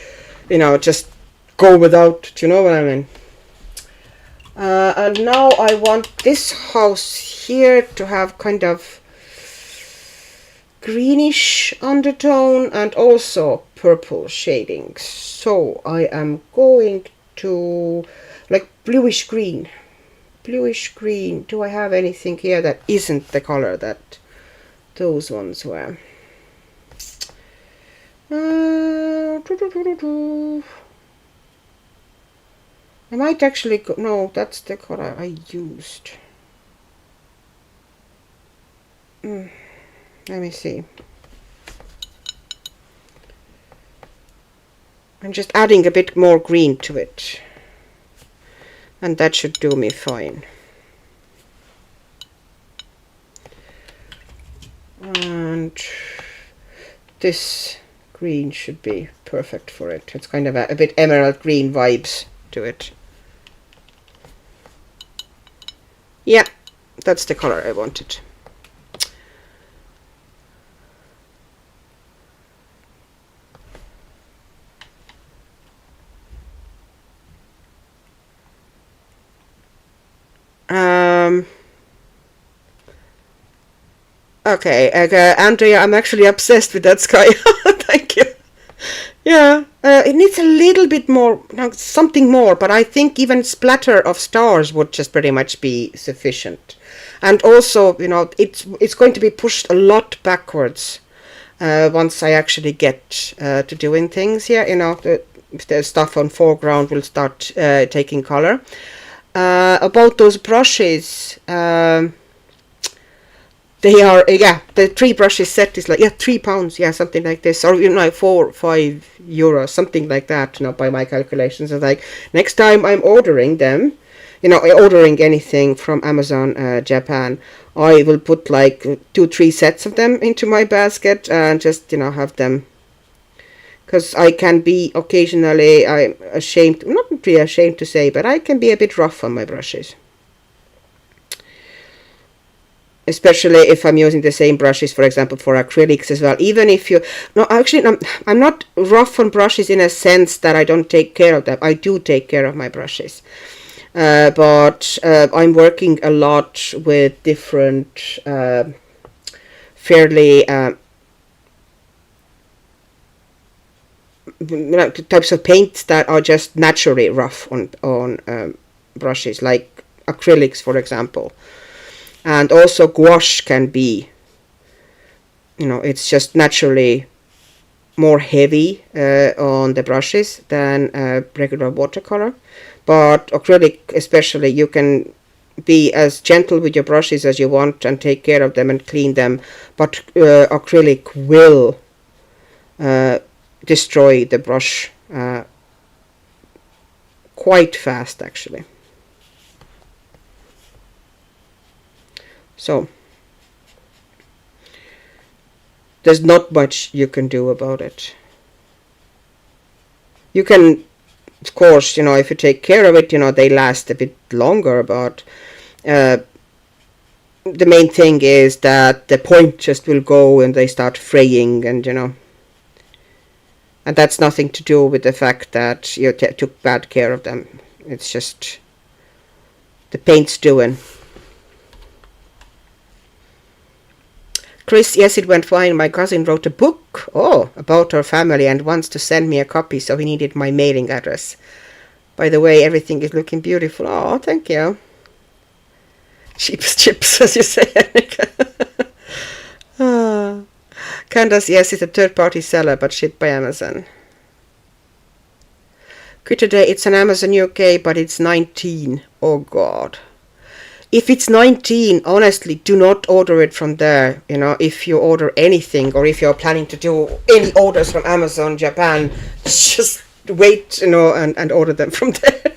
you know, just go without, do you know what I mean? And now I want this house here to have kind of greenish undertone and also purple shading. So I am going to like bluish green. Bluish green. Do I have anything here that isn't the color that those ones were? I might actually go, no, that's the color I used. Let me see. I'm just adding a bit more green to it, and that should do me fine. And this green should be perfect for it. It's kind of a bit emerald green vibes to it. Yeah, that's the color I wanted. Okay, Andrea, I'm actually obsessed with that sky. Thank you. Yeah, it needs a little bit more, something more, but I think even splatter of stars would just pretty much be sufficient. And also, you know, it's going to be pushed a lot backwards once I actually get to doing things here. You know, the stuff on foreground will start taking color. About those brushes, they are, yeah, the 3 brushes set is like, yeah, £3, yeah, something like this, or, you know, like 4 or 5 euros, something like that, you know, by my calculations. It's like, next time I'm ordering them, you know, ordering anything from Amazon Japan, I will put like 2-3 sets of them into my basket and just, you know, have them, because I can be occasionally, I'm ashamed, not really ashamed to say, but I can be a bit rough on my brushes. Especially if I'm using the same brushes, for example, for acrylics as well. Even if you, no, actually, I'm not rough on brushes in a sense that I don't take care of them. I do take care of my brushes. But I'm working a lot with different fairly types of paints that are just naturally rough on brushes, like acrylics, for example. And also gouache can be, you know, it's just naturally more heavy on the brushes than regular watercolor. But acrylic especially, you can be as gentle with your brushes as you want and take care of them and clean them. But acrylic will destroy the brush quite fast, actually. So there's not much you can do about it. You can, of course, you know, if you take care of it, you know, they last a bit longer, but the main thing is that the point just will go and they start fraying, and, you know, and that's nothing to do with the fact that you took bad care of them. It's just the paint's doing. Chris, yes, it went fine. My cousin wrote a book, about her family and wants to send me a copy, so he needed my mailing address. By the way, everything is looking beautiful. Oh, thank you. Cheap as chips, as you say, Annika. Candace, yes, it's a third-party seller, but shipped by Amazon. Critter Day, it's on Amazon UK, but it's 19. Oh, God. If it's 19, honestly, do not order it from there. You know, if you order anything, or if you're planning to do any orders from Amazon Japan, just wait, and order them from there.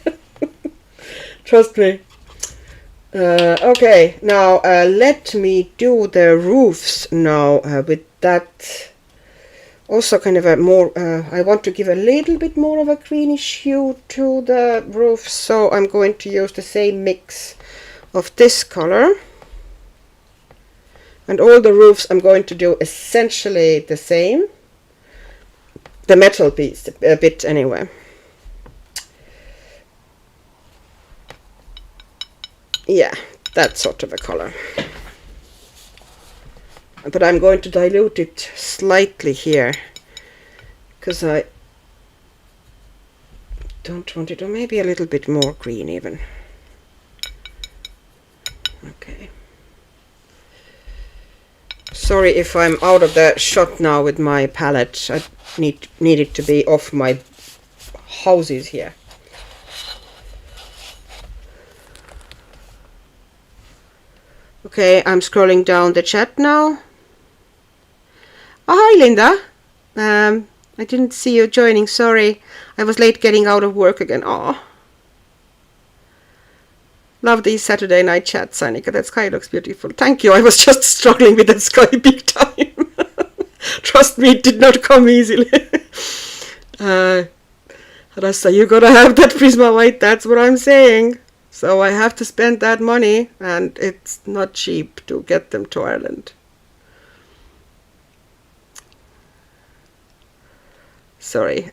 Trust me. Okay, now let me do the roofs now with that. Also kind of a more, I want to give a little bit more of a greenish hue to the roof, so I'm going to use the same mix of this color. And all the roofs I'm going to do essentially the same. The metal piece, a bit anyway. Yeah, that sort of a color. But I'm going to dilute it slightly here, because I don't want it, or maybe a little bit more green even. Okay. Sorry if I'm out of the shot now with my palette. I need it to be off my houses here. Okay, I'm scrolling down the chat now. Oh, hi Linda. I didn't see you joining, sorry. I was late getting out of work again. Oh. Love these Saturday night chats, Annika. That sky looks beautiful. Thank you. I was just struggling with that sky big time. Trust me, it did not come easily. Rasa, you gotta have that Prisma white, that's what I'm saying. So I have to spend that money, and it's not cheap to get them to Ireland. Sorry.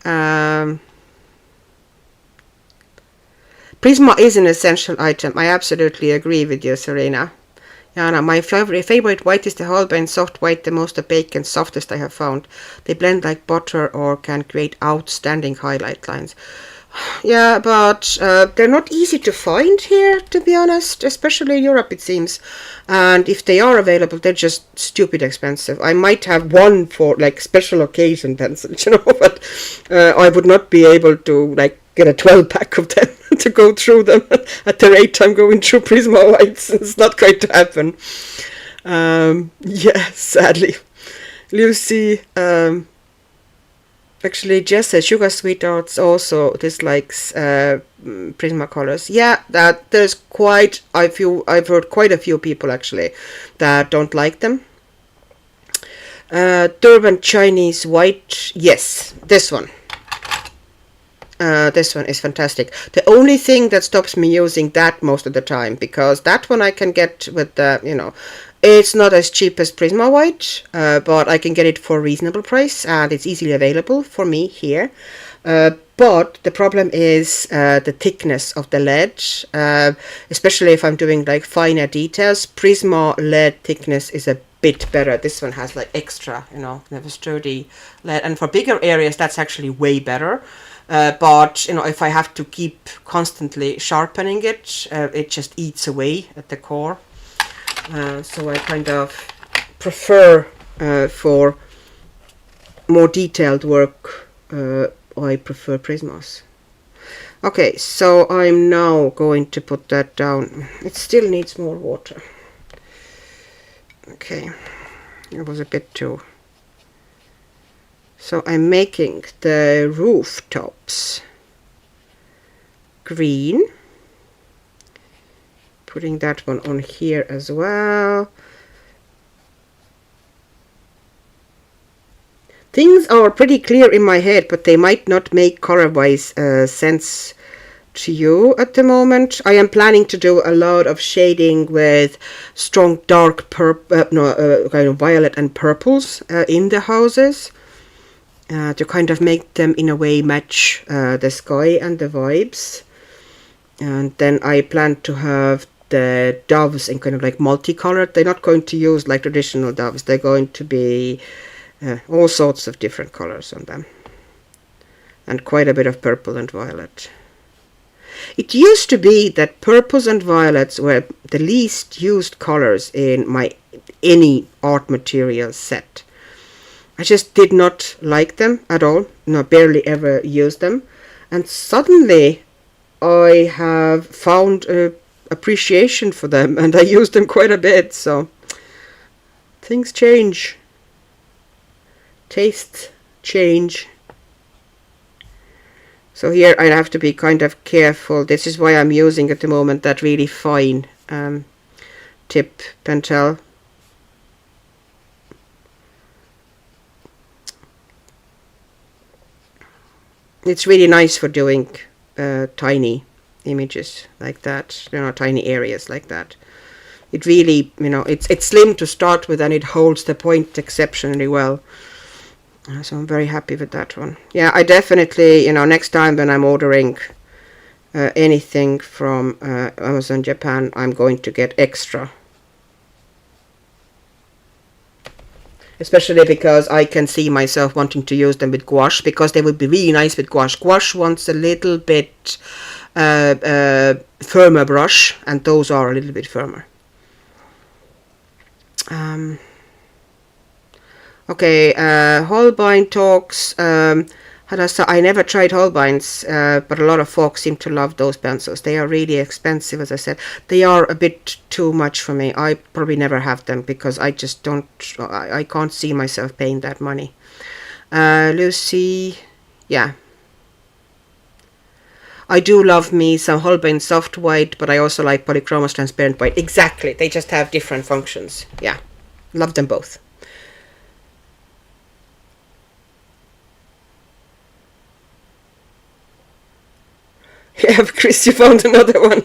Prisma is an essential item. I absolutely agree with you, Serena. Jana, my favorite white is the Holbein soft white, the most opaque and softest I have found. They blend like butter or can create outstanding highlight lines. Yeah, but they're not easy to find here, to be honest, especially in Europe, it seems. And if they are available, they're just stupid expensive. I might have one for like special occasion pencils, but I would not be able to like get a 12-pack of them to go through them at the rate I'm going through Prisma whites. It's not going to happen. Yeah, sadly. Lucy, actually, Jess says Sugar Sweethearts also dislikes Prisma colors. Yeah, that there's quite I've heard quite a few people actually that don't like them. Durban Chinese white, yes, this one. This one is fantastic. The only thing that stops me using that most of the time, because that one I can get with the, it's not as cheap as Prisma white, but I can get it for a reasonable price, and it's easily available for me here. But the problem is the thickness of the lead, especially if I'm doing like finer details. Prisma lead thickness is a bit better. This one has like extra, never sturdy lead, and for bigger areas that's actually way better. But if I have to keep constantly sharpening it, it just eats away at the core. So I kind of prefer for more detailed work, I prefer Prismas. Okay, so I'm now going to put that down. It still needs more water. Okay, it was a bit too. So I'm making the rooftops green. Putting that one on here as well. Things are pretty clear in my head, but they might not make color-wise sense to you at the moment. I am planning to do a lot of shading with strong dark purple, kind of violet and purples in the houses. To kind of make them in a way match the sky and the vibes. And then I plan to have the doves in kind of like multicolored. They're not going to use like traditional doves. They're going to be all sorts of different colors on them, and quite a bit of purple and violet. It used to be that purples and violets were the least used colors in my any art material set. I just did not like them at all. No, barely ever used them. And suddenly I have found appreciation for them, and I use them quite a bit. So things change. Tastes change. So here I have to be kind of careful. This is why I'm using at the moment that really fine tip pentel. It's really nice for doing tiny images like that, you know, tiny areas like that. It really, you know, it's slim to start with, and it holds the point exceptionally well. So I'm very happy with that one. Yeah, I definitely, you know, next time when I'm ordering anything from Amazon Japan, I'm going to get extra. Especially because I can see myself wanting to use them with gouache, because they would be really nice with gouache. Gouache wants a little bit firmer brush, and those are a little bit firmer. Okay, Holbein talks. I never tried Holbeins, but a lot of folks seem to love those pencils. They are really expensive, as I said. They are a bit too much for me. I probably never have them because I just don't. I can't see myself paying that money. Lucy, yeah. I do love me some Holbein soft white, but I also like polychromos transparent white. Exactly, they just have different functions. Yeah, love them both. Yeah, Chris, you found another one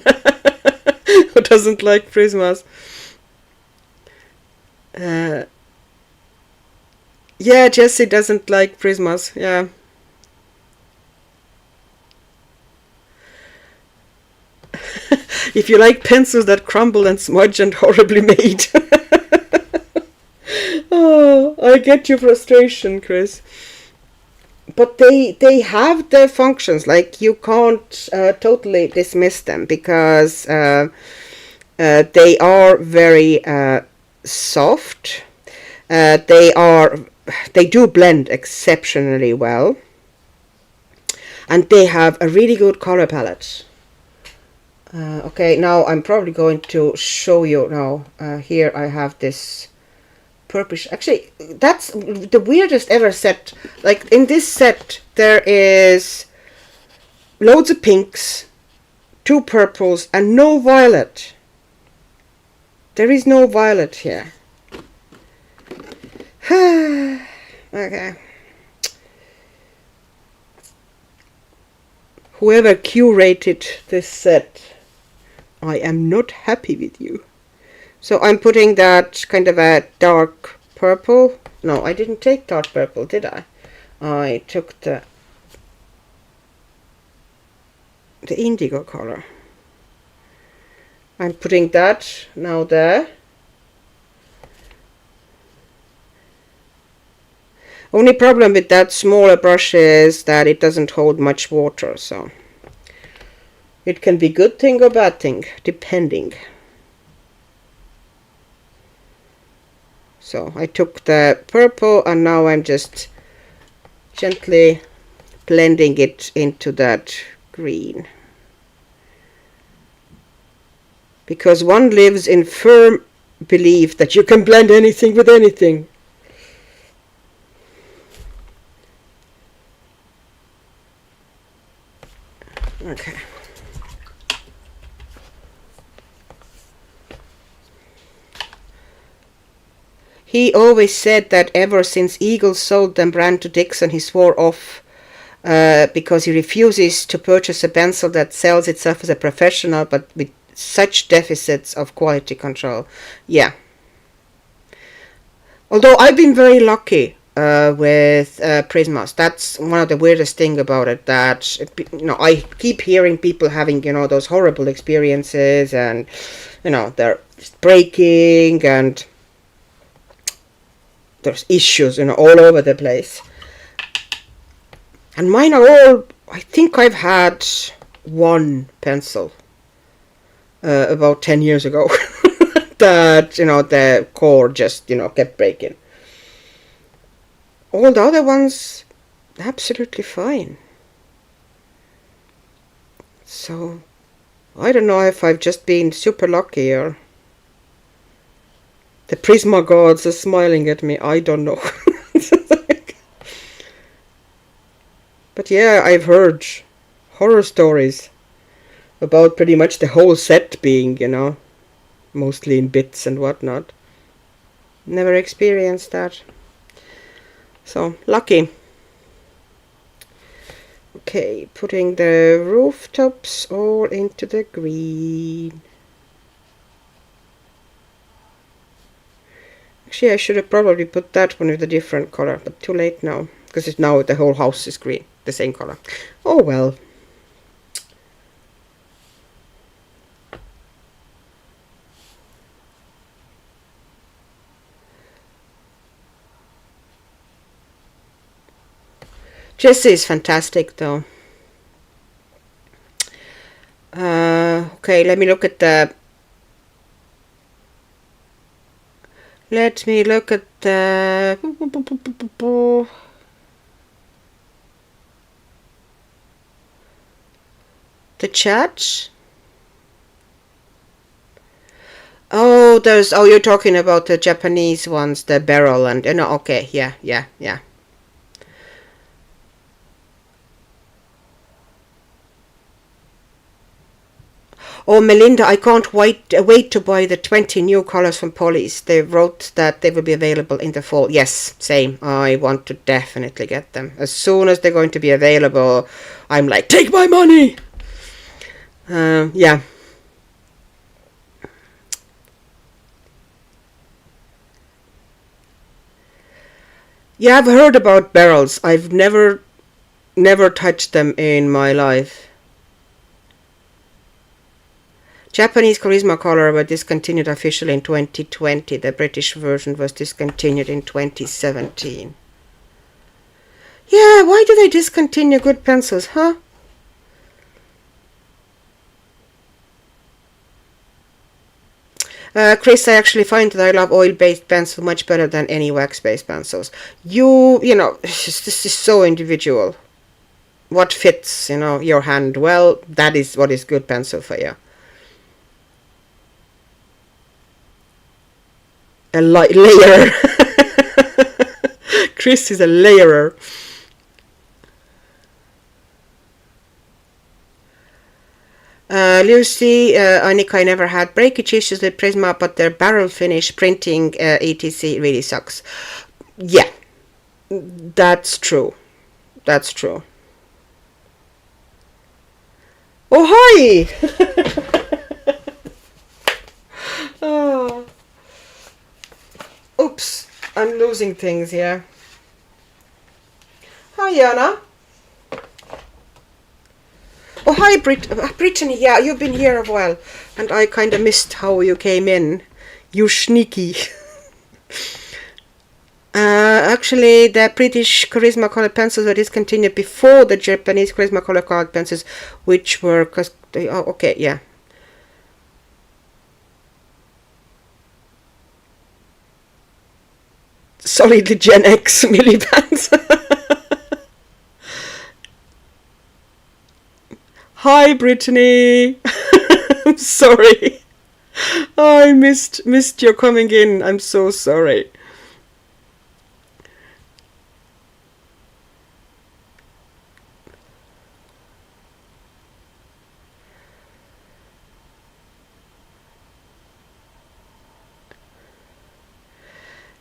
who doesn't like Prismas. Yeah, Jessie doesn't like Prismas. Yeah. If you like pencils that crumble and smudge and horribly made. Oh, I get your frustration, Chris. But they have their functions. Like, you can't totally dismiss them, because they are very soft. They do blend exceptionally well, and they have a really good color palette. Okay, now I'm probably going to show you now. Here I have this purplish. Actually, that's the weirdest ever set. Like, in this set there is loads of pinks, 2 purples, and no violet. There is no violet here. Okay. Whoever curated this set, I am not happy with you. So I'm putting that kind of a dark purple. No, I didn't take dark purple, did I? I took the indigo color. I'm putting that now there. Only problem with that smaller brush is that it doesn't hold much water, so it can be good thing or bad thing, depending. So I took the purple, and now I'm just gently blending it into that green. Because one lives in firm belief that you can blend anything with anything. Okay. He always said that ever since Eagle sold them brand to Dixon, he swore off because he refuses to purchase a pencil that sells itself as a professional but with such deficits of quality control. Yeah. Although I've been very lucky. with Prismas. That's one of the weirdest thing about it, that I keep hearing people having those horrible experiences, and they're breaking, and there's issues all over the place. And mine are all, I think I've had one pencil about 10 years ago that the core just kept breaking. All the other ones, absolutely fine. So, I don't know if I've just been super lucky, or the Prisma gods are smiling at me. I don't know. But yeah, I've heard horror stories about pretty much the whole set being, mostly in bits and whatnot. Never experienced that. So, lucky. Okay, putting the rooftops all into the green. Actually, I should have probably put that one with a different color, but too late now, because now the whole house is green, the same color. Oh well. Jessie is fantastic, though. Okay, let me look at the... the chat. Oh, you're talking about the Japanese ones, the barrel, and okay, yeah. Oh, Melinda, I can't wait to buy the 20 new colors from Polly's. They wrote that they will be available in the fall. Yes, same. I want to definitely get them. As soon as they're going to be available, I'm like, take my money! Yeah. Yeah, I've heard about barrels. I've never touched them in my life. Japanese Charisma color were discontinued officially in 2020. The British version was discontinued in 2017. Yeah, why do they discontinue good pencils, huh? Chris, I actually find that I love oil-based pencils much better than any wax-based pencils. This is so individual. What fits, your hand well, that is what is good pencil for you. A layerer. Chris is a layerer. Lucy, Annika, I never had breakage issues with Prisma, but their barrel finish printing etc. really sucks. Yeah, that's true. That's true. Oh, hi! Oh. Oops, I'm losing things here. Hi, Jana. Oh, hi, Brittany. Yeah, you've been here a while, and I kind of missed how you came in. You sneaky. Actually, the British Charisma colored pencils were discontinued before the Japanese Charisma colored pencils, which were... Oh, okay, yeah. Solidly Gen X milliband. Hi, Brittany. I'm sorry. Oh, I missed your coming in. I'm so sorry.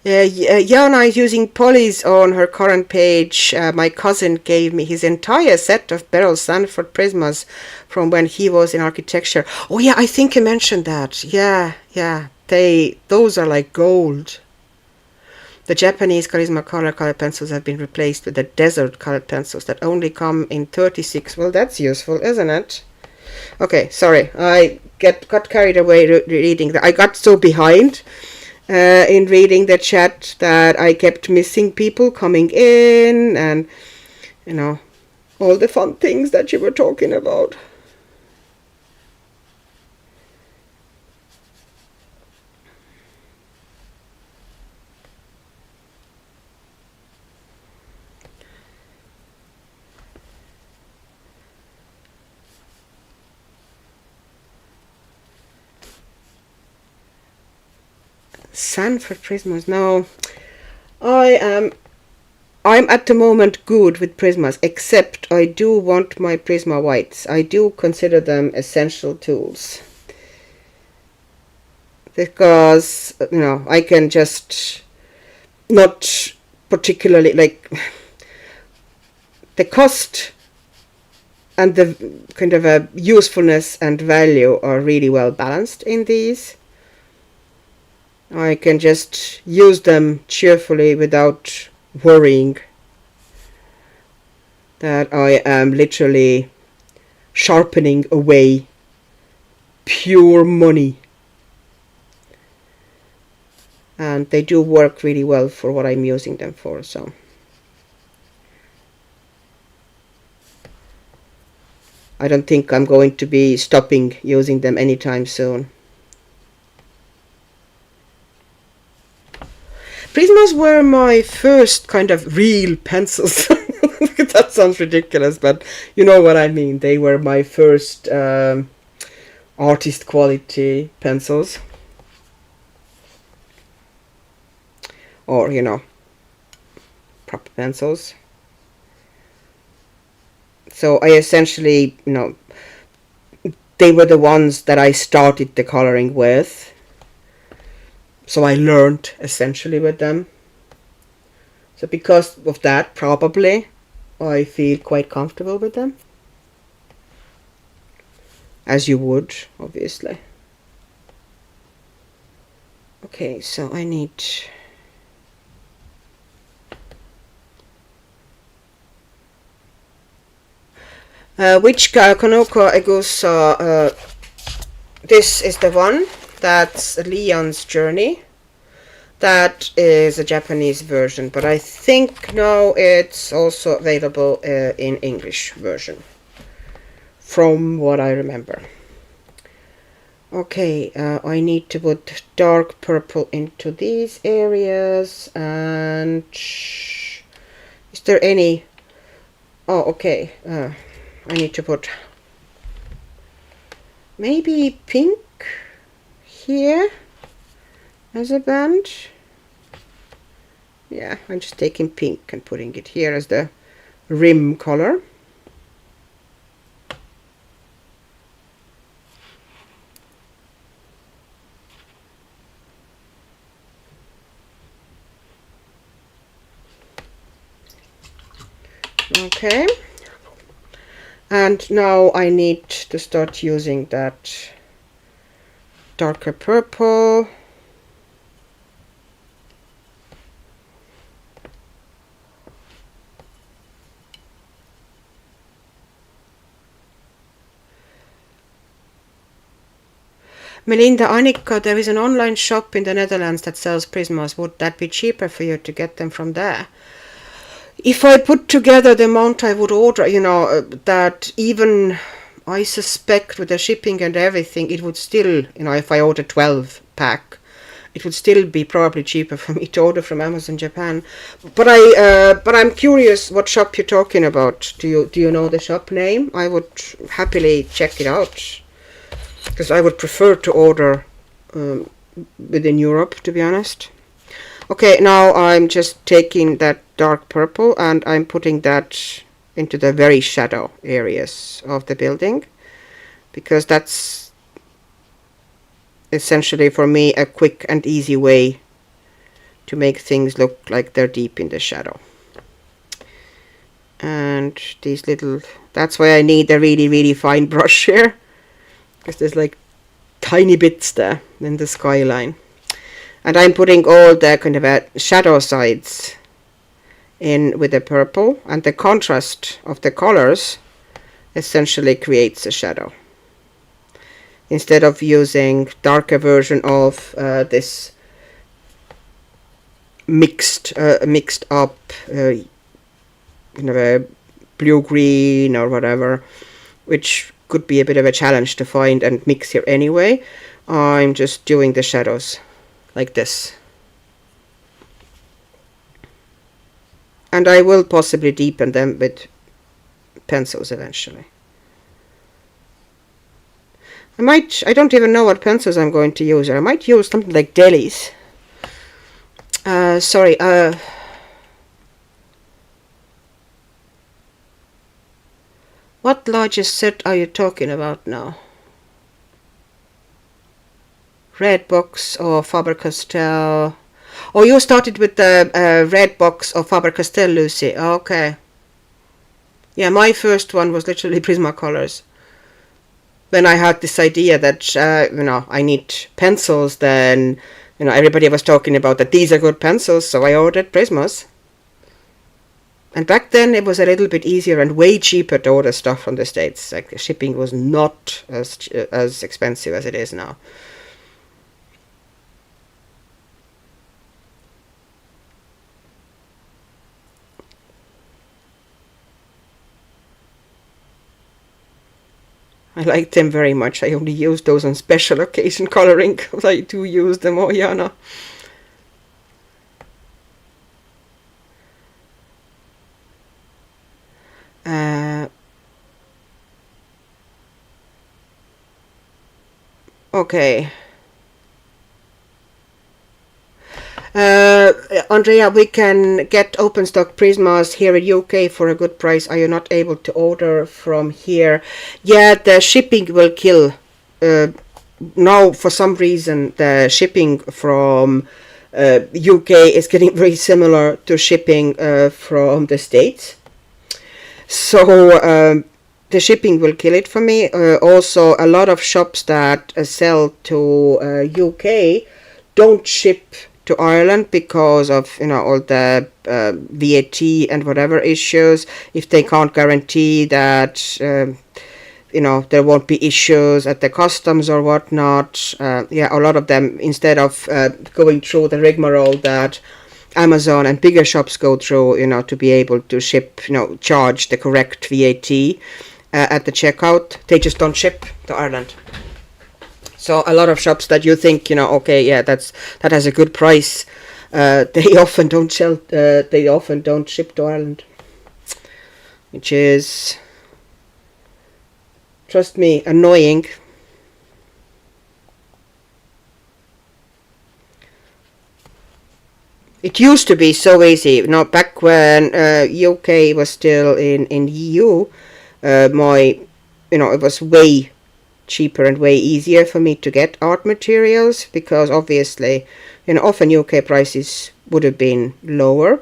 Jana is using Polly's on her current page. My cousin gave me his entire set of Beryl Sanford Prismas from when he was in architecture. Oh yeah, I think you mentioned that. Yeah. Those are like gold. The Japanese Charisma color pencils have been replaced with the desert colored pencils that only come in 36. Well, that's useful, isn't it? Okay, sorry, I got carried away reading that. I got so behind in reading the chat that I kept missing people coming in, and you know, all the fun things that you were talking about. Sanford Prismas. No, I'm at the moment good with Prismas, except I do want my Prisma whites. I do consider them essential tools, because you know, I can just not particularly like the cost and the kind of a usefulness and value are really well balanced in these. I can just use them cheerfully without worrying that I am literally sharpening away pure money. And they do work really well for what I'm using them for, so. I don't think I'm going to be stopping using them anytime soon. Prismas were my first kind of real pencils. That sounds ridiculous, but you know what I mean. They were my first artist quality pencils. Or, you know, proper pencils. So I essentially, you know, they were the ones that I started the coloring with. So I learned essentially with them. So because of that, probably, I feel quite comfortable with them. As you would, obviously. Okay, so I need... which Kanoko Egusa? This is the one. That's Leon's Journey. That is a Japanese version, but I think now it's also available in English version, from what I remember. Okay, I need to put dark purple into these areas, and is there any... Oh, okay. I need to put maybe pink here as a band. Yeah, I'm just taking pink and putting it here as the rim color. Okay. And now I need to start using that darker purple. Melinda, Annika, there is an online shop in the Netherlands that sells Prismas. Would that be cheaper for you to get them from there? If I put together the amount I would order, you know, that even I suspect with the shipping and everything, it would still, you know, if I order 12 pack, it would still be probably cheaper for me to order from Amazon Japan. But I'm curious what shop you're talking about. Do you know the shop name? I would happily check it out, because I would prefer to order within Europe, to be honest. Okay, now I'm just taking that dark purple and I'm putting that into the very shadow areas of the building, because that's essentially for me a quick and easy way to make things look like they're deep in the shadow. And these little, that's why I need a really, really fine brush here, because there's like tiny bits there in the skyline. And I'm putting all the kind of shadow sides in with the purple, and the contrast of the colors essentially creates a shadow. Instead of using darker version of this mixed up a blue green or whatever, which could be a bit of a challenge to find and mix here anyway, I'm just doing the shadows like this. And I will possibly deepen them with pencils eventually. I don't even know what pencils I'm going to use. I might use something like Deli's. Sorry, what largest set are you talking about now? Red box or Faber-Castell? Oh, you started with the red box of Faber-Castell, Lucy. Okay. Yeah, my first one was literally Prismacolors. When I had this idea that, I need pencils, then, everybody was talking about that these are good pencils, so I ordered Prismas. And back then it was a little bit easier and way cheaper to order stuff from the States. Like, shipping was not as expensive as it is now. I like them very much. I only use those on special occasion coloring, because I do use them, oh Jana. Okay. Andrea, we can get open stock Prismas here in UK for a good price. Are you not able to order from here? Yeah, the shipping will kill. Now, for some reason, the shipping from UK is getting very similar to shipping from the States. So the shipping will kill it for me. Also, a lot of shops that sell to UK don't ship to Ireland because of all the VAT and whatever issues. If they can't guarantee that there won't be issues at the customs or whatnot, a lot of them, instead of going through the rigmarole that Amazon and bigger shops go through, to be able to ship, charge the correct VAT at the checkout, they just don't ship to Ireland. So a lot of shops that you think, okay, yeah, that has a good price, they often don't ship to Ireland, which is, trust me, annoying. It used to be so easy. Back when UK was still in EU, it was way cheaper and way easier for me to get art materials, because obviously, often UK prices would have been lower,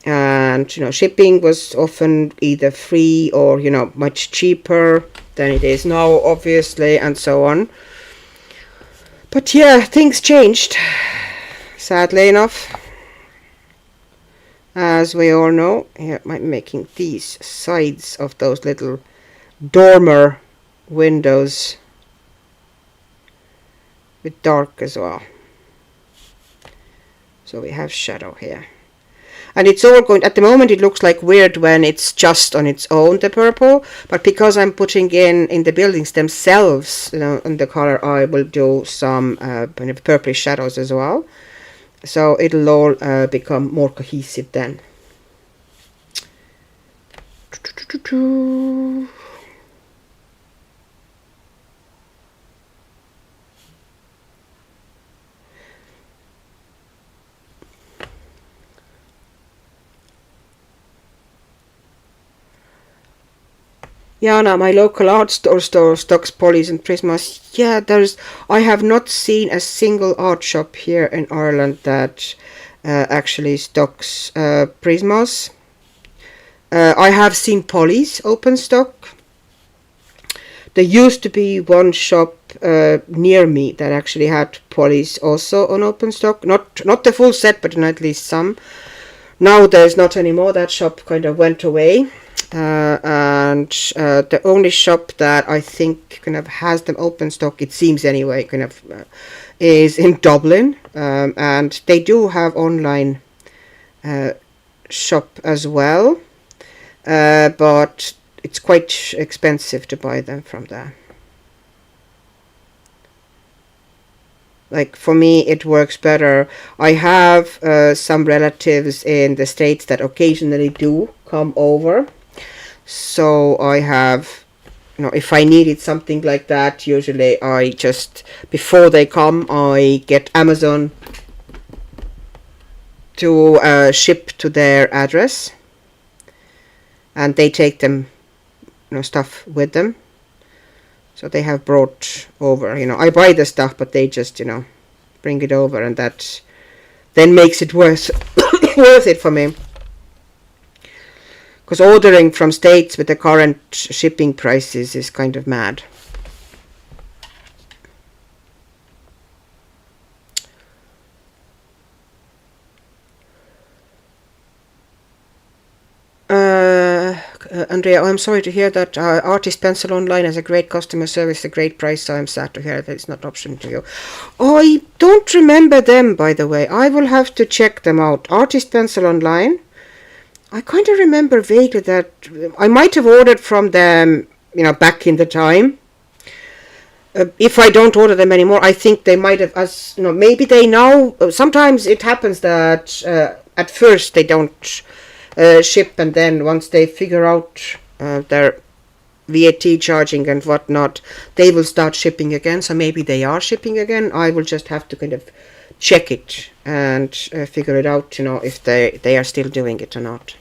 and shipping was often either free or much cheaper than it is now, obviously, and so on. But yeah, things changed, sadly enough, as we all know. Here I'm making these sides of those little dormer windows with dark as well, so we have shadow here, and it's all going, at the moment it looks like weird when it's just on its own, the purple, but because I'm putting in the buildings themselves, in the color, I will do some kind of purplish shadows as well, so it'll all become more cohesive then. Jana, my local art store stocks polys and Prismas. Yeah, I have not seen a single art shop here in Ireland that actually stocks Prismas. I have seen polys open stock. There used to be one shop near me that actually had polys also on open stock. Not the full set, but at least some. Now there's not anymore. That shop kind of went away. And the only shop that I think kind of has them open stock, it seems anyway, kind of is in Dublin, and they do have online shop as well, but it's quite expensive to buy them from there. Like for me, it works better. I have some relatives in the States that occasionally do come over. So I have, if I needed something like that, usually I just, before they come, I get Amazon to ship to their address. And they take them, stuff with them. So they have brought over, I buy the stuff, but they just, bring it over, and that then makes it worth it for me. Because ordering from States with the current shipping prices is kind of mad. Andrea, I'm sorry to hear that Artist Pencil Online has a great customer service, a great price, so I'm sad to hear that it's not an option to you. I don't remember them, by the way. I will have to check them out. Artist Pencil Online. I kind of remember vaguely that I might have ordered from them, back in the time. If I don't order them anymore, I think they might have, maybe they now, sometimes it happens that at first they don't ship, and then once they figure out their VAT charging and whatnot, they will start shipping again. So maybe they are shipping again. I will just have to kind of check it and figure it out, if they are still doing it or not.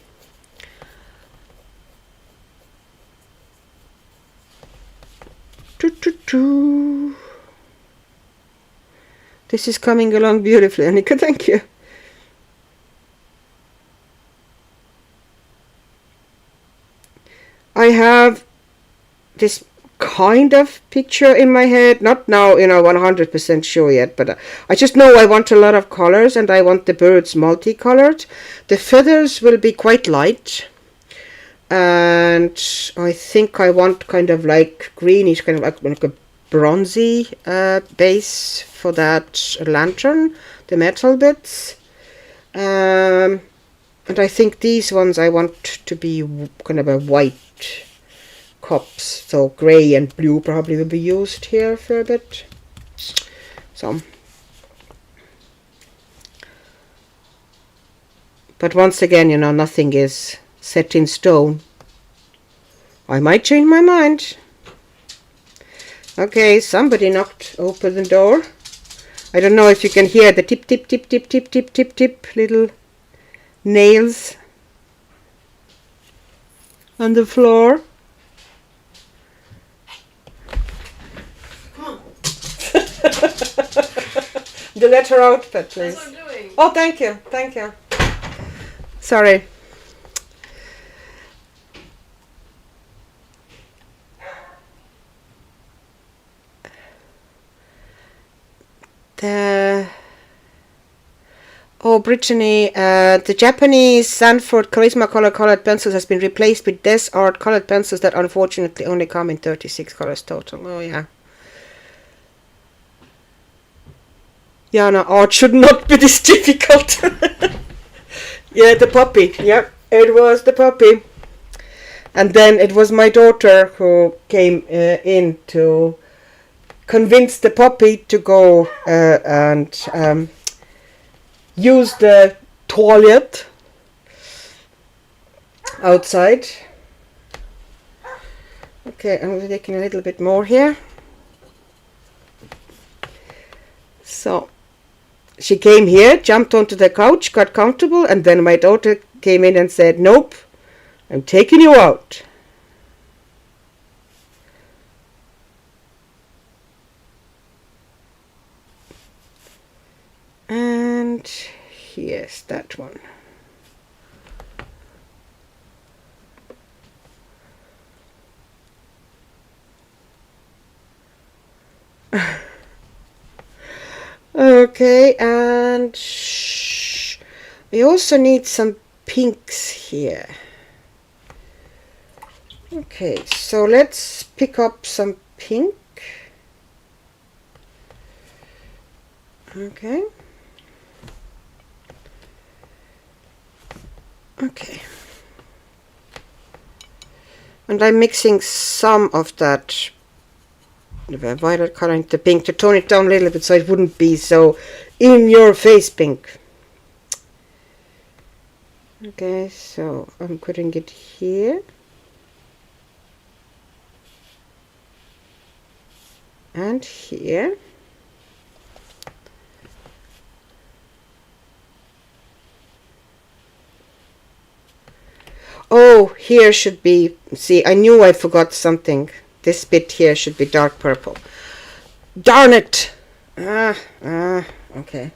This is coming along beautifully, Annika, thank you. I have this kind of picture in my head, not now, 100% sure yet, but I just know I want a lot of colors, and I want the birds multicolored. The feathers will be quite light, and I think I want kind of like greenish, kind of like a bronzy base for that lantern, the metal bits. And I think these ones I want to be kind of a white cups, so grey and blue probably will be used here for a bit. So, but once again, nothing is set in stone. I might change my mind. Okay, somebody knocked open the door. I don't know if you can hear the tip, tip, tip, tip, tip, tip, tip, tip, little nails on the floor. Come on. The letter output, please. That's what I'm doing. Oh, thank you, thank you. Sorry. Brittany, the Japanese Sanford Charisma Color colored pencils has been replaced with Des Art colored pencils that unfortunately only come in 36 colors total. Oh yeah. Yeah, no, art should not be this difficult. Yeah, the puppy. Yep, it was the puppy. And then it was my daughter who came in to convince the puppy to go and use the toilet outside. Okay, I'm taking a little bit more here. So she came here, jumped onto the couch, got comfortable, and then my daughter came in and said, "Nope, I'm taking you out." And here's that one. Okay, and we also need some pinks here. Okay, so let's pick up some pink. Okay. Okay. And I'm mixing some of that violet color into pink to tone it down a little bit so it wouldn't be so in your face pink. Okay, so I'm putting it here. And here. Oh, here should be, see, I knew I forgot something. This bit here should be dark purple. Darn it! Okay.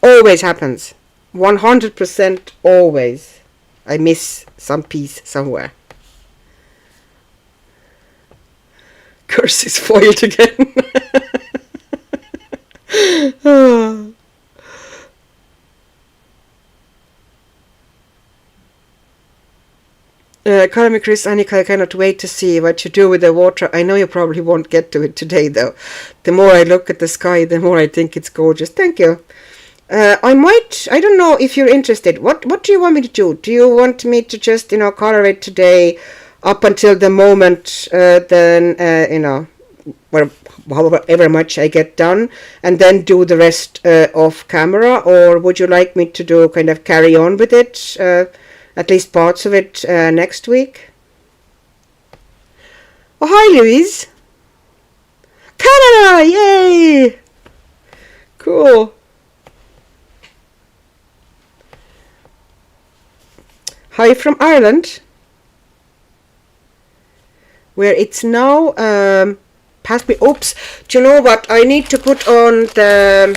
Always happens. 100% always. I miss some piece somewhere. Curse is foiled again. Oh. Call me Chris, Annika, I cannot wait to see what you do with the water. I know you probably won't get to it today, though. The more I look at the sky, the more I think it's gorgeous. Thank you. I don't know if you're interested. What do you want me to do? Do you want me to just, color it today up until the moment, then, however much I get done, and then do the rest off camera? Or would you like me to do kind of carry on with it, at least parts of it, next week? Oh, hi, Louise. Canada! Yay! Cool. Hi from Ireland, where it's now past me. Oops. Do you know what? I need to put on the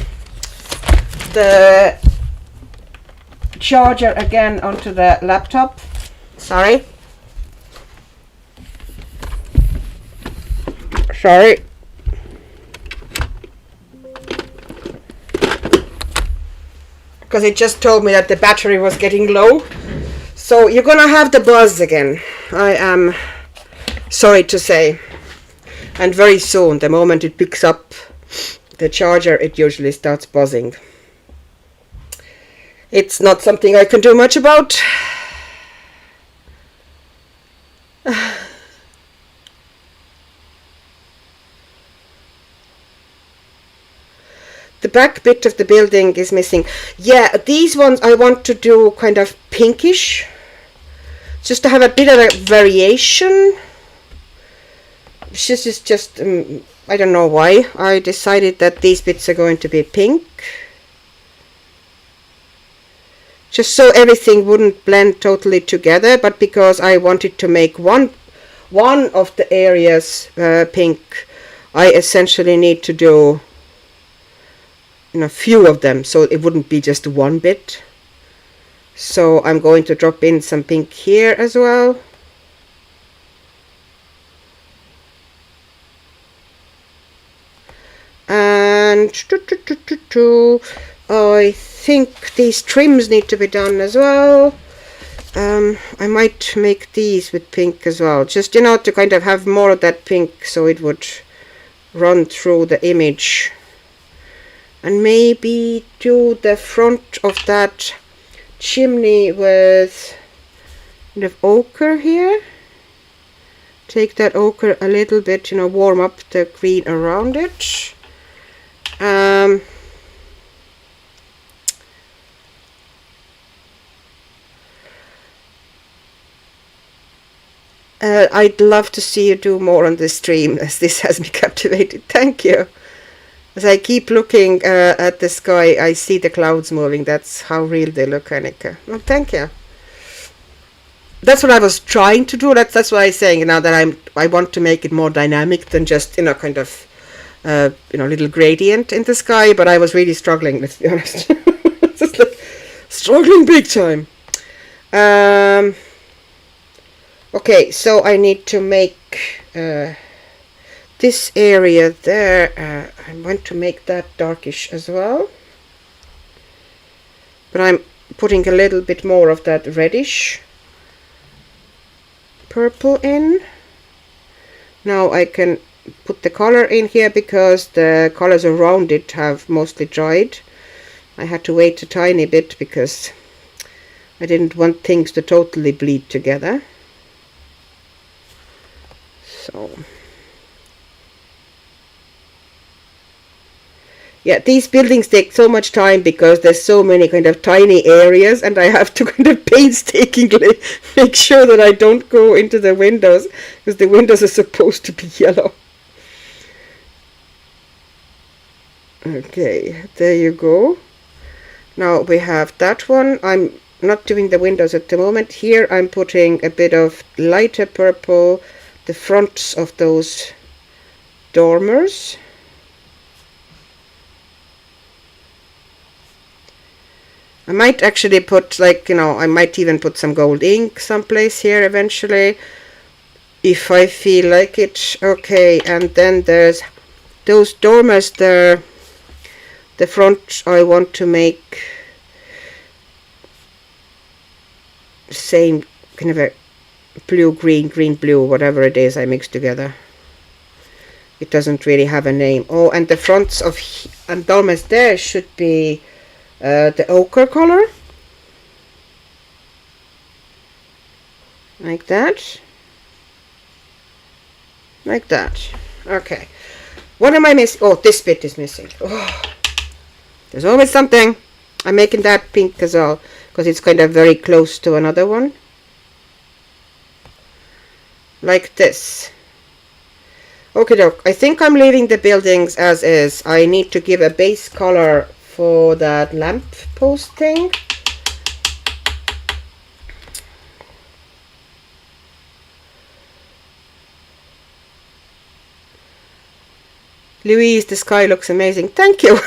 charger again onto the laptop. Sorry. Because it just told me that the battery was getting low. So you're gonna have the buzz again. I am sorry to say. And very soon, the moment it picks up the charger, it usually starts buzzing. It's not something I can do much about. The back bit of the building is missing. Yeah, these ones I want to do kind of pinkish, just to have a bit of a variation. This is just, I don't know why I decided that these bits are going to be pink. Just so everything wouldn't blend totally together, but because I wanted to make one of the areas pink, I essentially need to do a few of them, so it wouldn't be just one bit. So I'm going to drop in some pink here as well. And I think these trims need to be done as well. I might make these with pink as well, just to kind of have more of that pink so it would run through the image. And maybe do the front of that chimney with kind of ochre here. Take that ochre a little bit, warm up the green around it. I'd love to see you do more on the stream, as this has me captivated. Thank you. As I keep looking at the sky, I see the clouds moving. That's how real they look, Annika. Well, thank you. That's what I was trying to do. That's why I'm saying now that I want to make it more dynamic than just kind of little gradient in the sky. But I was really struggling. Let's be honest, just like struggling big time. Okay, so I need to make this area there, I want to make that darkish as well, but I'm putting a little bit more of that reddish purple in. Now I can put the color in here because the colors around it have mostly dried. I had to wait a tiny bit because I didn't want things to totally bleed together. So yeah, these buildings take so much time because there's so many kind of tiny areas, and I have to kind of painstakingly make sure that I don't go into the windows, because the windows are supposed to be yellow. Okay, there you go. Now we have that one. I'm not doing the windows at the moment. Here I'm putting a bit of lighter purple, the fronts of those dormers. I might actually put, like, you know, I might even put some gold ink someplace here eventually, if I feel like it. Okay, and then there's those dormers there. The front I want to make same kind of a blue, green, green, blue, whatever it is I mix together. It doesn't really have a name. Oh, and the fronts of and dormers there should be the ochre color, like that, like that. Okay, what am I missing? Oh, this bit is missing. Oh, there's always something. I'm making that pink as well because it's kind of very close to another one, like this. Okay, doke. I think I'm leaving the buildings as is. I need to give a base color for that lamp post thing. Louise, the sky looks amazing. Thank you.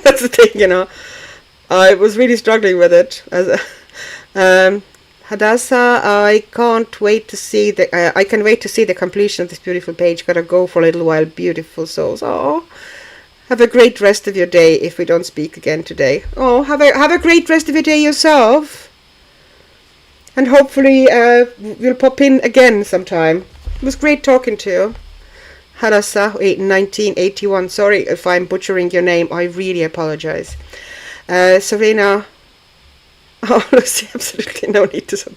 That's the thing, you know. I was really struggling with it. Hadassah, I can't wait to see I can wait to see the completion of this beautiful page. Gotta go for a little while. Beautiful souls. Oh. Have a great rest of your day if we don't speak again today. Oh, have a great rest of your day yourself. And hopefully we'll pop in again sometime. It was great talking to you. Hadassah, 1981. Sorry if I'm butchering your name. I really apologize. Serena. Oh, Lucy, absolutely no need to.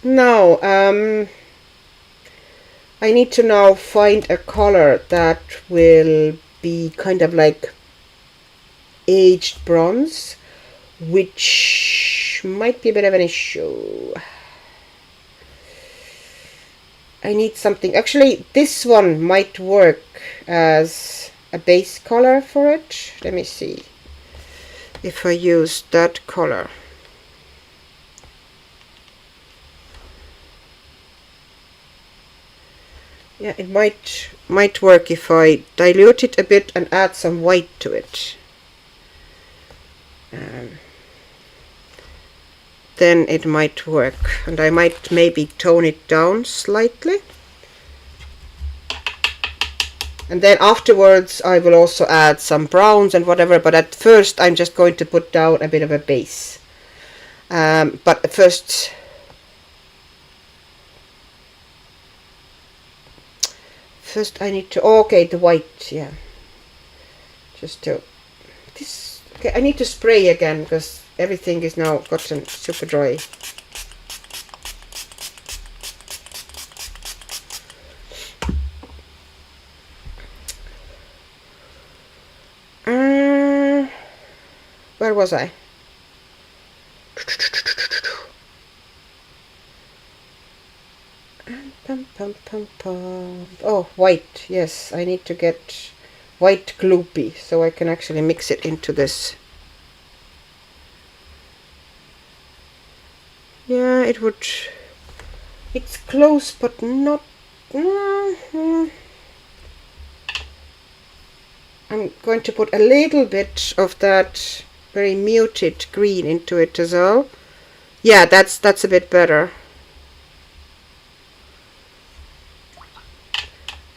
No, I need to now find a color that will be kind of like aged bronze, which might be a bit of an issue. I need something. Actually, this one might work as a base color for it. Let me see if I use that color. Yeah, it might work if I dilute it a bit and add some white to it. Then it might work, and I might maybe tone it down slightly. And then afterwards I will also add some browns and whatever, but at first I'm just going to put down a bit of a base. But first I need to, okay, the white, yeah. Just to, this, okay, I need to spray again because everything is now gotten super dry. Where was I? Oh, white. Yes, I need to get white gloopy so I can actually mix it into this. Yeah, it would. It's close, but not. I'm going to put a little bit of that very muted green into it as well. Yeah, that's a bit better.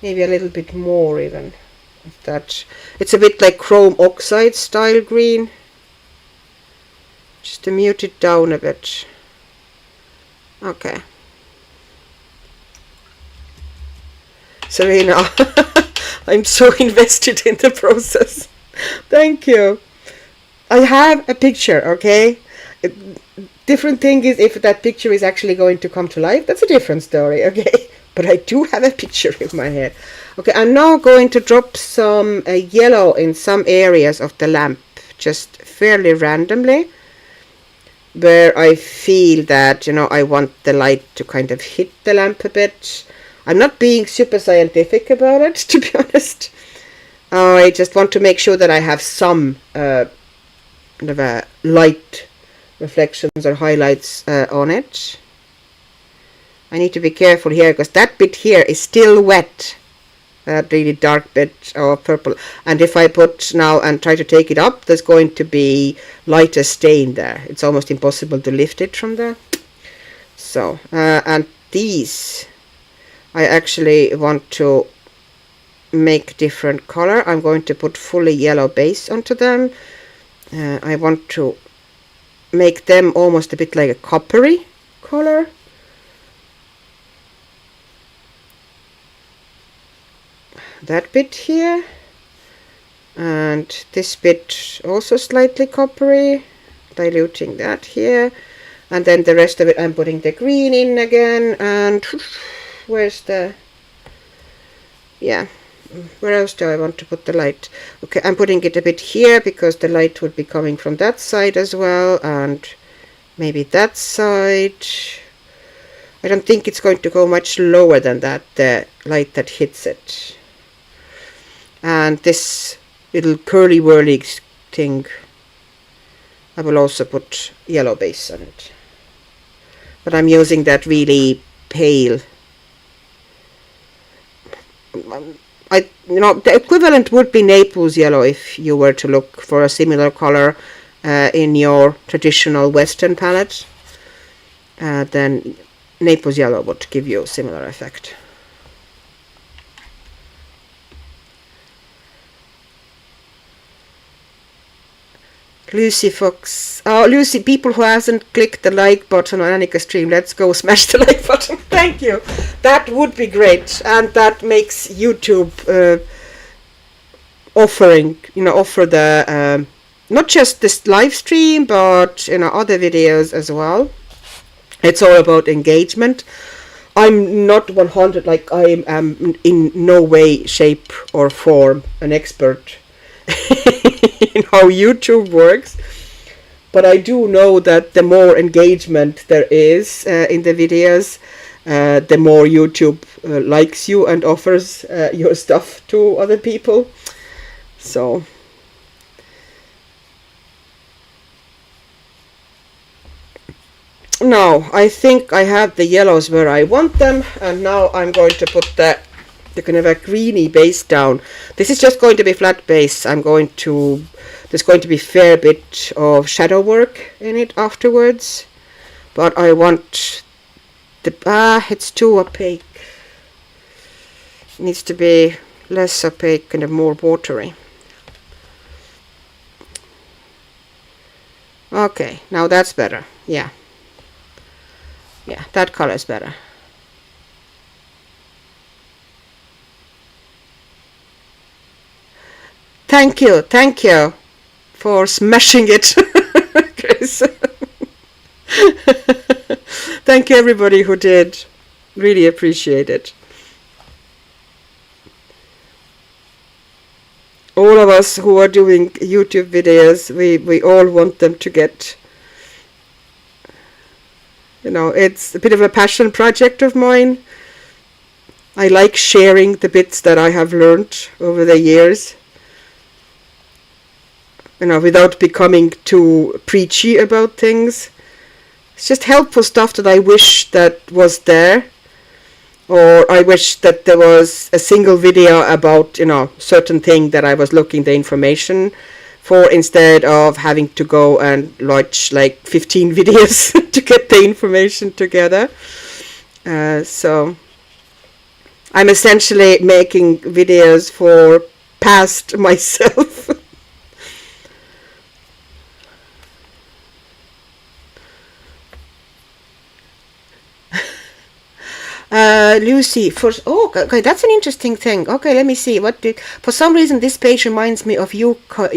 maybe a little bit more even of that. It's a bit like chrome oxide style green, just to mute it down a bit. Okay, Serena, I'm so invested in the process. Thank you. I have a picture, okay? Different thing is if that picture is actually going to come to life, that's a different story, okay? But I do have a picture in my head. Okay, I'm now going to drop some yellow in some areas of the lamp, just fairly randomly, where I feel that, you know, I want the light to kind of hit the lamp a bit. I'm not being super scientific about it, to be honest. I just want to make sure that I have some kind of a light reflections or highlights on it. I need to be careful here because that bit here is still wet, that really dark bit of purple, and if I put now and try to take it up, there's going to be lighter stain there. It's almost impossible to lift it from there. So and these I actually want to make different color. I'm going to put fully yellow base onto them. I want to make them almost a bit like a coppery color. That bit here, and this bit also slightly coppery, diluting that here, and then the rest of it I'm putting the green in again. And where's the, yeah, where else do I want to put the light? Okay, I'm putting it a bit here because the light would be coming from that side as well, and maybe that side. I don't think it's going to go much lower than that, the light that hits it. And this little curly whirly thing, I will also put yellow base on it. But I'm using that really pale. You know, the equivalent would be Naples yellow if you were to look for a similar color in your traditional Western palette. Then Naples yellow would give you a similar effect. Lucy Fox. Oh, Lucy, people who hasn't clicked the like button on Annika stream, let's go smash the like button. Thank you. That would be great. And that makes YouTube offer the, not just this live stream, but, you know, other videos as well. It's all about engagement. I'm not 100, like I am in no way, shape or form an expert in how YouTube works, but I do know that the more engagement there is in the videos, the more YouTube likes you and offers your stuff to other people. So now I think I have the yellows where I want them, and now I'm going to put the kind of a greeny base down. This is just going to be flat base. there's going to be a fair bit of shadow work in it afterwards, but I want the, it's too opaque. It needs to be less opaque, kind of more watery. Okay, now that's better. Yeah, that color is better. Thank you for smashing it, Chris. Thank you everybody who did. Really appreciate it. All of us who are doing YouTube videos, we all want them to get, you know, it's a bit of a passion project of mine. I like sharing the bits that I have learned over the years, you know, without becoming too preachy about things. It's just helpful stuff that I wish that was there, or I wish that there was a single video about, you know, certain thing that I was looking the information for, instead of having to go and watch like 15 videos to get the information together. So I'm essentially making videos for past myself. Lucy, okay, that's an interesting thing. Okay, let me see. For some reason this page reminds me of UK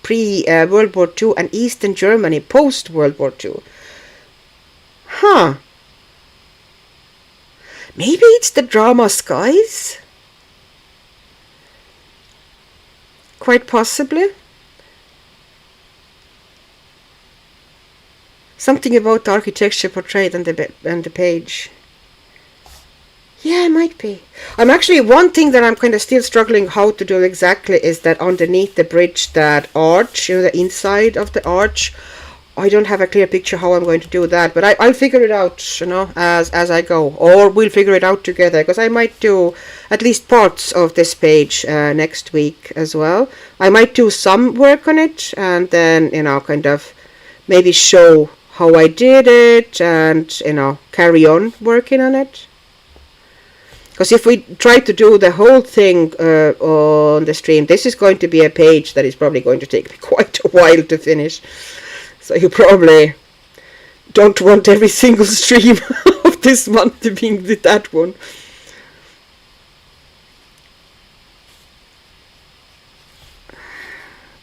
pre World War II and Eastern Germany post World War II. Huh. Maybe it's the drama skies? Quite possibly. Something about the architecture portrayed on the page. Yeah, it might be. I'm actually, one thing that I'm kind of still struggling how to do exactly is that underneath the bridge, that arch, you know, the inside of the arch, I don't have a clear picture how I'm going to do that, but I'll figure it out, you know, as I go, or we'll figure it out together, because I might do at least parts of this page next week as well. I might do some work on it, and then, you know, kind of maybe show how I did it, and, you know, carry on working on it. Because if we try to do the whole thing on the stream, this is going to be a page that is probably going to take me quite a while to finish. So you probably don't want every single stream of this month to be that one.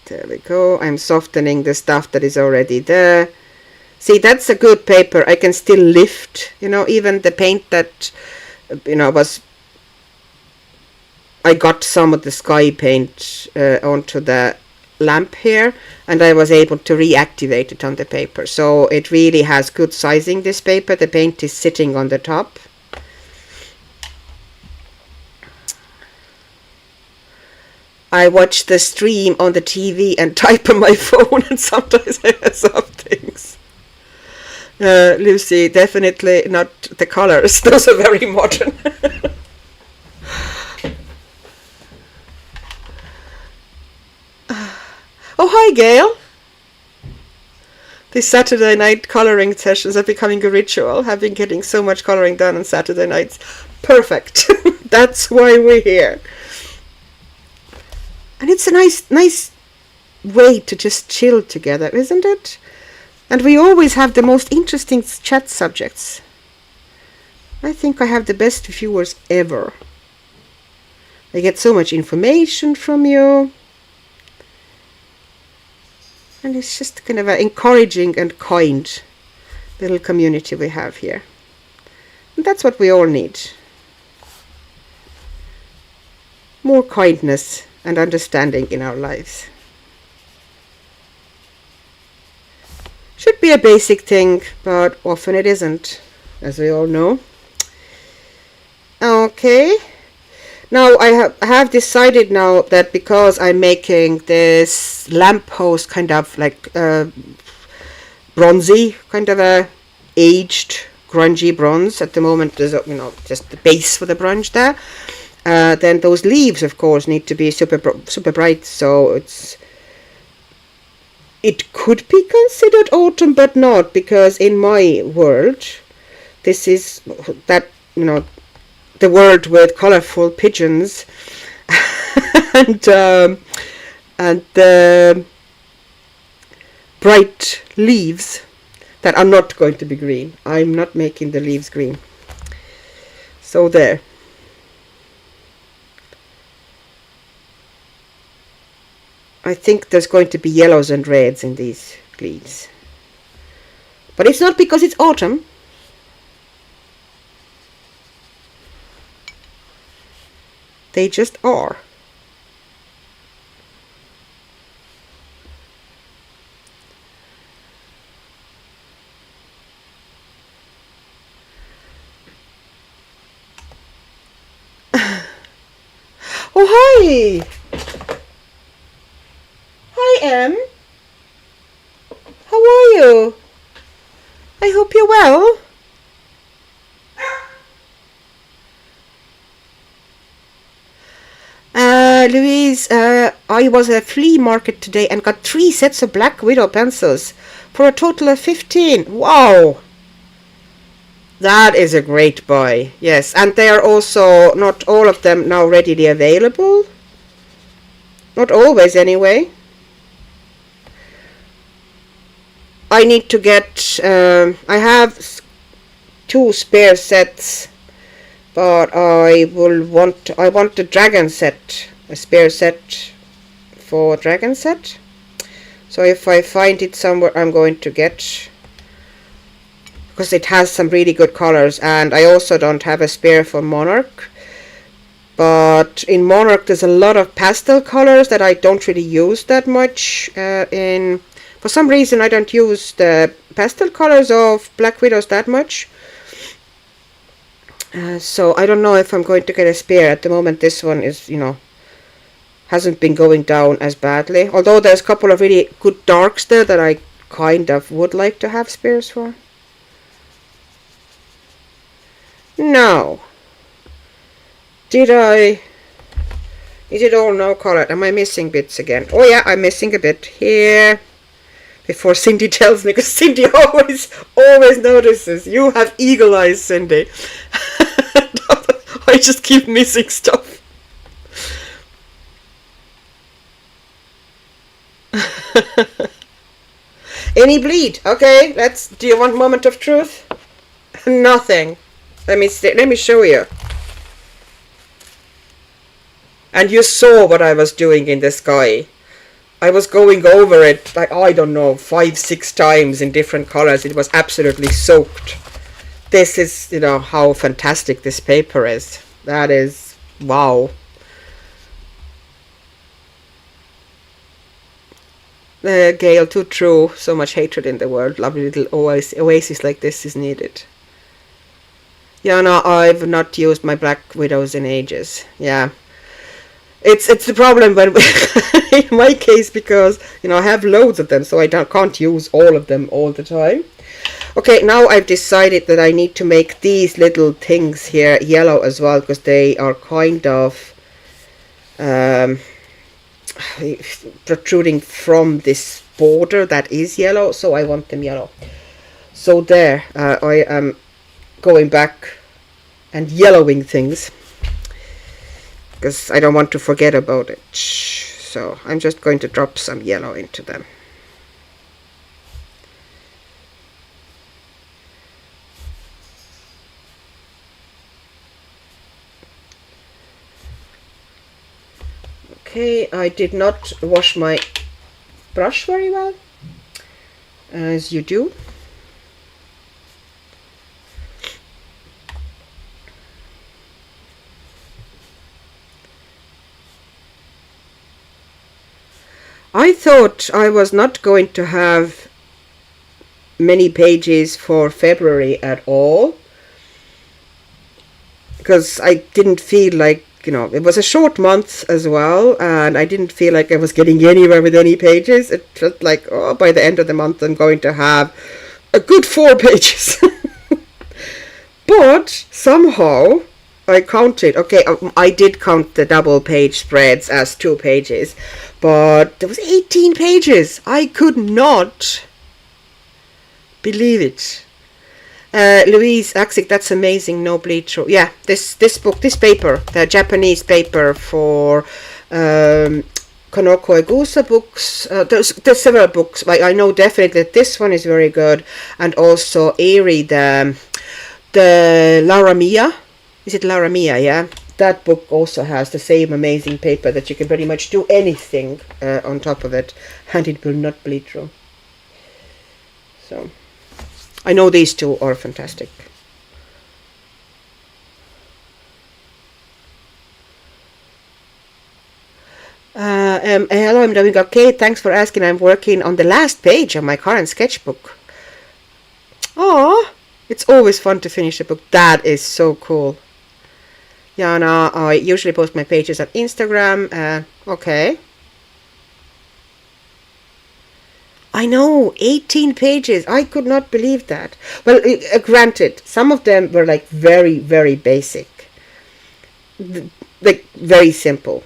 There we go. I'm softening the stuff that is already there. See, that's a good paper. I can still lift, you know, even the paint that, you know, I got some of the sky paint onto the lamp here, and I was able to reactivate it on the paper. So it really has good sizing, this paper. The paint is sitting on the top. I watch the stream on the TV and type on my phone, and sometimes I mess up things. Lucy, definitely not the colors. Those are very modern. Oh, hi, Gail. These Saturday night coloring sessions are becoming a ritual. I've been getting so much coloring done on Saturday nights. Perfect. That's why we're here. And it's a nice way to just chill together, isn't it? And we always have the most interesting chat subjects. I think I have the best viewers ever. I get so much information from you. And it's just kind of an encouraging and kind little community we have here. And that's what we all need. More kindness and understanding in our lives. Should be a basic thing, but often it isn't, as we all know. Okay. Now I have decided now that because I'm making this lamppost kind of like bronzy, kind of a aged grungy bronze at the moment. There's you know, just the base for the bronze there. Then those leaves, of course, need to be super bright. So it could be considered autumn, but not, because in my world, this is that, you know, the world with colorful pigeons and bright leaves that are not going to be green. I'm not making the leaves green. So there. I think there's going to be yellows and reds in these leaves. But it's not because it's autumn. They just are. Oh, hi! Hi, Em. How are you? I hope you're well. Louise, I was at a flea market today and got 3 sets of Black Widow pencils for a total of 15. Wow! That is a great buy. Yes, and they are also not all of them now readily available. Not always, anyway. I need to get. I have 2 spare sets, but I want the dragon set, a spare set for dragon set. So if I find it somewhere, I'm going to get, because it has some really good colors. And I also don't have a spare for Monarch, but in Monarch there's a lot of pastel colors that I don't really use that much. For some reason I don't use the pastel colors of Black Widows that much. So I don't know if I'm going to get a spare. At the moment this one is, hasn't been going down as badly. Although there's a couple of really good darks there that I kind of would like to have spares for. No. Is it all no color? Am I missing bits again? Oh yeah, I'm missing a bit here. Before Cindy tells me, because Cindy always notices. You have eagle eyes, Cindy. I just keep missing stuff. Any bleed? Okay, do you want moment of truth? Nothing. Let me show you. And you saw what I was doing in the sky. I was going over it, like, I don't know, 5-6 times in different colors. It was absolutely soaked. This is, how fantastic this paper is. That is, wow. Gail, too true. So much hatred in the world. Lovely little oasis like this is needed. Yeah, no, I've not used my Black Widows in ages. Yeah. It's the problem when in my case, because I have loads of them, so I can't use all of them all the time. Okay, now I've decided that I need to make these little things here yellow as well, because they are kind of protruding from this border that is yellow, so I want them yellow. So there, I am going back and yellowing things, because I don't want to forget about it. So I'm just going to drop some yellow into them. Okay, I did not wash my brush very well, as you do. I thought I was not going to have many pages for February at all, because I didn't feel like, it was a short month as well, and I didn't feel like I was getting anywhere with any pages. It felt like, by the end of the month I'm going to have a good 4 pages. But somehow I counted. Okay, I did count the double page spreads as 2 pages, but there was 18 pages. I could not believe it. Louise Axik, that's amazing. No bleed through. Yeah, this paper, the Japanese paper for Kanoko Egusa books. There's several books. Like, I know definitely that this one is very good, and also Eri, the Laramia. Is it Laramia? Yeah, that book also has the same amazing paper that you can pretty much do anything on top of it, and it will not bleed through. So I know these 2 are fantastic. Hello, I'm doing okay. Thanks for asking. I'm working on the last page of my current sketchbook. Oh, it's always fun to finish a book. That is so cool. Yeah, no, I usually post my pages on Instagram. Okay. I know, 18 pages. I could not believe that. Well, granted, some of them were like very, very basic. Like very simple.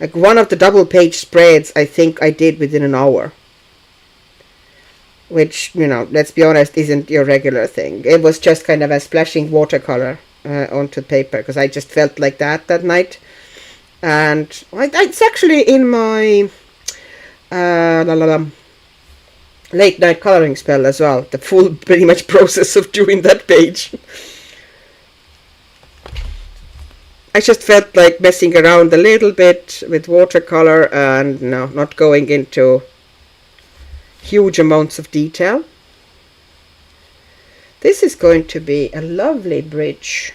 Like one of the double page spreads, I think I did within an hour. which, you know, let's be honest, isn't your regular thing. It was just kind of a splashing watercolor onto paper, because I just felt like that night. And it's actually in my late night coloring spell as well, the full pretty much process of doing that page. I just felt like messing around a little bit with watercolor and not going into huge amounts of detail. This is going to be a lovely bridge.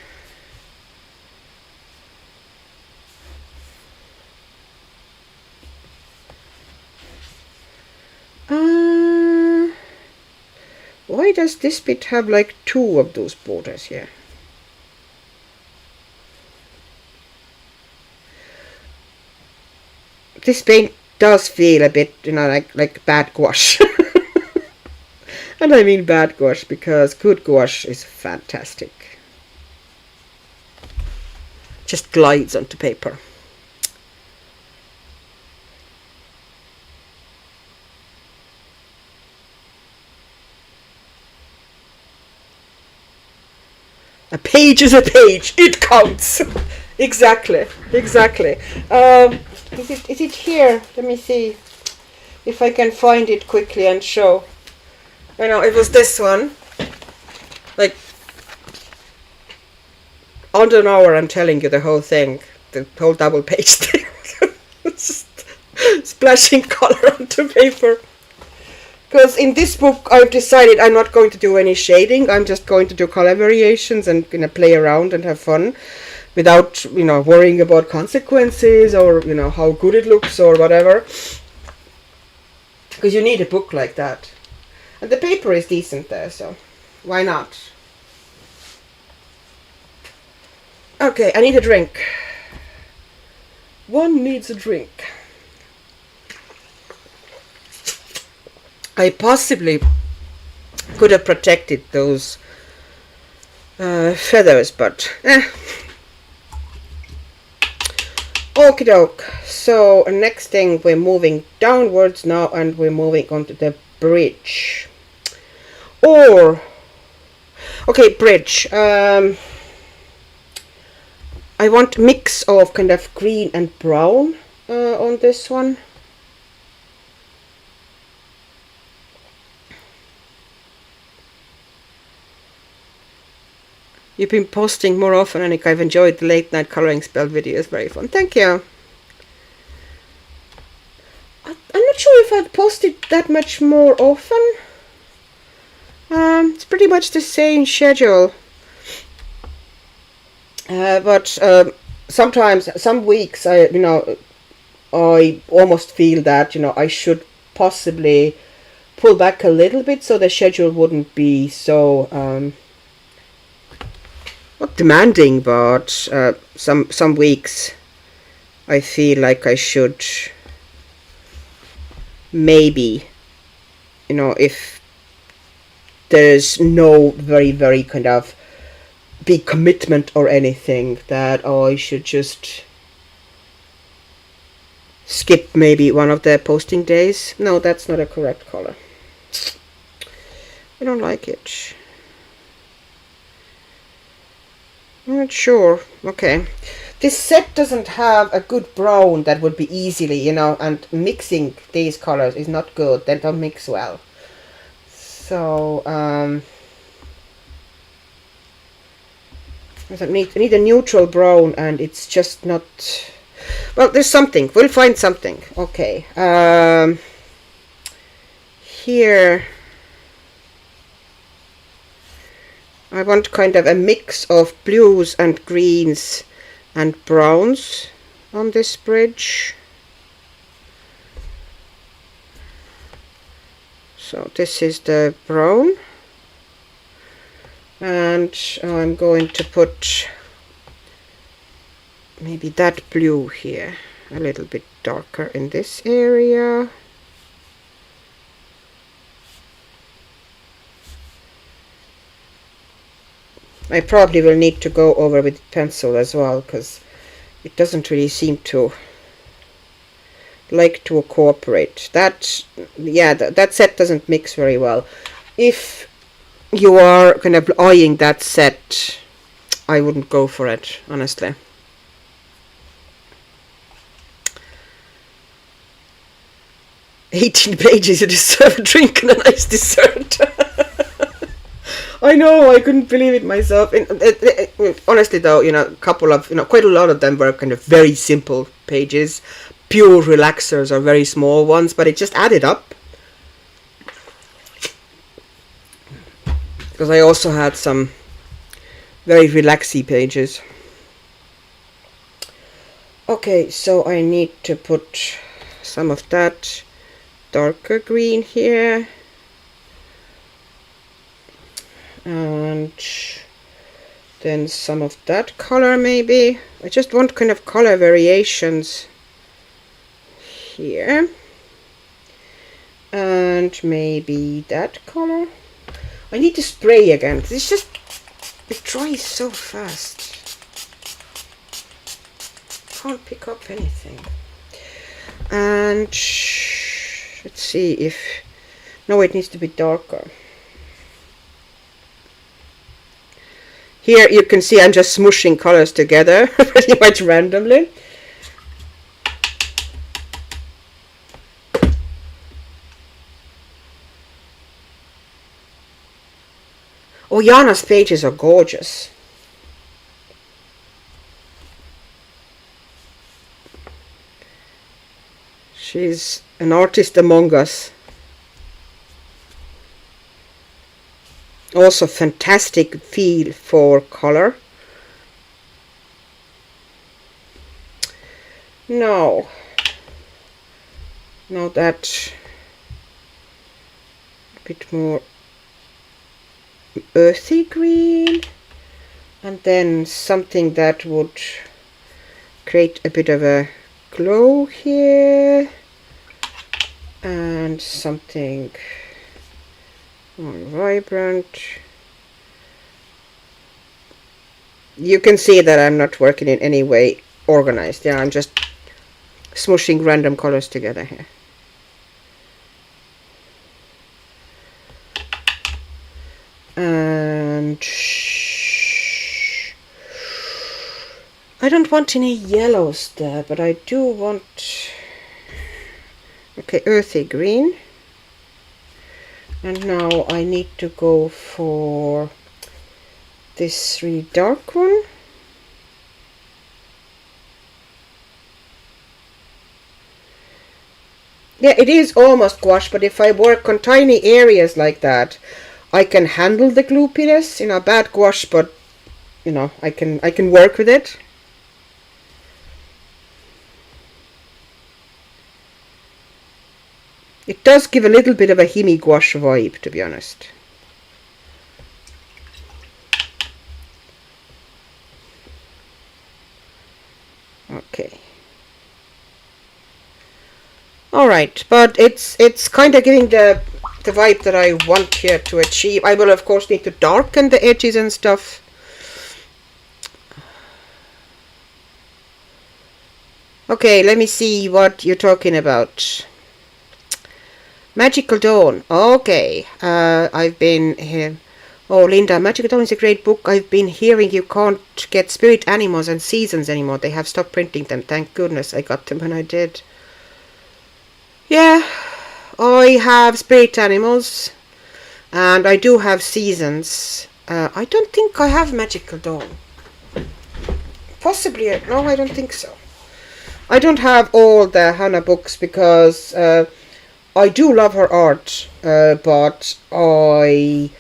Why does this bit have like 2 of those borders here? This paint does feel a bit, you know, like bad gouache. And I mean bad gouache because good gouache is fantastic. Just glides onto paper. A page is a page. It counts. Exactly. Is it here? Let me see if I can find it quickly and show. I know it was this one. Like under an hour, I'm telling you the whole thing, the whole double page thing. Just splashing color onto paper. Because in this book I've decided I'm not going to do any shading. I'm just going to do color variations and play around and have fun without, worrying about consequences or, how good it looks or whatever. Because you need a book like that. And the paper is decent there, so why not? Okay, I need a drink. One needs a drink. I possibly could have protected those feathers, but okie doke. So next thing, we're moving downwards now, and we're moving onto the bridge. Or okay, bridge. I want a mix of kind of green and brown on this one. You've been posting more often, Annika. I've enjoyed the late night coloring spell videos. Very fun. Thank you. I'm not sure if I've posted that much more often. It's pretty much the same schedule. But sometimes, some weeks, I almost feel that, I should possibly pull back a little bit so the schedule wouldn't be so... not demanding, but some weeks I feel like I should maybe, if there's no very, very kind of big commitment or anything, that I should just skip maybe one of the posting days. No, that's not a correct color. I don't like it. I'm not sure. Okay. This set doesn't have a good brown that would be easily, and mixing these colors is not good. They don't mix well. So, I need a neutral brown, and it's just not... Well, there's something. We'll find something. Okay. Here... I want kind of a mix of blues and greens and browns on this bridge. So this is the brown. And I'm going to put maybe that blue here, a little bit darker in this area. I probably will need to go over with pencil as well, because it doesn't really seem to like to cooperate. That, yeah, that set doesn't mix very well. If you are kind of eyeing that set, I wouldn't go for it, honestly. "18 pages, you deserve a drink and a nice dessert." I know, I couldn't believe it myself. Honestly though, quite a lot of them were kind of very simple pages, pure relaxers or very small ones, but it just added up. Because I also had some very relaxy pages. Okay, so I need to put some of that darker green here. And then some of that color maybe. I just want kind of color variations here. And maybe that color. I need to spray again. It dries so fast. Can't pick up anything. And let's see if... No, it needs to be darker. Here you can see I'm just smushing colors together pretty much randomly. Oh, Jana's pages are gorgeous. She's an artist among us. Also fantastic feel for color. Now that a bit more earthy green, and then something that would create a bit of a glow here, and something more vibrant. You can see that I'm not working in any way organized. Yeah, I'm just smushing random colors together here. And I don't want any yellows there, but I do want, okay, earthy green. And now I need to go for this really dark one. Yeah, it is almost gouache, but if I work on tiny areas like that, I can handle the gloopiness. Bad gouache, but I can work with it. It does give a little bit of a Himi gouache vibe, to be honest. Okay. Alright, but it's kind of giving the vibe that I want here to achieve. I will of course need to darken the edges and stuff. Okay, let me see what you're talking about. Magical Dawn. Okay, I've been here. Oh, Linda, Magical Dawn is a great book. I've been hearing you can't get spirit animals and seasons anymore. They have stopped printing them. Thank goodness I got them when I did. Yeah, I have spirit animals, and I do have seasons. I don't think I have Magical Dawn. Possibly, no, I don't think so. I don't have all the Hannah books because I do love her art, but I'm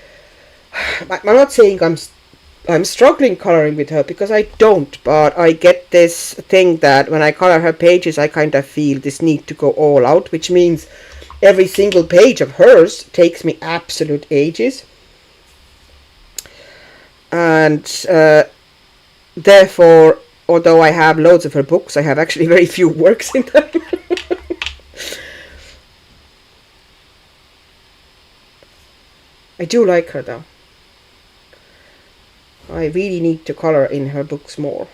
not saying I'm struggling coloring with her, because I don't, but I get this thing that when I color her pages I kind of feel this need to go all out, which means every single page of hers takes me absolute ages, and therefore, although I have loads of her books, I have actually very few works in them. I do like her though. I really need to color in her books more.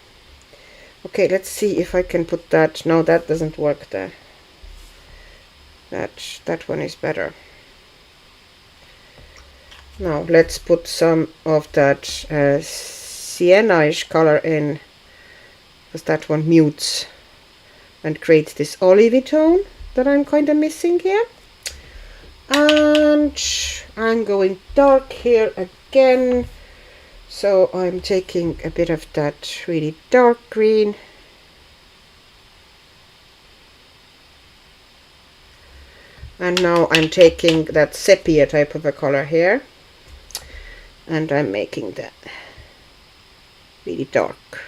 Okay, let's see if I can put that. No, that doesn't work there. That one is better. Now let's put some of that sienna-ish color in, because that one mutes and creates this olivey tone that I'm kind of missing here. And I'm going dark here again, so I'm taking a bit of that really dark green and now I'm taking that sepia type of a color here and I'm making that really dark,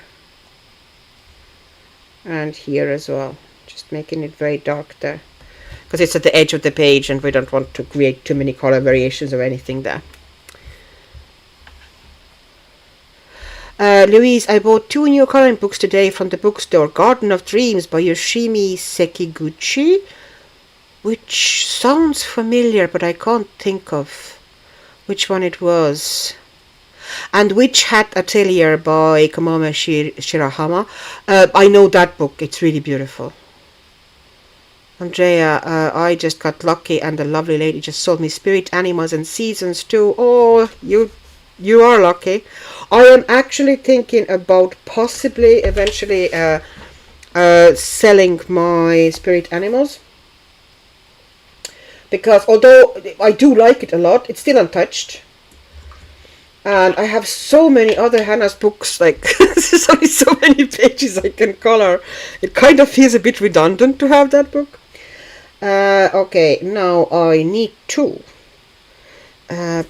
and here as well, just making it very dark there, because it's at the edge of the page and we don't want to create too many color variations or anything there. Louise, I bought 2 new coloring books today from the bookstore. Garden of Dreams by Yoshimi Sekiguchi, which sounds familiar, but I can't think of which one it was. And Witch Hat Atelier by Kamome Shirahama. I know that book, it's really beautiful. Andrea, I just got lucky and the lovely lady just sold me Spirit Animals and Seasons too. Oh, you are lucky. I am actually thinking about possibly eventually selling my Spirit Animals, because although I do like it a lot, it's still untouched. And I have so many other Hannah's books, like there's only so many pages I can color. It kind of feels a bit redundant to have that book. Okay, now I need to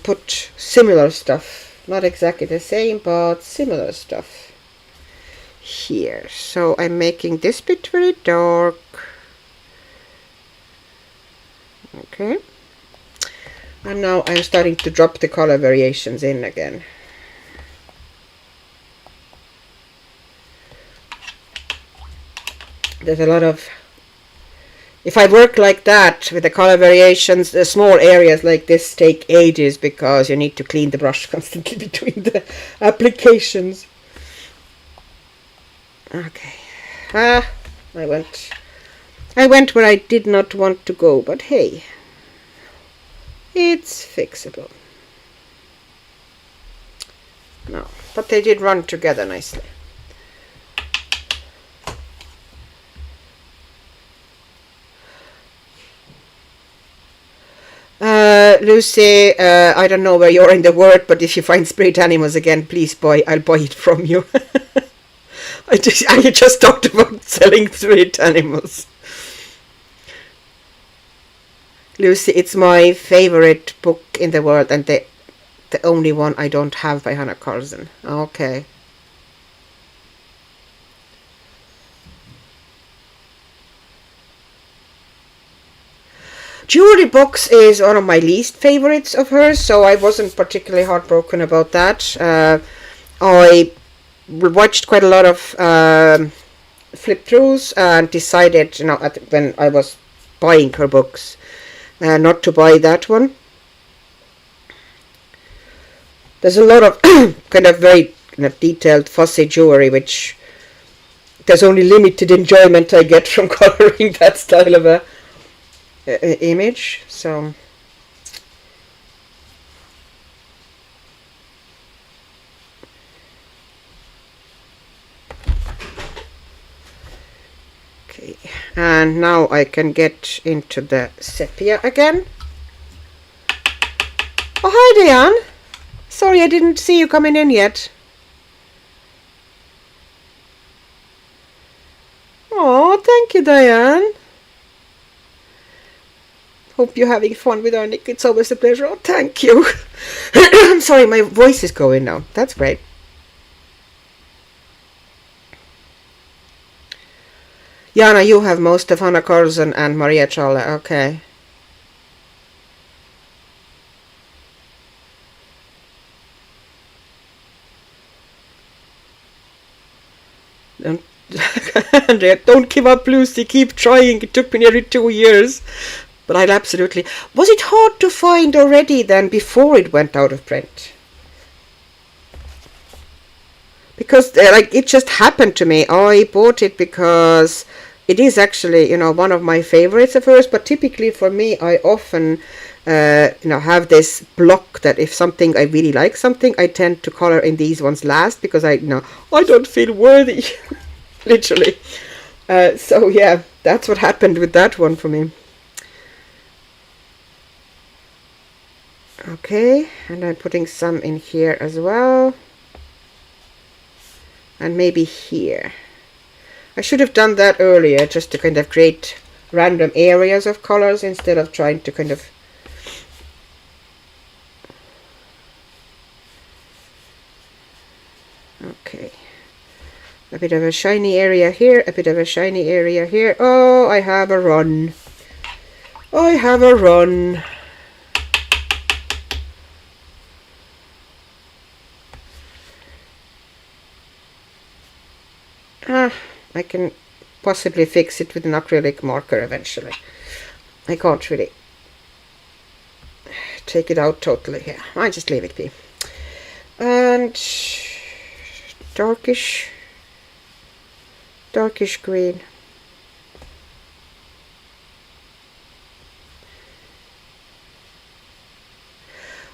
put similar stuff, not exactly the same, but similar stuff here. So I'm making this bit very dark. Okay. And now I'm starting to drop the color variations in again. There's a lot of, if I work like that with the color variations, the small areas like this take ages because you need to clean the brush constantly between the applications. Okay. I went where I did not want to go, but hey, it's fixable. No, but they did run together nicely. Lucy, I don't know where you're in the world, but if you find Spirit Animals again, please I'll buy it from you. I just talked about selling Spirit Animals. Lucy, it's my favorite book in the world and the only one I don't have by Hannah Carlson. Okay. Jewelry Box is one of my least favorites of hers, so I wasn't particularly heartbroken about that. I watched quite a lot of flip-throughs and decided, when I was buying her books, not to buy that one. There's a lot of kind of very detailed, fussy jewelry, which there's only limited enjoyment I get from coloring that style of a image. So okay, and now I can get into the sepia again. Oh, hi Diane, sorry I didn't see you coming in yet. Oh, thank you, Diane. Hope you're having fun with our Nick. It's always a pleasure. Oh, thank you. I'm sorry, my voice is going now. That's great. Jana, you have most of Hannah Carlson and Maria Chale. Okay. Don't give up, Lucy. Keep trying. It took me nearly 2 years. But I'll absolutely... Was it hard to find already then, before it went out of print? Because it just happened to me. I bought it because it is actually, you know, one of my favorites of hers, but typically for me, I often, you know, have this block that if something, I really like something, I tend to color in these ones last because I, you know, I don't feel worthy, literally. So yeah, that's what happened with that one for me. Okay, and I'm putting some in here as well. And maybe here. I should have done that earlier, just to kind of create random areas of colors instead of trying to kind of... Okay. A bit of a shiny area here, a bit of a shiny area here. Oh, I have a run. I have a run. I can possibly fix it with an acrylic marker eventually. I can't really take it out totally here. I just leave it be. And darkish green.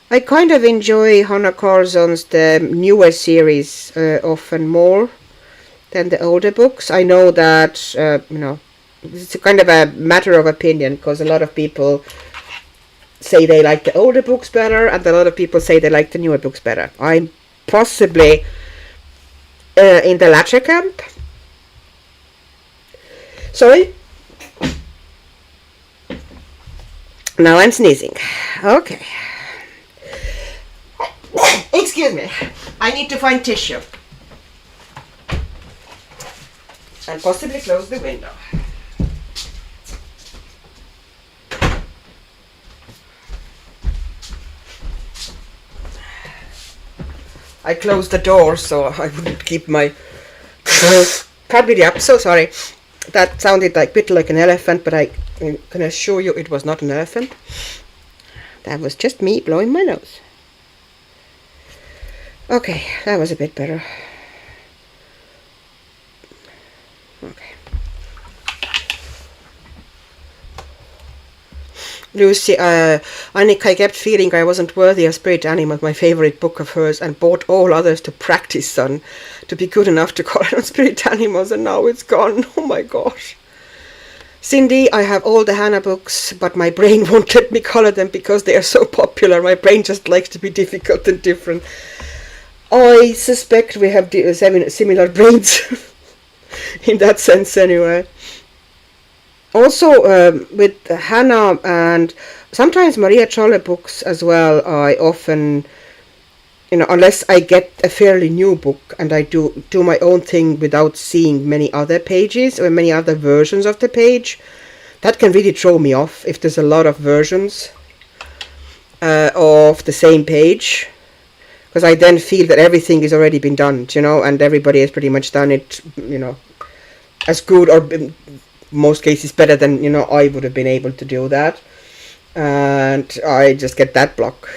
I kind of enjoy Hannah Carlson's the newer series often more than the older books. I know that, you know, it's a kind of a matter of opinion because a lot of people say they like the older books better and a lot of people say they like the newer books better. I'm possibly in the latter camp. Sorry? Now I'm sneezing. Okay. Excuse me. I need to find tissue. And possibly close the window. I closed the door so I wouldn't keep my probably up. So sorry. That sounded like a bit like an elephant, but I can assure you it was not an elephant. That was just me blowing my nose. Okay, that was a bit better. Okay. Lucy, Annika, I kept feeling I wasn't worthy of Spirit Animal, my favorite book of hers, and bought all others to practice on, to be good enough to color on Spirit Animals, and now it's gone. Oh my gosh. Cindy, I have all the Hannah books, but my brain won't let me color them because they are so popular. My brain just likes to be difficult and different. I suspect we have similar brains in that sense anyway. Also, with Hannah and sometimes Maria Cholle books as well, I often, you know, unless I get a fairly new book and I do my own thing without seeing many other pages or many other versions of the page, that can really throw me off if there's a lot of versions of the same page. Because I then feel that everything has already been done, you know, and everybody has pretty much done it, you know, as good or in most cases better than, you know, I would have been able to do that. And I just get that block.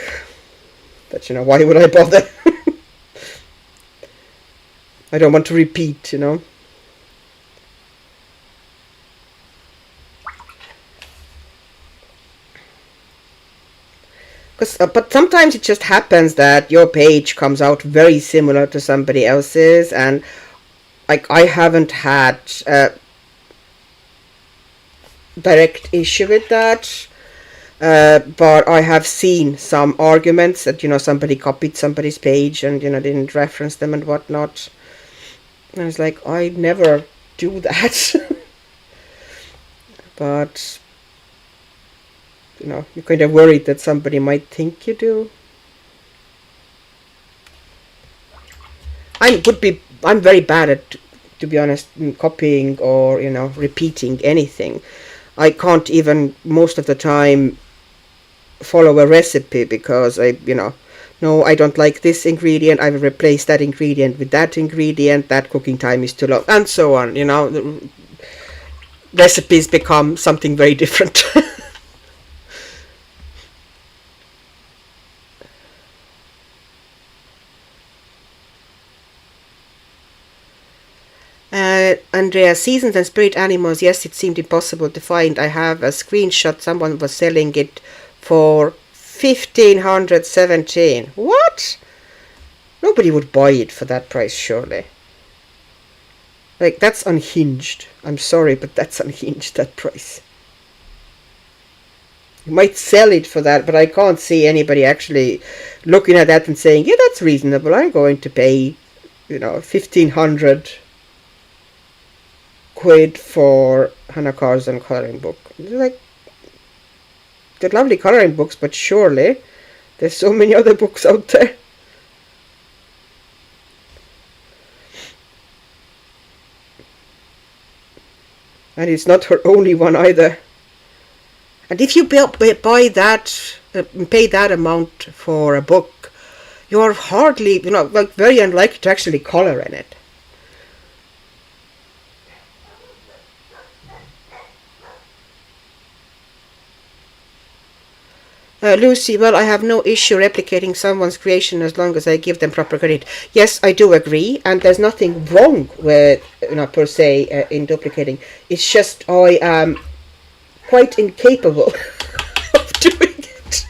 That, you know, why would I bother? I don't want to repeat, you know. But sometimes it just happens that your page comes out very similar to somebody else's, and like I haven't had a direct issue with that, but I have seen some arguments that, you know, somebody copied somebody's page and, you know, didn't reference them and whatnot. And I was like, I never do that. But you know, you're kind of worried that somebody might think you do. I'm very bad at, to be honest, copying or, you know, repeating anything. I can't even most of the time follow a recipe because I, you know, no, I don't like this ingredient, I will replace that ingredient with that ingredient, that cooking time is too long, and so on, you know. The recipes become something very different. Andrea, Seasons and Spirit Animals, yes, it seemed impossible to find. I have a screenshot. Someone was selling it for 1,517. What? Nobody would buy it for that price, surely. Like, that's unhinged. I'm sorry, but that's unhinged, that price. You might sell it for that, but I can't see anybody actually looking at that and saying, yeah, that's reasonable. I'm going to pay, 1,500 quid for Hannah Carson coloring book. Like, they're lovely coloring books, but surely there's so many other books out there. And it's not her only one either. And if you buy that, pay that amount for a book, you are hardly, like very unlikely to actually color in it. Lucy, well, I have no issue replicating someone's creation as long as I give them proper credit. Yes, I do agree, and there's nothing wrong with, per se, in duplicating. It's just I am quite incapable of doing it.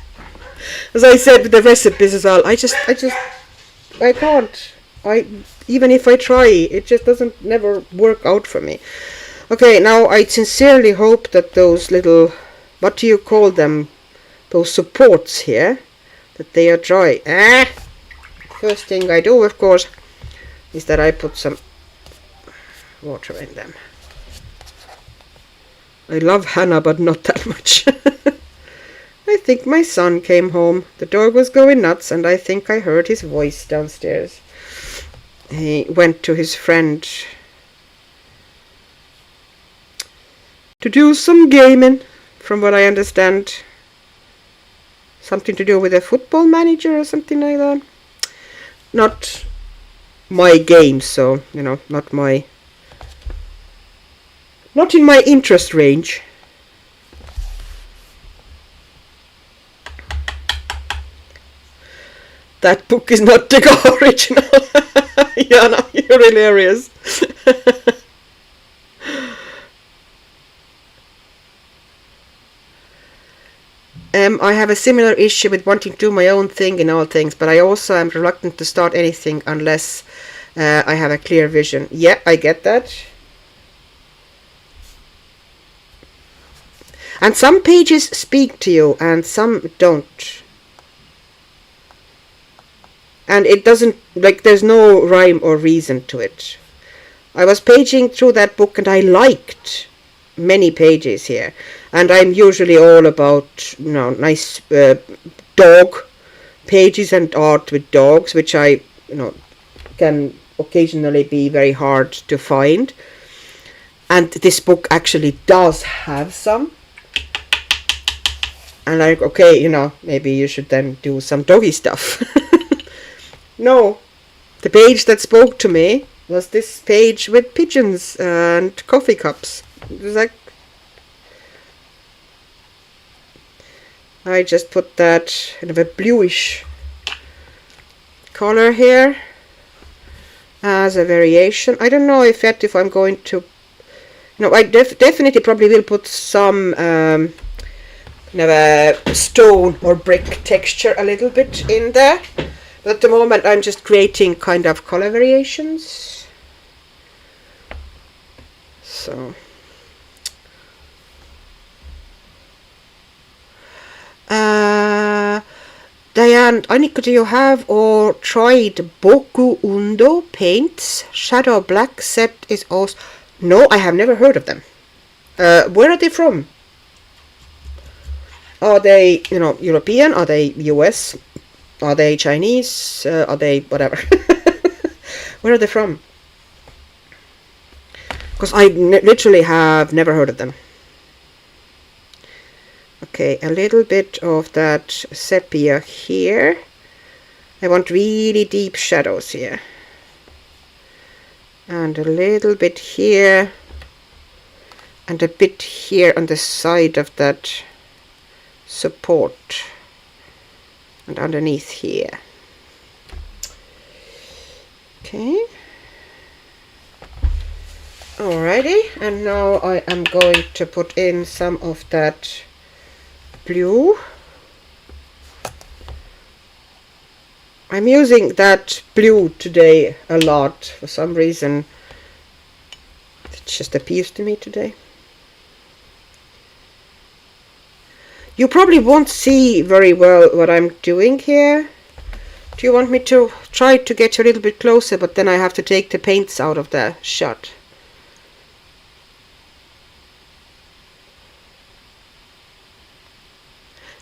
As I said with the recipes as well, I can't. Even if I try, it just doesn't never work out for me. Okay, now I sincerely hope that those little, what do you call them? Those supports here, that they are dry. First thing I do, of course, is that I put some water in them. I love Hannah, but not that much. I think my son came home. The dog was going nuts, and I think I heard his voice downstairs. He went to his friend to do some gaming, from what I understand. Something to do with a football manager or something like that. Not my game, so, not in my interest range. That book is not the original. Jana, you're hilarious. I have a similar issue with wanting to do my own thing in all things, but I also am reluctant to start anything unless I have a clear vision. Yeah, I get that. And some pages speak to you and some don't. And it doesn't, like, there's no rhyme or reason to it. I was paging through that book and I liked many pages here. And I'm usually all about, nice dog pages and art with dogs, which I, can occasionally be very hard to find. And this book actually does have some. And like, okay, maybe you should then do some doggy stuff. No, the page that spoke to me was this page with pigeons and coffee cups. It was like, I just put that kind of a bluish color here as a variation. I don't know if I'm going to, I definitely probably will put some kind of a stone or brick texture a little bit in there. But at the moment I'm just creating kind of color variations. So Diane, Annika, do you have or tried Boku Undo paints? Shadow Black set is also... No, I have never heard of them. Where are they from? Are they, European? Are they US? Are they Chinese? Are they whatever? Where are they from? Because I literally have never heard of them. Okay, a little bit of that sepia here. I want really deep shadows here. And a little bit here. And a bit here on the side of that support. And underneath here. Okay. Alrighty, and now I am going to put in some of that blue. I'm using that blue today a lot for some reason. It just appears to me today. You probably won't see very well what I'm doing here. Do you want me to try to get you a little bit closer, but then I have to take the paints out of the shot?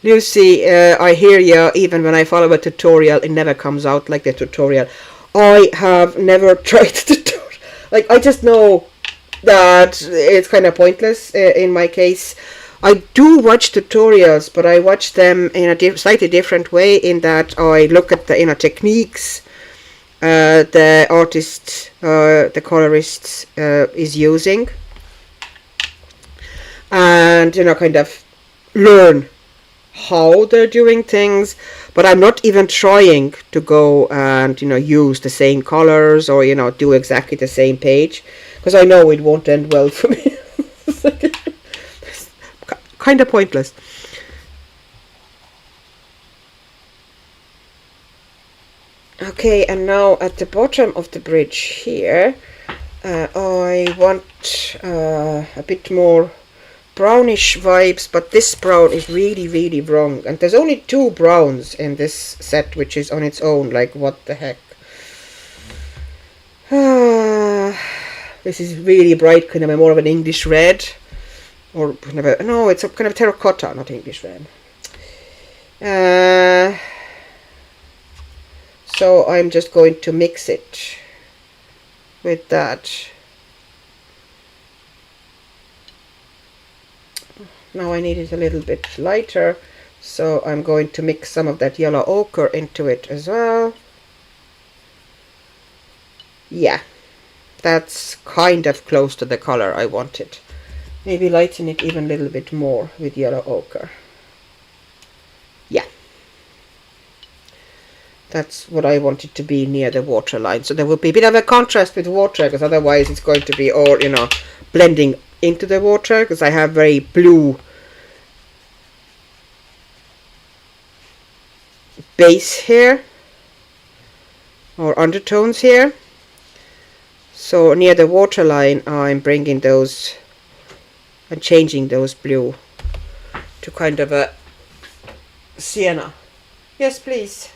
Lucy, I hear you. Even when I follow a tutorial, it never comes out like the tutorial. I have never tried the tutorial. Like, I just know that it's kind of pointless in my case. I do watch tutorials, but I watch them in a slightly different way, in that I look at the techniques the artist, the colorist is using, and kind of learn how they're doing things. But I'm not even trying to go and use the same colors or do exactly the same page, because I know it won't end well for me. Kind of pointless. Okay, and now at the bottom of the bridge here, I want a bit more brownish vibes, but this brown is really, really wrong. And there's only 2 browns in this set, which is on its own. Like, what the heck? This is really bright, kind of more of an English red. Or kind of no, it's a kind of terracotta, not English red. So I'm just going to mix it with that. Now I need it a little bit lighter, so I'm going to mix some of that yellow ochre into it as well. Yeah, that's kind of close to the color I wanted. Maybe lighten it even a little bit more with yellow ochre. Yeah. That's what I wanted to be near the water line. So there will be a bit of a contrast with water, because otherwise it's going to be all, blending into the water, because I have very blue base here, or undertones here. So near the water line I'm bringing those and changing those blue to kind of a sienna. Yes, please.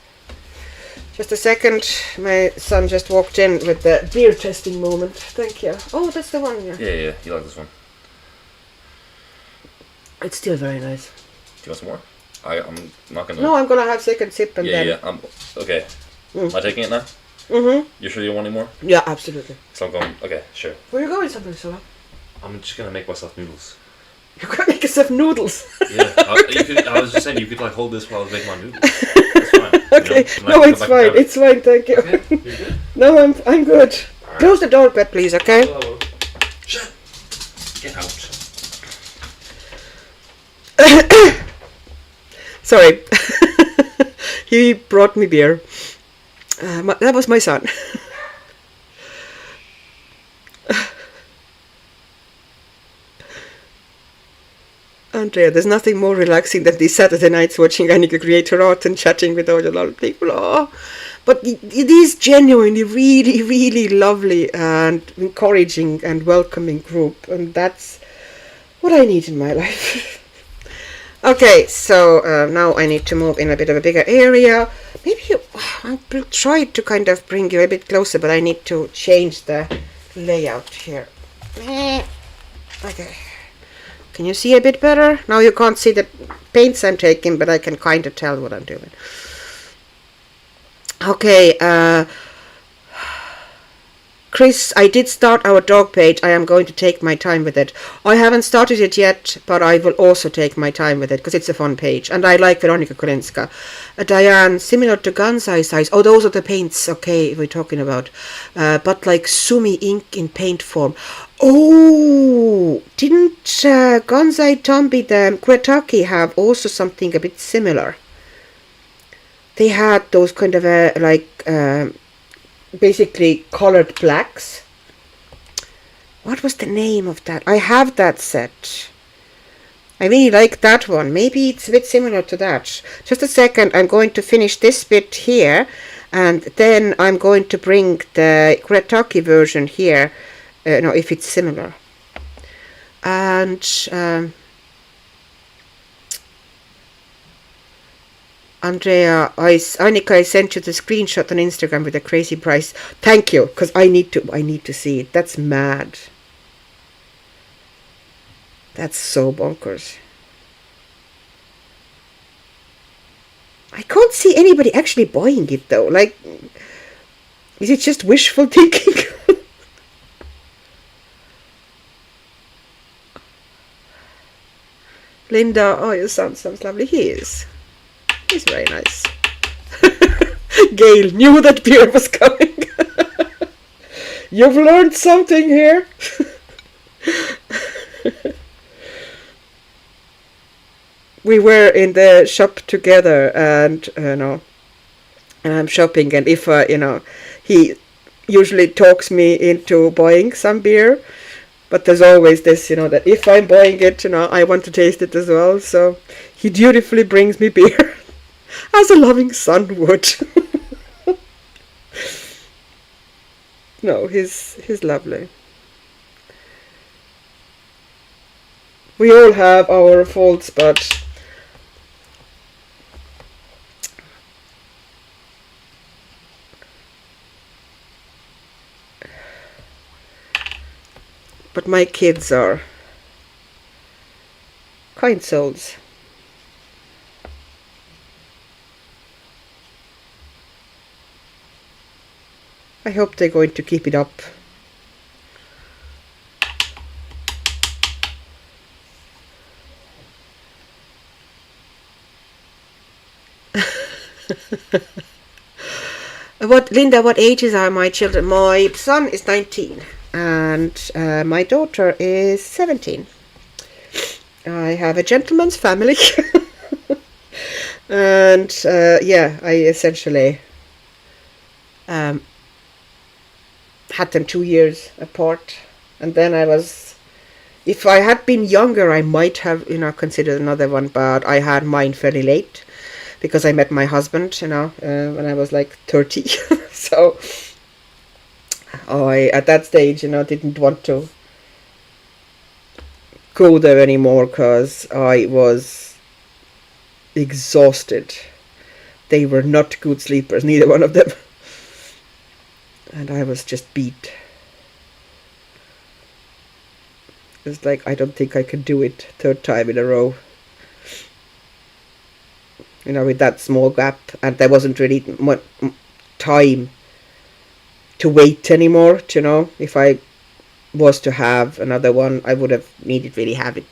Just a second, my son just walked in with the beer testing moment. Thank you. Oh, that's the one, yeah.
Yeah, you like this one.
It's still very nice.
Do you want some more? I'm not gonna...
No, I'm gonna have second sip and then...
Yeah, okay. Am I taking it now?
Mm-hmm.
You sure you want any more?
Yeah, absolutely.
So I'm going... Okay, sure.
Where are you going somewhere, Sola?
I'm just gonna make myself noodles.
You're gonna make yourself noodles?
Yeah, I was just saying you could like hold this while I make my noodles. That's fine.
Okay, no, it's fine. It's fine, thank you.
Okay, you're good?
No, I'm good. Right. Close the door, Pet, please, okay?
Shut. Get out.
Sorry. He brought me beer. That was my son. Andrea, there's nothing more relaxing than these Saturday nights watching Annika creator art and chatting with all a lot of people. Oh. But it is genuinely really, really lovely and encouraging and welcoming group, and that's what I need in my life. Okay, so now I need to move in a bit of a bigger area. Maybe I'll try to kind of bring you a bit closer, but I need to change the layout here. Okay. Can you see a bit better? Now you can't see the paints I'm taking, but I can kind of tell what I'm doing. Okay, Chris, I did start our dog page. I am going to take my time with it. I haven't started it yet, but I will also take my time with it because it's a fun page. And I like Veronica Kolinska. Diane, similar to Gansai size. Oh, those are the paints, okay, we're talking about. But like Sumi ink in paint form. Oh, didn't Gansai Tombi, the Kuretake, have also something a bit similar? They had those kind of basically colored blacks. What was the name of that? I have that set. I really like that one. Maybe it's a bit similar to that. Just a second, I'm going to finish this bit here, and then I'm going to bring the Kuretake version here, no, if it's similar. And Andrea, Annika, I sent you the screenshot on Instagram with a crazy price. Thank you, because I need to see it. That's mad. That's so bonkers. I can't see anybody actually buying it though. Like, is it just wishful thinking? Linda, oh, your son sounds lovely. He is. He's very nice. Gail knew that beer was coming. You've learned something here. We were in the shop together, and and I'm shopping, and if he usually talks me into buying some beer, but there's always this, that if I'm buying it, I want to taste it as well. So he dutifully brings me beer, as a loving son would. No, he's lovely. We all have our faults, but my kids are kind souls. I hope they're going to keep it up. Linda, what ages are my children? My son is 19 and my daughter is 17. I have a gentleman's family. And I essentially had them 2 years apart. And then if I had been younger, I might have considered another one, but I had mine fairly late because I met my husband when I was like 30. So I at that stage didn't want to go there anymore because I was exhausted. They were not good sleepers, neither one of them, and I was just beat. It's like, I don't think I can do it third time in a row, with that small gap, and there wasn't really much time to wait anymore. If I was to have another one, I would have needed really have it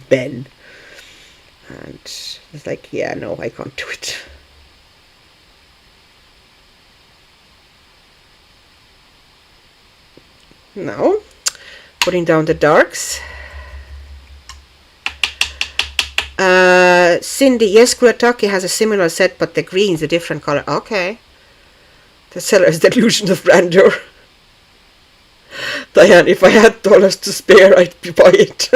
then. And it's like, yeah, no, I can't do it. Now, putting down the darks. Cindy, yes, Kuretake has a similar set, but the green's a different color. Okay. The seller's delusion of grandeur. Diane, if I had dollars to spare, I'd buy it.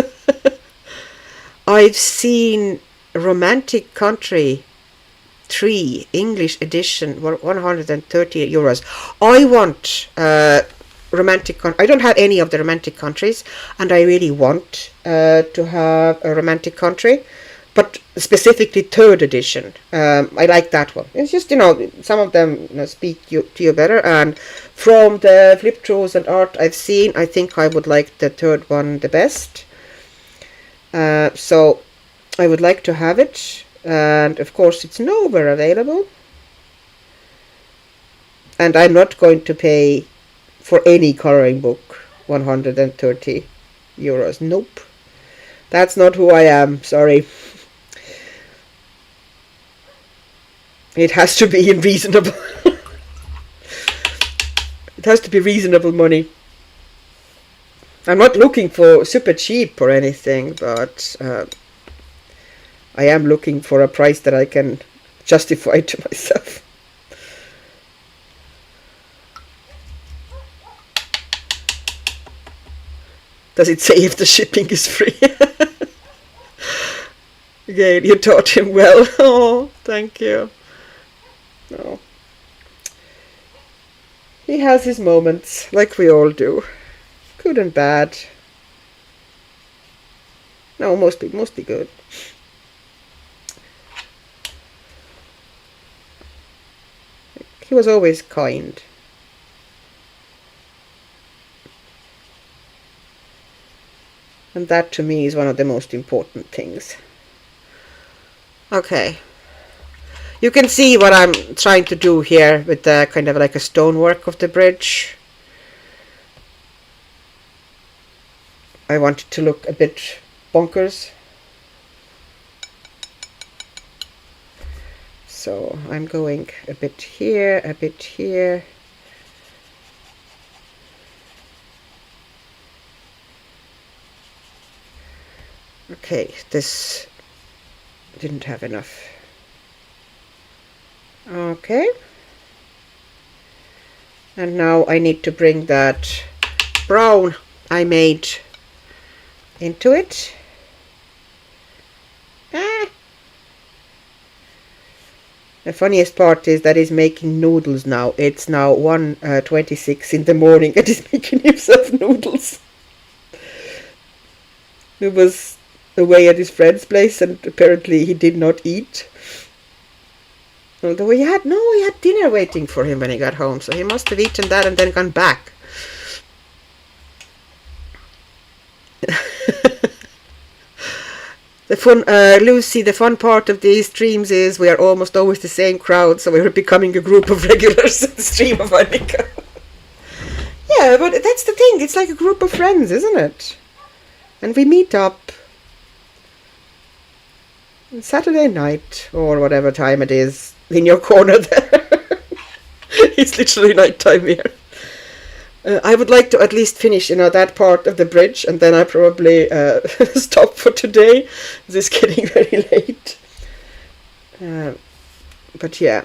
I've seen Romantic Country 3 English edition, 130 euros. I want Romantic Country. I don't have any of the Romantic Countries, and I really want to have a Romantic Country, but specifically 3rd edition. I like that one. It's just, some of them speak to you better, and from the flip-throughs and art I've seen, I think I would like the 3rd one the best. So I would like to have it, and of course it's nowhere available. And I'm not going to pay for any coloring book 130 euros. Nope. That's not who I am, sorry. It has to be reasonable. It has to be reasonable money. I'm not looking for super cheap or anything, but I am looking for a price that I can justify to myself. Does it say if the shipping is free? Again, you taught him well. Oh, thank you. No. He has his moments, like we all do. Good and bad. No, mostly good. He was always kind. And that to me is one of the most important things. Okay. You can see what I'm trying to do here with the kind of like a stonework of the bridge. I want it to look a bit bonkers. So I'm going a bit here, a bit here. Okay, this didn't have enough. Okay. And now I need to bring that brown I made into it. The funniest part is that he's making noodles now. It's now 1:26 in the morning and he's making himself noodles. He was away at his friend's place and apparently he did not eat. Although he had dinner waiting for him when he got home, so he must have eaten that and then gone back. The fun, Lucy, the fun part of these streams is we are almost always the same crowd, so we're becoming a group of regulars at the stream of Annika. Yeah, but that's the thing, it's like a group of friends, isn't it? And we meet up on Saturday night, or whatever time it is, in your corner there. It's literally night time here. I would like to at least finish, that part of the bridge, and then I probably stop for today. This is getting very late. But yeah.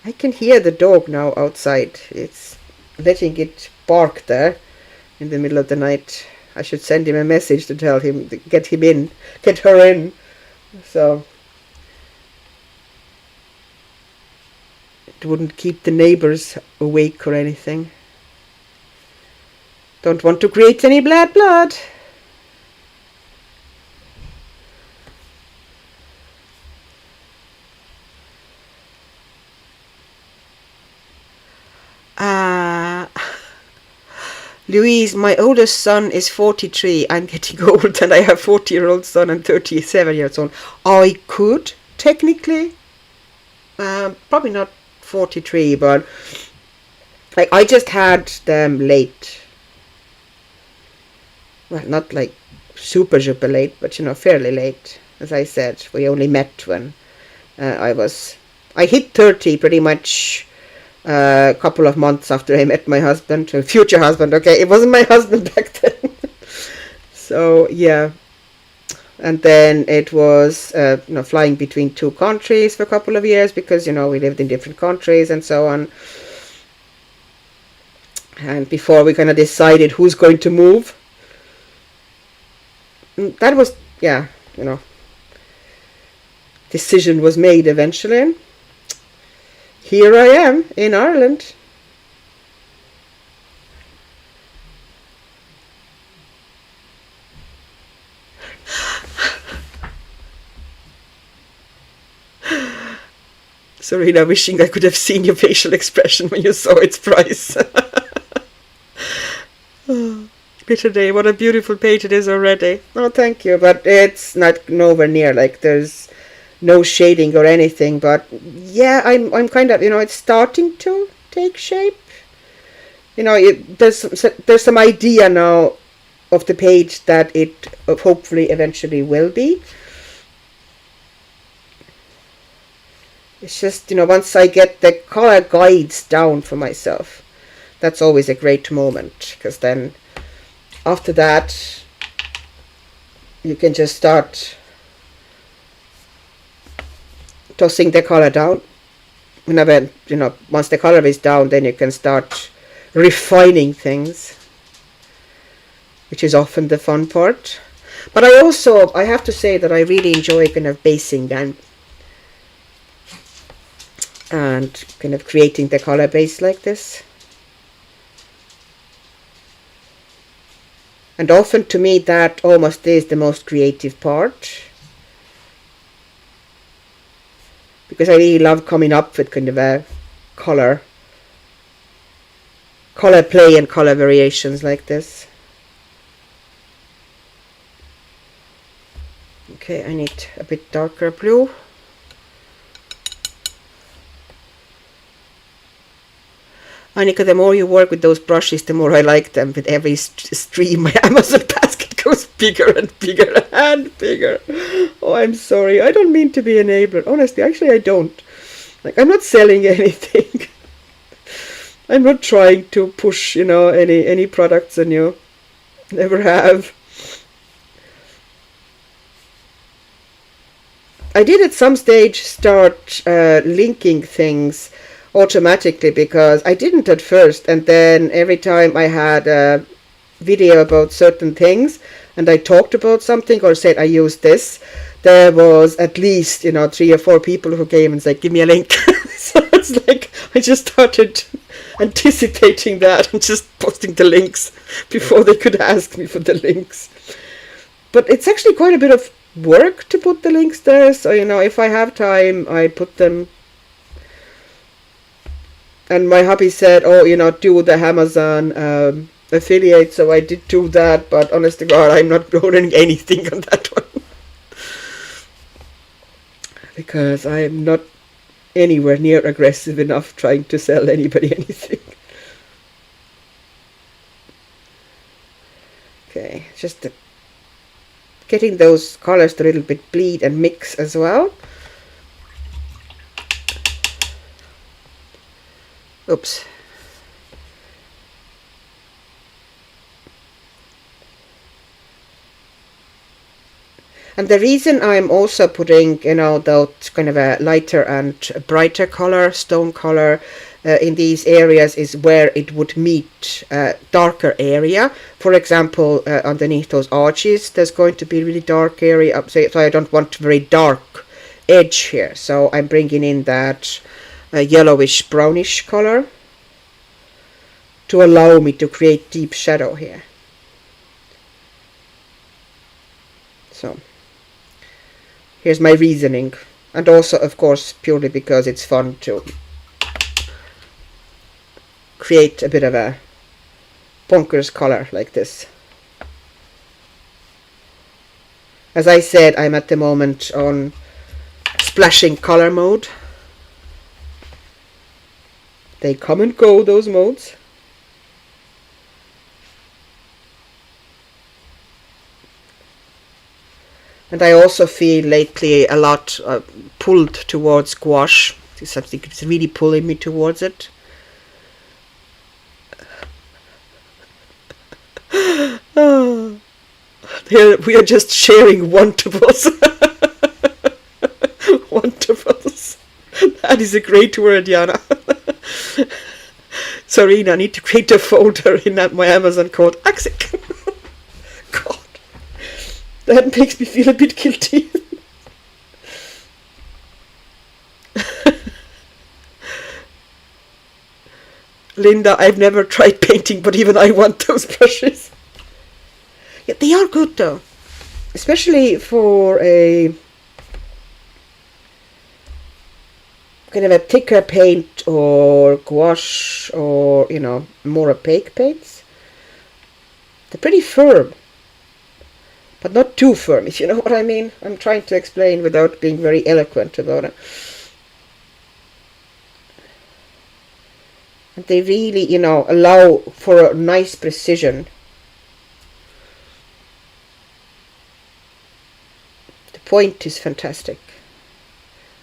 I can hear the dog now outside. It's letting it bark there in the middle of the night. I should send him a message to tell him to get her in. So it wouldn't keep the neighbors awake or anything. Don't want to create any bad blood. Louise, my oldest son is 43. I'm getting old and I have 40-year-old son and 37-year-old son. I could, technically, probably not 43, but like I just had them late. Well, not like super late, but fairly late. As I said, we only met when I hit 30 pretty much a couple of months after I met my husband, future husband. Okay, it wasn't my husband back then. So yeah, and then it was flying between two countries for a couple of years because we lived in different countries and so on. And before we kind of decided who's going to move, that was decision was made eventually. Here I am in Ireland. Serena, wishing I could have seen your facial expression when you saw its price. Bitter day, what a beautiful page it is already. Oh, thank you, but it's not nowhere near like there's no shading or anything, but yeah, I'm kind of, it's starting to take shape. There's some idea now of the page that it hopefully eventually will be. It's just, once I get the color guides down for myself, that's always a great moment, because then after that you can just start tossing the color down when, you know, once the color is down, then you can start refining things, which is often the fun part. But I have to say that I really enjoy kind of basing and kind of creating the color base like this. And often to me that almost is the most creative part, because I really love coming up with kind of a color play and color variations like this. Okay, I need a bit darker blue. Annika, the more you work with those brushes, the more I like them. With every stream, my Amazon basket goes bigger and bigger and bigger. Oh, I'm sorry. I don't mean to be an enabler. Honestly, actually, I don't. Like, I'm not selling anything. I'm not trying to push, you know, any products on you. Never have. I did at some stage start linking things automatically, because I didn't at first, and then every time I had a video about certain things and I talked about something or said I used this, there was at least, you know, 3 or 4 people who came and said, give me a link. So it's like I just started anticipating that and just posting the links before they could ask me for the links. But it's actually quite a bit of work to put the links there, so, you know, if I have time, I put them. And my hubby said, oh, you know, do the Amazon affiliate, so I did do that, but honest to God, I'm not rolling anything on that one. Because I am not anywhere near aggressive enough trying to sell anybody anything. Okay, just getting those colors to a little bit bleed and mix as well. Oops. And the reason I'm also putting, you know, that kind of a lighter and brighter color, stone color, in these areas is where it would meet a darker area. For example, underneath those arches, there's going to be a really dark area. So I don't want very dark edge here. So I'm bringing in that yellowish brownish color to allow me to create deep shadow here. So here's my reasoning, and also of course purely because it's fun to create a bit of a bonkers color like this. As I said, I'm at the moment on splashing color mode. They come and go, those modes. And I also feel lately a lot pulled towards gouache. Something is really pulling me towards it. Oh. Here we are just sharing wantables. Wantables. That is a great word, Jana. Sorry, I need to create a folder in my Amazon called Axic. God. That makes me feel a bit guilty. Linda, I've never tried painting, but even I want those brushes. Yeah, they are good though. Especially for a kind of a thicker paint or gouache or, you know, more opaque paints. They're pretty firm. But not too firm, if you know what I mean. I'm trying to explain without being very eloquent about it. And they really, you know, allow for a nice precision. The point is fantastic.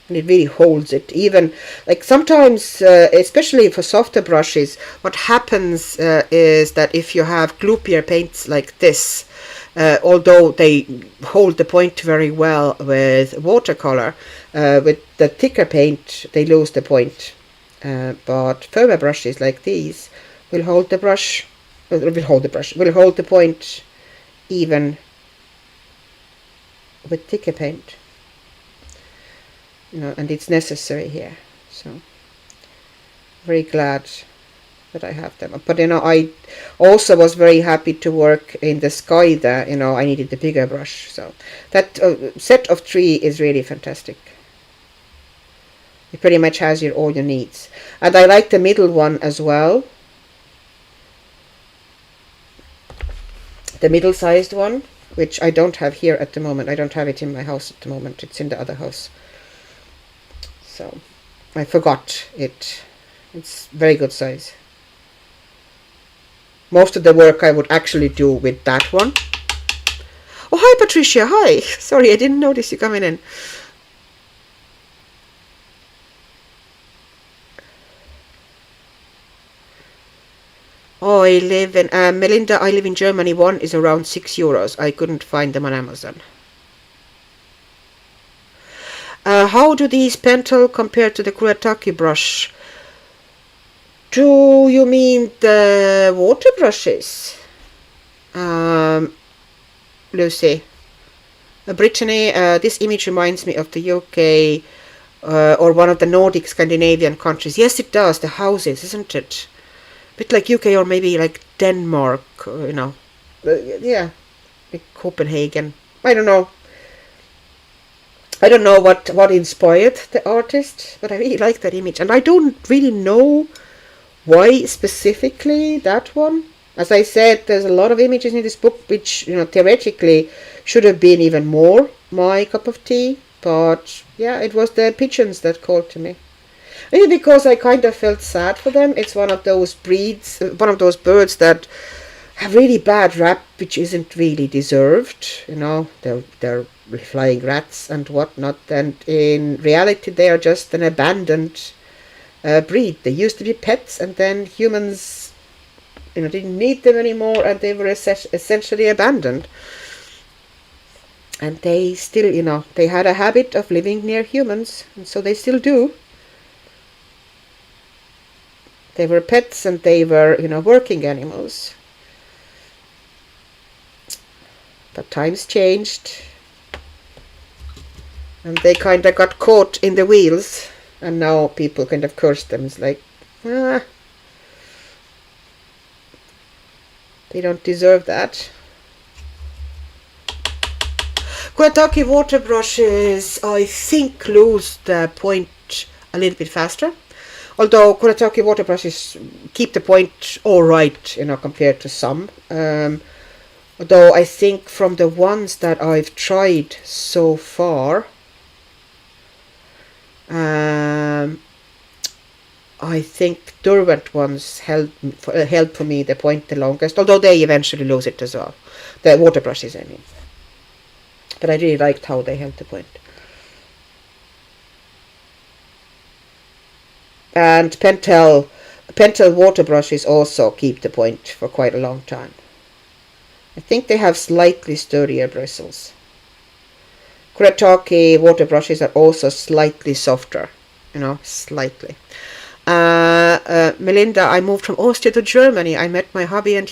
And it really holds it. Even, like sometimes, especially for softer brushes, what happens is that if you have gloopier paints like this, although they hold the point very well with watercolor, with the thicker paint, they lose the point. But firmer brushes like these will hold the brush, will hold the point even with thicker paint. And it's necessary here. So very glad that I have them. But I also was very happy to work in the sky there. I needed the bigger brush. So that set of 3 is really fantastic. It pretty much has all your needs. And I like the middle one as well. The middle-sized one, which I don't have here at the moment. I don't have it in my house at the moment. It's in the other house. So I forgot it. It's very good size. Most of the work I would actually do with that one. Oh, hi Patricia, hi. Sorry, I didn't notice you coming in. Oh, I live in, Melinda, I live in Germany. One is around €6. I couldn't find them on Amazon. How do these Pentel compare to the Kuretake brush? Do you mean the water brushes? Lucy. Brittany, this image reminds me of the UK or one of the Nordic Scandinavian countries. Yes, it does. The houses, isn't it? A bit like UK or maybe like Denmark, yeah, like Copenhagen. I don't know. I don't know what inspired the artist, but I really like that image. And I don't really know why specifically that one. As I said, there's a lot of images in this book which, theoretically should have been even more my cup of tea. But yeah, it was the pigeons that called to me. Maybe because I kind of felt sad for them. It's one of those birds that have really bad rap, which isn't really deserved. They're flying rats and whatnot, and in reality they are just an abandoned breed. They used to be pets, and then humans didn't need them anymore, and they were essentially abandoned. And they still, they had a habit of living near humans, and so they still do. They were pets, and they were, working animals. But times changed, and they kind of got caught in the wheels, and now people kind of curse them. It's like, they don't deserve that. Kuretake water brushes, I think, lose the point a little bit faster. Although Kuretake water brushes keep the point all right, compared to some. Although I think from the ones that I've tried so far, I think Derwent ones held for me the point the longest, although they eventually lose it as well. The water brushes, I mean. But I really liked how they held the point. And Pentel water brushes also keep the point for quite a long time. I think they have slightly sturdier bristles. Kuretake water brushes are also slightly softer, slightly. Melinda, I moved from Austria to Germany. I met my hubby and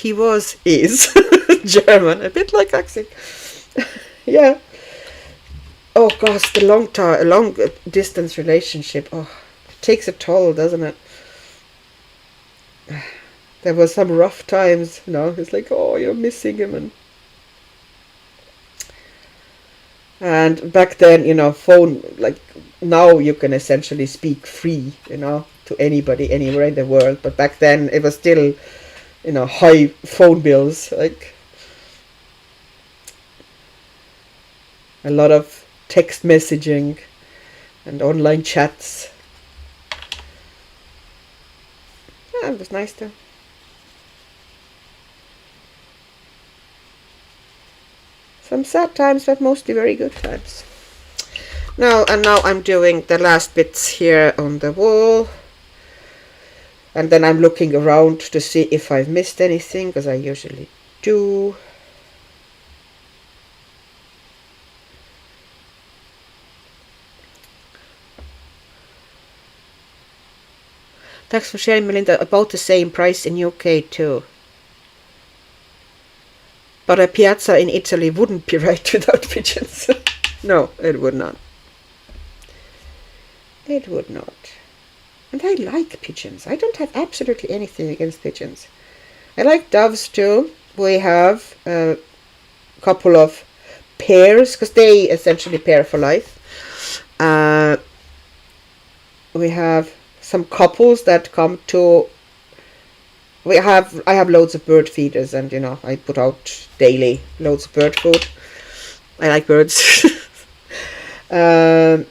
is German, a bit like accent. Yeah. Oh gosh, the long distance relationship. Oh, it takes a toll, doesn't it? There were some rough times, It's like, oh, you're missing him, and back then, phone, like now you can essentially speak free, to anybody anywhere in the world. But back then it was still, high phone bills, like a lot of text messaging and online chats. Yeah, it was nice though. Some sad times, but mostly very good times. Now I'm doing the last bits here on the wall. And then I'm looking around to see if I've missed anything, because I usually do. Thanks for sharing, Melinda. About the same price in UK too. But a piazza in Italy wouldn't be right without pigeons. No, it would not. It would not. And I like pigeons. I don't have absolutely anything against pigeons. I like doves too. We have a couple of pairs, because they essentially pair for life. We have some couples that come to... I have loads of bird feeders, and you know, I put out daily loads of bird food. I like birds. And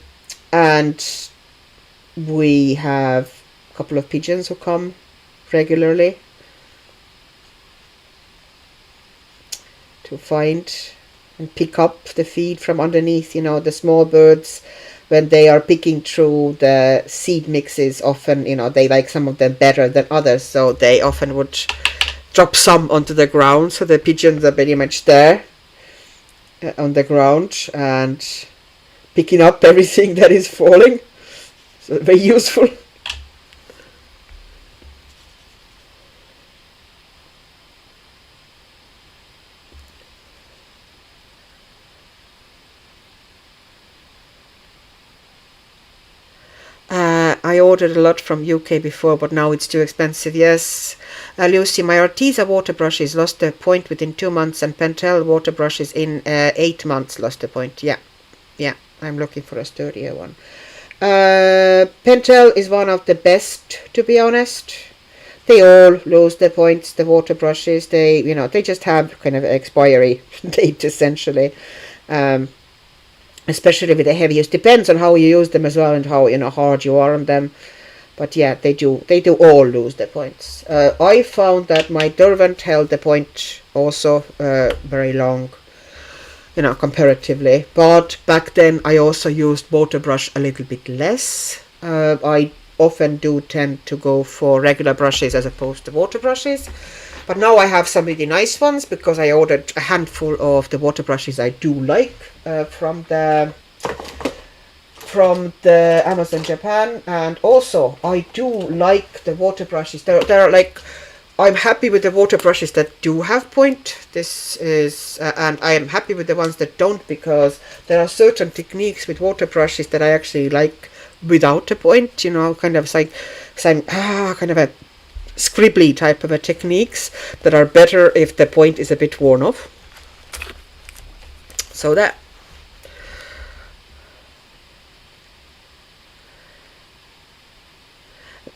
we have a couple of pigeons who come regularly to find and pick up the feed from underneath. You know, the small birds, when they are picking through the seed mixes, often, you know, they like some of them better than others, so they often would drop some onto the ground, so the pigeons are very much there on the ground and picking up everything that is falling. So very useful. I ordered a lot from UK before, but now it's too expensive. Yes, Lucy, my Arteza water brushes lost their point within 2 months, and Pentel water brushes in 8 months lost the point. Yeah, I'm looking for a sturdier one. Pentel is one of the best, to be honest. They all lose their points, the water brushes. They, you know, they just have kind of an expiry date, essentially. Especially with the heaviest. Depends on how you use them as well, and how, you know, hard you are on them. But yeah, they do all lose their points. I found that my Derwent held the point also very long, you know, comparatively. But back then I also used water brush a little bit less. I often do tend to go for regular brushes as opposed to water brushes. But now I have some really nice ones, because I ordered a handful of the water brushes I do like from the Amazon Japan. And also I do like the water brushes. They're like, I'm happy with the water brushes that do have point. This is and I am happy with the ones that don't, because there are certain techniques with water brushes that I actually like without a point, you know, kind of like some kind of a scribbly type of a techniques that are better if the point is a bit worn off. So that.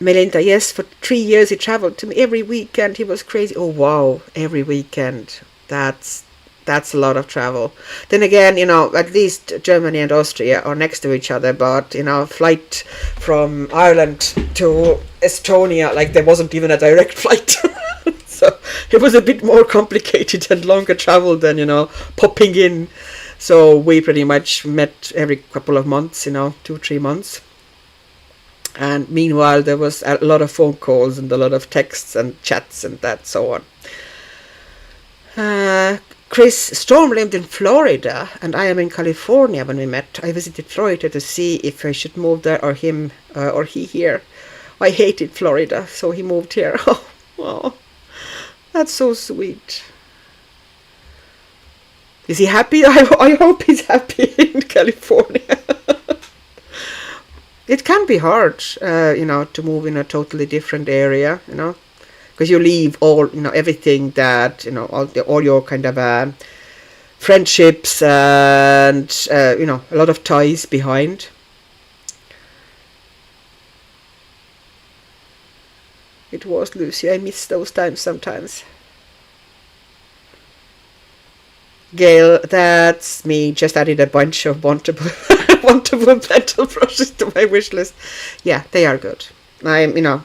Melinda, yes, for 3 years he traveled to me every weekend. He was crazy. Oh wow, every weekend. That's a lot of travel. Then again, you know, at least Germany and Austria are next to each other, but, you know, flight from Ireland to Estonia, like, there wasn't even a direct flight. So it was a bit more complicated and longer travel than, you know, popping in. So we pretty much met every couple of months, you know, 2-3 months. And meanwhile there was a lot of phone calls and a lot of texts and chats and that, so on. Chris, Storm lived in Florida and I am in California when we met. I visited Florida to see if I should move there or him or he here. I hated Florida, so he moved here. Oh, that's so sweet. Is he happy? I hope he's happy in California. It can be hard, you know, to move in a totally different area, you know, because you leave all, you know, everything that, you know, all your kind of friendships and, you know, a lot of ties behind. It was, Lucy. I miss those times sometimes. Gail, that's me. Just added a bunch of wantable pencil brushes to my wish list. Yeah, they are good. You know,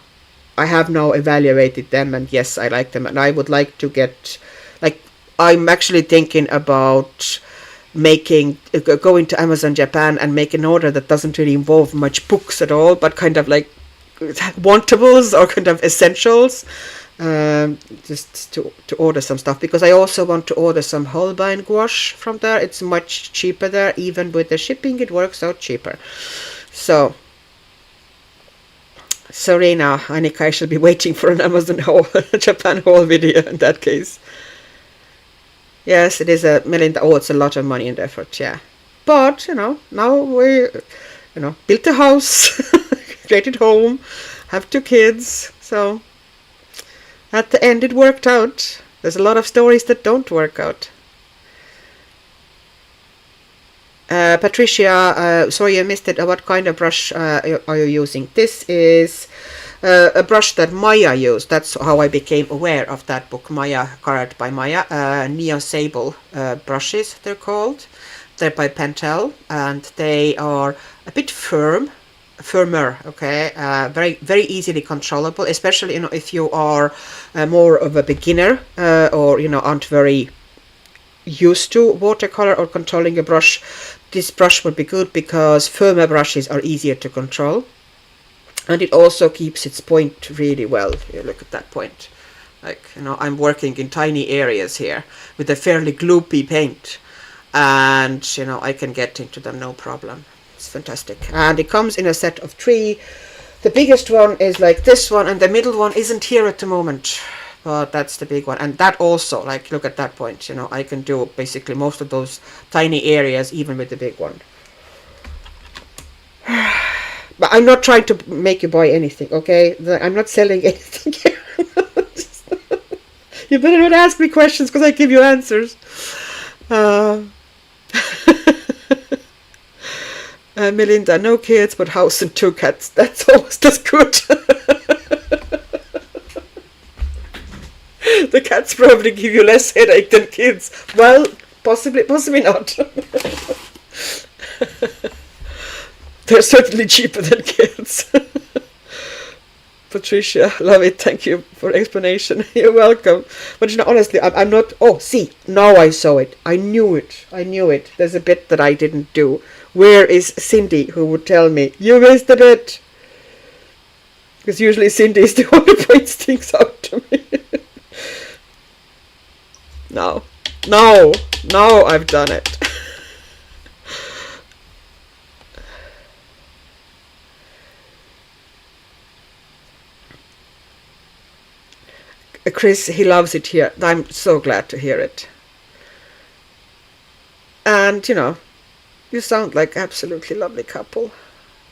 I have now evaluated them, and yes, I like them, and I would like to get, like, I'm actually thinking about going to Amazon Japan and make an order that doesn't really involve much books at all, but kind of like wantables or kind of essentials. Just to order some stuff, because I also want to order some Holbein gouache from there. It's much cheaper there, even with the shipping it works out cheaper. So Serena, Annika, I shall be waiting for an Amazon haul, Japan haul video in that case. Yes, it is a Melinda. Oh, it's a lot of money and effort, yeah. But, now we, built a house, created home, have 2 kids. So, at the end it worked out. There's a lot of stories that don't work out. Patricia, sorry I missed it. What kind of brush are you using? This is a brush that Maya used. That's how I became aware of that book, Maya, colored by Maya. Neo Sable brushes, they're called. They're by Pentel, and they are a bit firmer, okay, very, very easily controllable, especially if you are more of a beginner or aren't very used to watercolor or controlling a brush. This brush would be good because firmer brushes are easier to control, and it also keeps its point really well. You look at that point, like I'm working in tiny areas here with a fairly gloopy paint, and I can get into them no problem. It's fantastic. And it comes in a set of 3. The biggest one is like this one, and the middle one isn't here at the moment, but that's the big one. And that also, like, look at that point, I can do basically most of those tiny areas even with the big one. But I'm not trying to make you buy anything, okay? I'm not selling anything here. You better not ask me questions because I give you answers. Melinda, no kids, but house and 2 cats. That's almost as good. The cats probably give you less headache than kids. Well, possibly not. They're certainly cheaper than kids. Patricia, love it. Thank you for explanation. You're welcome. But honestly, I'm not. Oh, see, now I saw it. I knew it. There's a bit that I didn't do. Where is Cindy, who would tell me you missed a bit? Because usually Cindy is the one who points things out to me. No, I've done it. Chris, he loves it here. I'm so glad to hear it. And, you sound like absolutely lovely couple.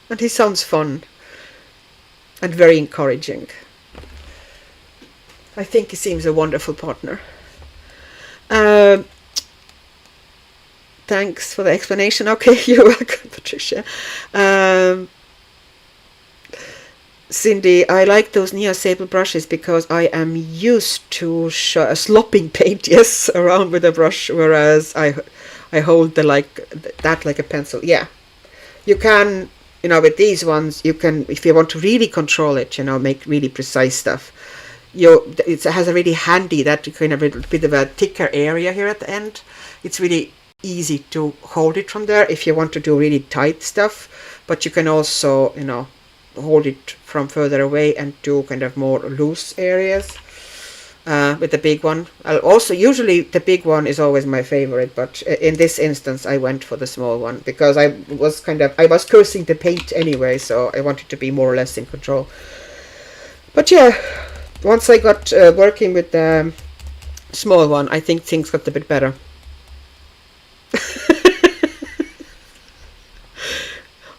And he sounds fun. And very encouraging. I think he seems a wonderful partner. Thanks for the explanation. Okay, you're welcome, Patricia. Cindy, I like those Neo Sable brushes because I am used to slopping paint, yes, around with a brush, whereas I hold like a pencil. Yeah, you can, with these ones, you can, if you want to really control it, make really precise stuff. It has a really handy, that kind of a bit of a thicker area here at the end. It's really easy to hold it from there if you want to do really tight stuff, but you can also, hold it from further away and do kind of more loose areas with the big one. Also, usually the big one is always my favorite, but in this instance I went for the small one because I was cursing the paint anyway, so I wanted to be more or less in control. But yeah, once I got working with the small one, I think things got a bit better.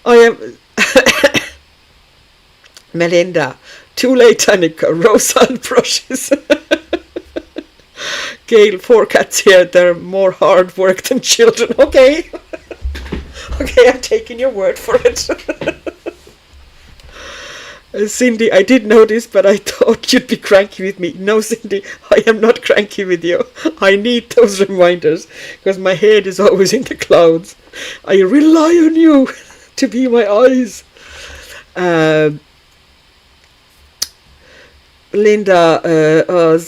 I am Melinda, too late, Annika. Rosa and brushes. Gail, 4 cats here. They're more hard work than children. Okay. Okay, I'm taking your word for it. Cindy, I did notice, but I thought you'd be cranky with me. No, Cindy, I am not cranky with you. I need those reminders because my head is always in the clouds. I rely on you to be my eyes. Linda,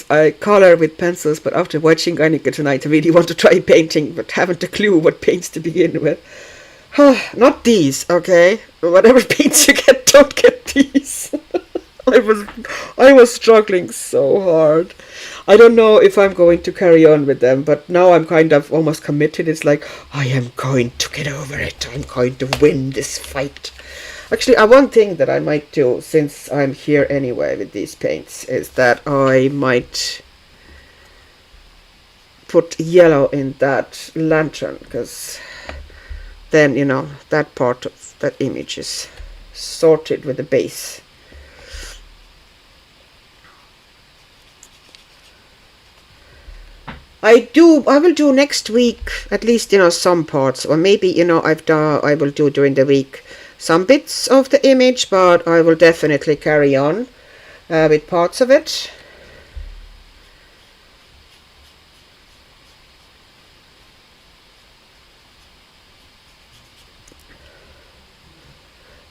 I color with pencils, but after watching Annika tonight, I really want to try painting, but haven't a clue what paints to begin with. Not these, okay? Whatever paints you get, don't get these. I was struggling so hard. I don't know if I'm going to carry on with them, but now I'm kind of almost committed. It's like, I am going to get over it. I'm going to win this fight. Actually, one thing that I might do, since I'm here anyway with these paints, is that I might put yellow in that lantern, because then, you know, that part of that image is sorted with the base. I will do next week at least, you know, some parts, or maybe, you know, I will do during the week some bits of the image, but I will definitely carry on with parts of it.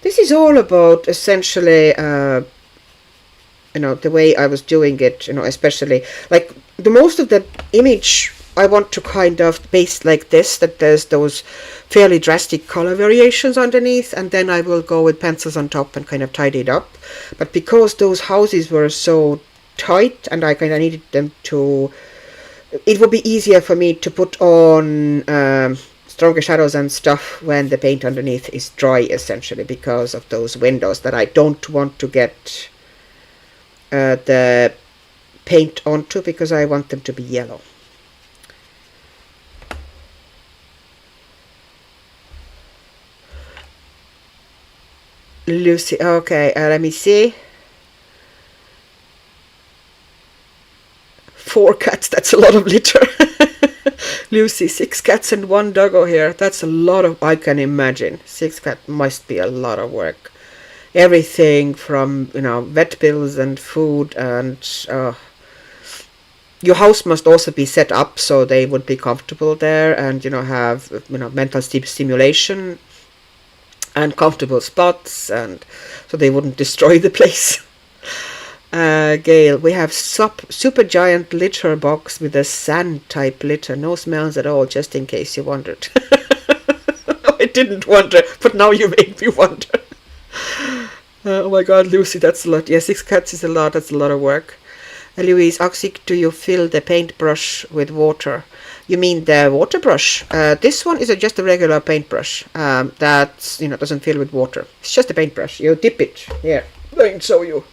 This is all about essentially, you know, the way I was doing it, you know, especially like the most of the image I want to kind of base like this, that there's those fairly drastic color variations underneath, and then I will go with pencils on top and kind of tidy it up. But because those houses were so tight and I kind of needed them to, it would be easier for me to put on stronger shadows and stuff when the paint underneath is dry, essentially, because of those windows that I don't want to get the paint onto, because I want them to be yellow. Lucy, okay, let me see. 4 cats, that's a lot of litter. Lucy, 6 cats and 1 doggo here. That's a lot of, I can imagine. 6 cats must be a lot of work. Everything from, you know, vet bills and food, and your house must also be set up so they would be comfortable there, and, you know, have, you know, mental stimulation and comfortable spots, and so they wouldn't destroy the place. Gail, we have super giant litter box with a sand type litter, no smells at all, just in case you wondered. I didn't wonder, but now you made me wonder. Oh my god, Lucy, that's a lot. Yeah, 6 cats is a lot, that's a lot of work. Louise, Oxy, do you fill the paintbrush with water? You mean the water brush? This one is just a regular paintbrush that, you know, doesn't fill with water. It's just a paintbrush. You dip it. Here, let me show you.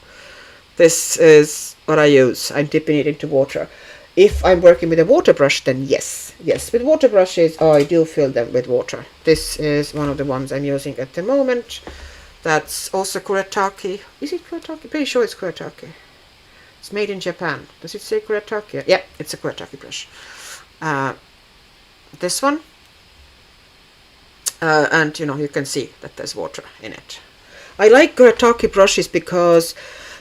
This is what I use. I'm dipping it into water. If I'm working with a water brush, then yes. Yes, with water brushes, I do fill them with water. This is one of the ones I'm using at the moment. That's also Kuretake. Is it Kuretake? Pretty sure it's Kuretake. It's made in Japan. Does it say Kuretake? Yeah, it's a Kuretake brush. This one. And, you know, you can see that there's water in it. I like Kuretake brushes because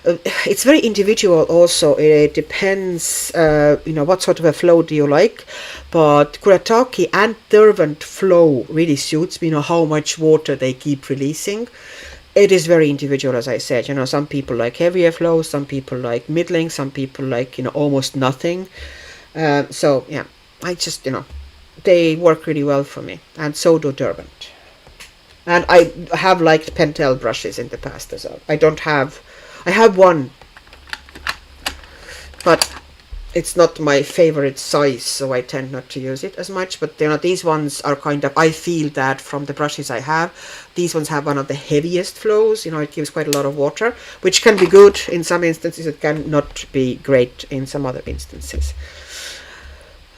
it's very individual also. It depends, you know, what sort of a flow do you like. But Kuretake and Derwent flow really suits me, you know, how much water they keep releasing. It is very individual, as I said. You know, some people like heavier flows, some people like middling, some people like, you know, almost nothing. So, yeah, I just, you know, they work really well for me. And so do Derwent. And I have liked Pentel brushes in the past as well. I have one, but it's not my favorite size, so I tend not to use it as much. But, you know, these ones are kind of, I feel that from the brushes I have, these ones have one of the heaviest flows. You know, it gives quite a lot of water, which can be good in some instances. It can not be great in some other instances.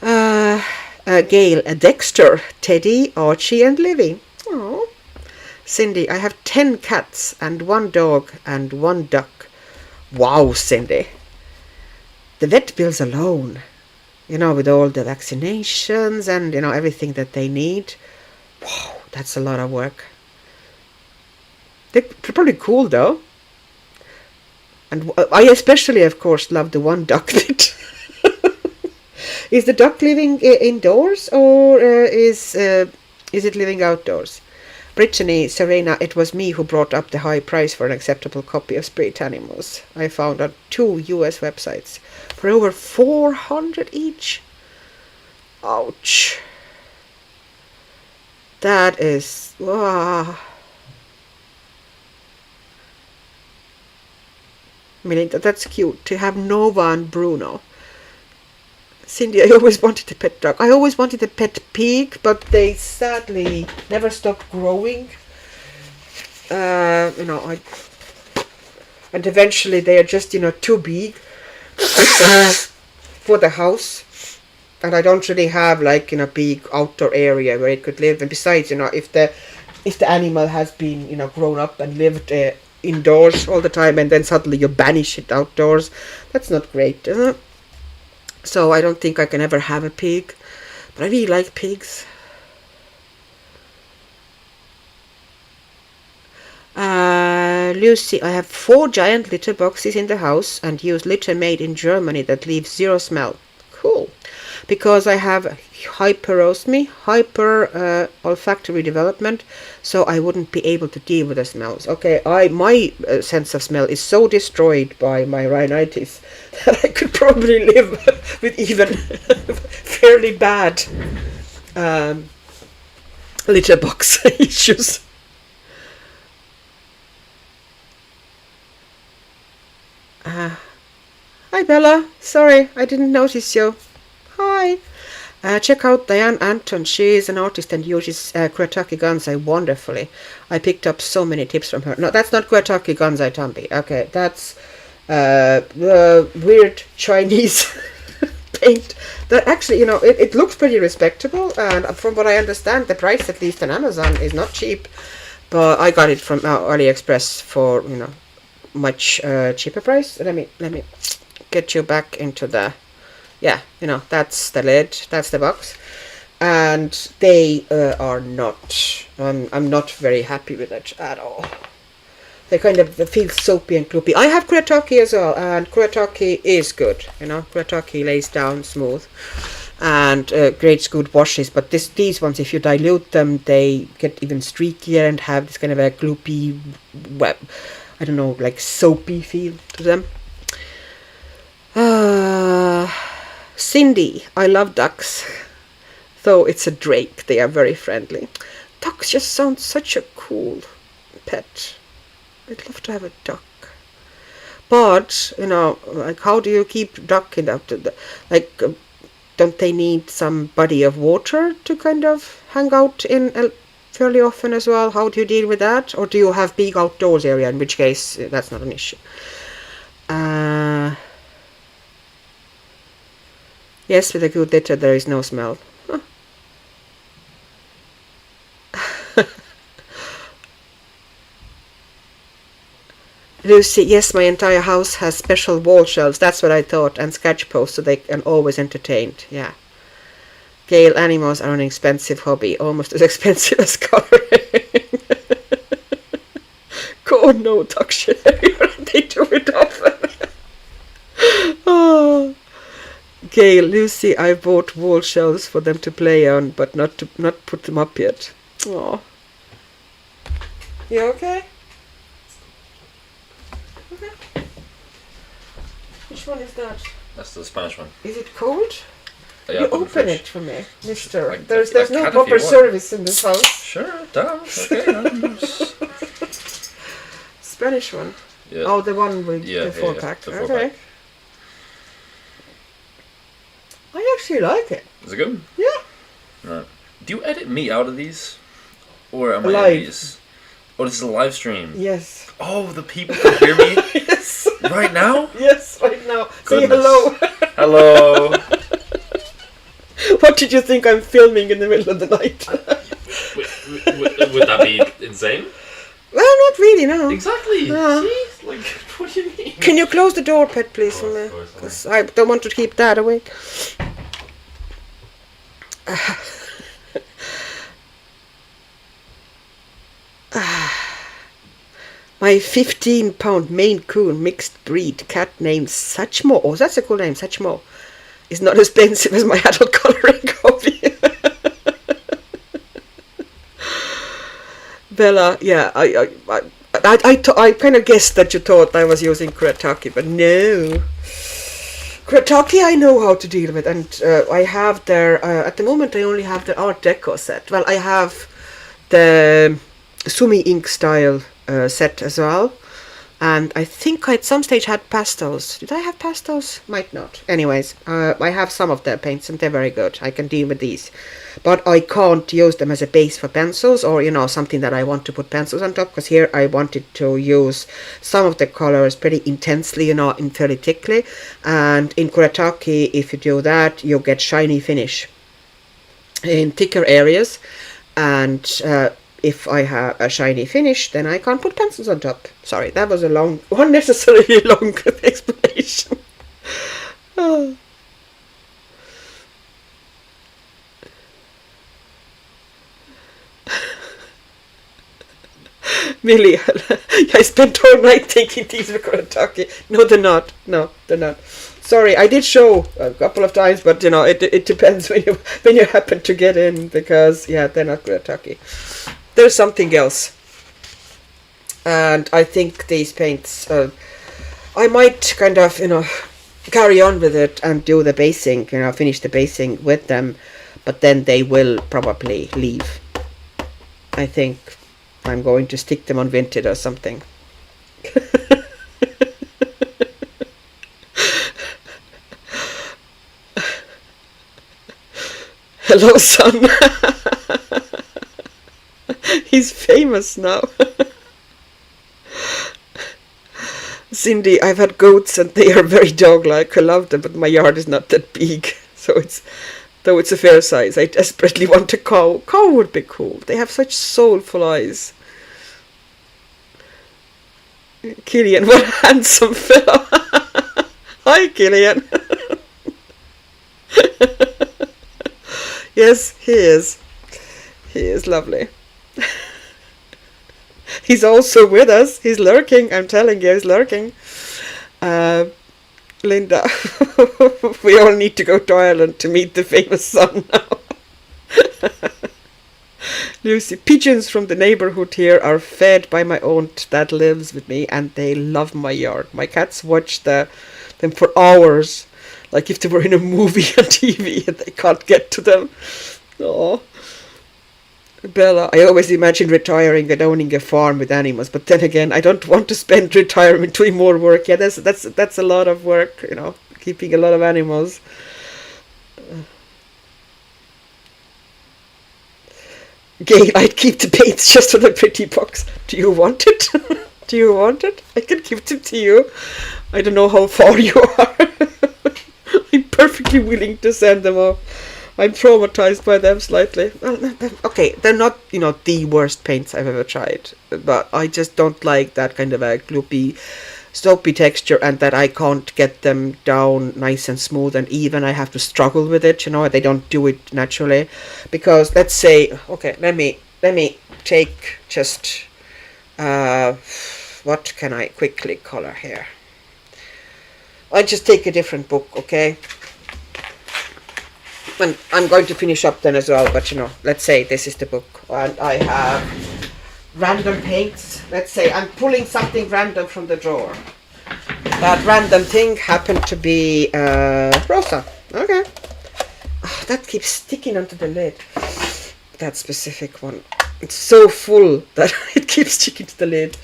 Gail, Dexter, Teddy, Archie, and Livy. Oh. Cindy, I have 10 cats and 1 dog and 1 duck. Wow, Cindy. The vet bills alone, you know, with all the vaccinations and, you know, everything that they need. Wow, that's a lot of work. They're probably cool, though. And I especially, of course, love the 1 duck bit. Is the duck living indoors, or is it living outdoors? Brittany, Serena, it was me who brought up the high price for an acceptable copy of Spirit Animals. I found on 2 US websites for over $400 each. Ouch. That is... Wow. Melinda, that's cute. To have Nova and Bruno. Cindy, I always wanted a pet dog. I always wanted a pet pig, but they sadly never stopped growing. You know, and eventually they are just, you know, too big for the house. And I don't really have like, you know, big outdoor area where it could live. And besides, you know, if the animal has been, you know, grown up and lived indoors all the time, and then suddenly you banish it outdoors, that's not great, is it? So I don't think I can ever have a pig, but I really like pigs. Lucy, I have 4 giant litter boxes in the house and use litter made in Germany that leaves 0 smell. Cool. Because I have hyperosmy, olfactory development, so I wouldn't be able to deal with the smells. Okay, my sense of smell is so destroyed by my rhinitis that I could probably live with even fairly bad litter box issues. Hi Bella, sorry I didn't notice you. Hi. Check out Diane Anton. She is an artist and uses Kuretake Gansai wonderfully. I picked up so many tips from her. No, that's not Kuretake Gansai Tambi. Okay, that's the weird Chinese paint. That actually, you know, it looks pretty respectable, and from what I understand, the price, at least on Amazon, is not cheap. But I got it from AliExpress for, you know, much cheaper price. Let me get you back into the. Yeah, you know, that's the lid, that's the box, and they are not, I'm not very happy with it at all. They kind of feel soapy and gloopy. I have Kuretake as well, and Kuretake is good, you know, Kuretake lays down smooth, and creates good washes, but these ones, if you dilute them, they get even streakier and have this kind of a gloopy, I don't know, like soapy feel to them. Cindy, I love ducks. Though it's a drake, they are very friendly. Ducks just sound such a cool pet. I'd love to have a duck. But, you know, like, how do you keep duck in that? Like, don't they need some body of water to kind of hang out in fairly often as well? How do you deal with that? Or do you have big outdoors area, in which case that's not an issue? Yes, with a good litter there is no smell. Huh. Lucy, yes, my entire house has special wall shelves, that's what I thought, and sketch posts so they can always entertained, yeah. Gail, animals are an expensive hobby, almost as expensive as coloring. God, no, Dictionary, they do it often. Oh. Gail, Lucy, I bought wall shelves for them to play on, but not put them up yet. Oh. You okay? Okay. Which one is that?
That's the Spanish one.
Is it cold?
Yeah,
you open it for me, mister.
I
There's no
can
proper service in this house.
Sure, damn. Okay.
Spanish one?
Yeah.
Oh, the one with the 4-pack.
The
Okay.
4-pack.
I actually like it.
Is it good?
Yeah.
Right. Do you edit me out of these? Or am I
Live.
in these? Oh, this is a live stream.
Yes.
Oh, the people can hear me?
Yes.
Right now?
Yes, right now. Say
Goodness.
hello.
Hello.
What did you think I'm filming in the middle of the night?
Would that be insane?
Well, not really, no.
Exactly. See? Like, what do you mean?
Can you close the door, pet, please, for me?
Of course.
Because I don't want to keep Dad awake. My 15-pound Maine Coon mixed breed cat named Satchmo. Oh, that's a cool name, Satchmo. Is not as expensive as my adult coloring hobby. Bella, yeah, I kind of guessed that you thought I was using Kuretake, but no. Kuretake I know how to deal with, and I have their, at the moment I only have the Art Deco set. Well, I have the Sumi ink style set as well, And I think I at some stage had pastels. Did I have pastels? Might not. Anyways, I have some of their paints and they're very good. I can deal with these. But I can't use them as a base for pencils, or, you know, something that I want to put pencils on top, because here I wanted to use some of the colors pretty intensely, you know, and fairly thickly. And in Kuretake, if you do that, you get shiny finish in thicker areas. And if I have a shiny finish, then I can't put pencils on top. Sorry, that was a long, unnecessarily long explanation. Oh. Millie, I spent all night thinking these were Kuretake. No, they're not. No, they're not. Sorry, I did show a couple of times, but you know, it depends when you happen to get in, because yeah, they're not Kuretake. There's something else. And I think these paints, I might kind of, you know, carry on with it and do the basing, you know, finish the basing with them, but then they will probably leave. I think I'm going to stick them on Vinted or something. Hello, son. He's famous now. Cindy, I've had goats and they are very dog-like. I love them, but my yard is not that big. So though it's a fair size, I desperately want a cow. Cow would be cool. They have such soulful eyes. Killian, what a handsome fellow. Hi, Killian. Yes, he is. He is lovely. He's also with us. He's lurking. I'm telling you, he's lurking. Linda, we all need to go to Ireland to meet the famous son now. Lucy, pigeons from the neighborhood here are fed by my aunt that lives with me, and they love my yard. My cats watch them for hours, like if they were in a movie on TV and they can't get to them. Oh, Bella, I always imagine retiring and owning a farm with animals, but then again, I don't want to spend retirement doing more work. Yeah, that's a lot of work, you know, keeping a lot of animals. Gail, I'd keep the paints just for the pretty box. Do you want it? Do you want it? I can give them to you. I don't know how far you are. I'm perfectly willing to send them off. I'm traumatized by them slightly. Okay, they're not, you know, the worst paints I've ever tried, but I just don't like that kind of a gloopy, soapy texture, and that I can't get them down nice and smooth and even. I have to struggle with it, you know. They don't do it naturally, because let's say, okay, let me take just what can I quickly color here? I just take a different book, okay? And I'm going to finish up then as well, but you know, let's say this is the book, and I have random paints. Let's say I'm pulling something random from the drawer. That random thing happened to be rosa. Okay. Oh, that keeps sticking onto the lid. That specific one. It's so full that it keeps sticking to the lid.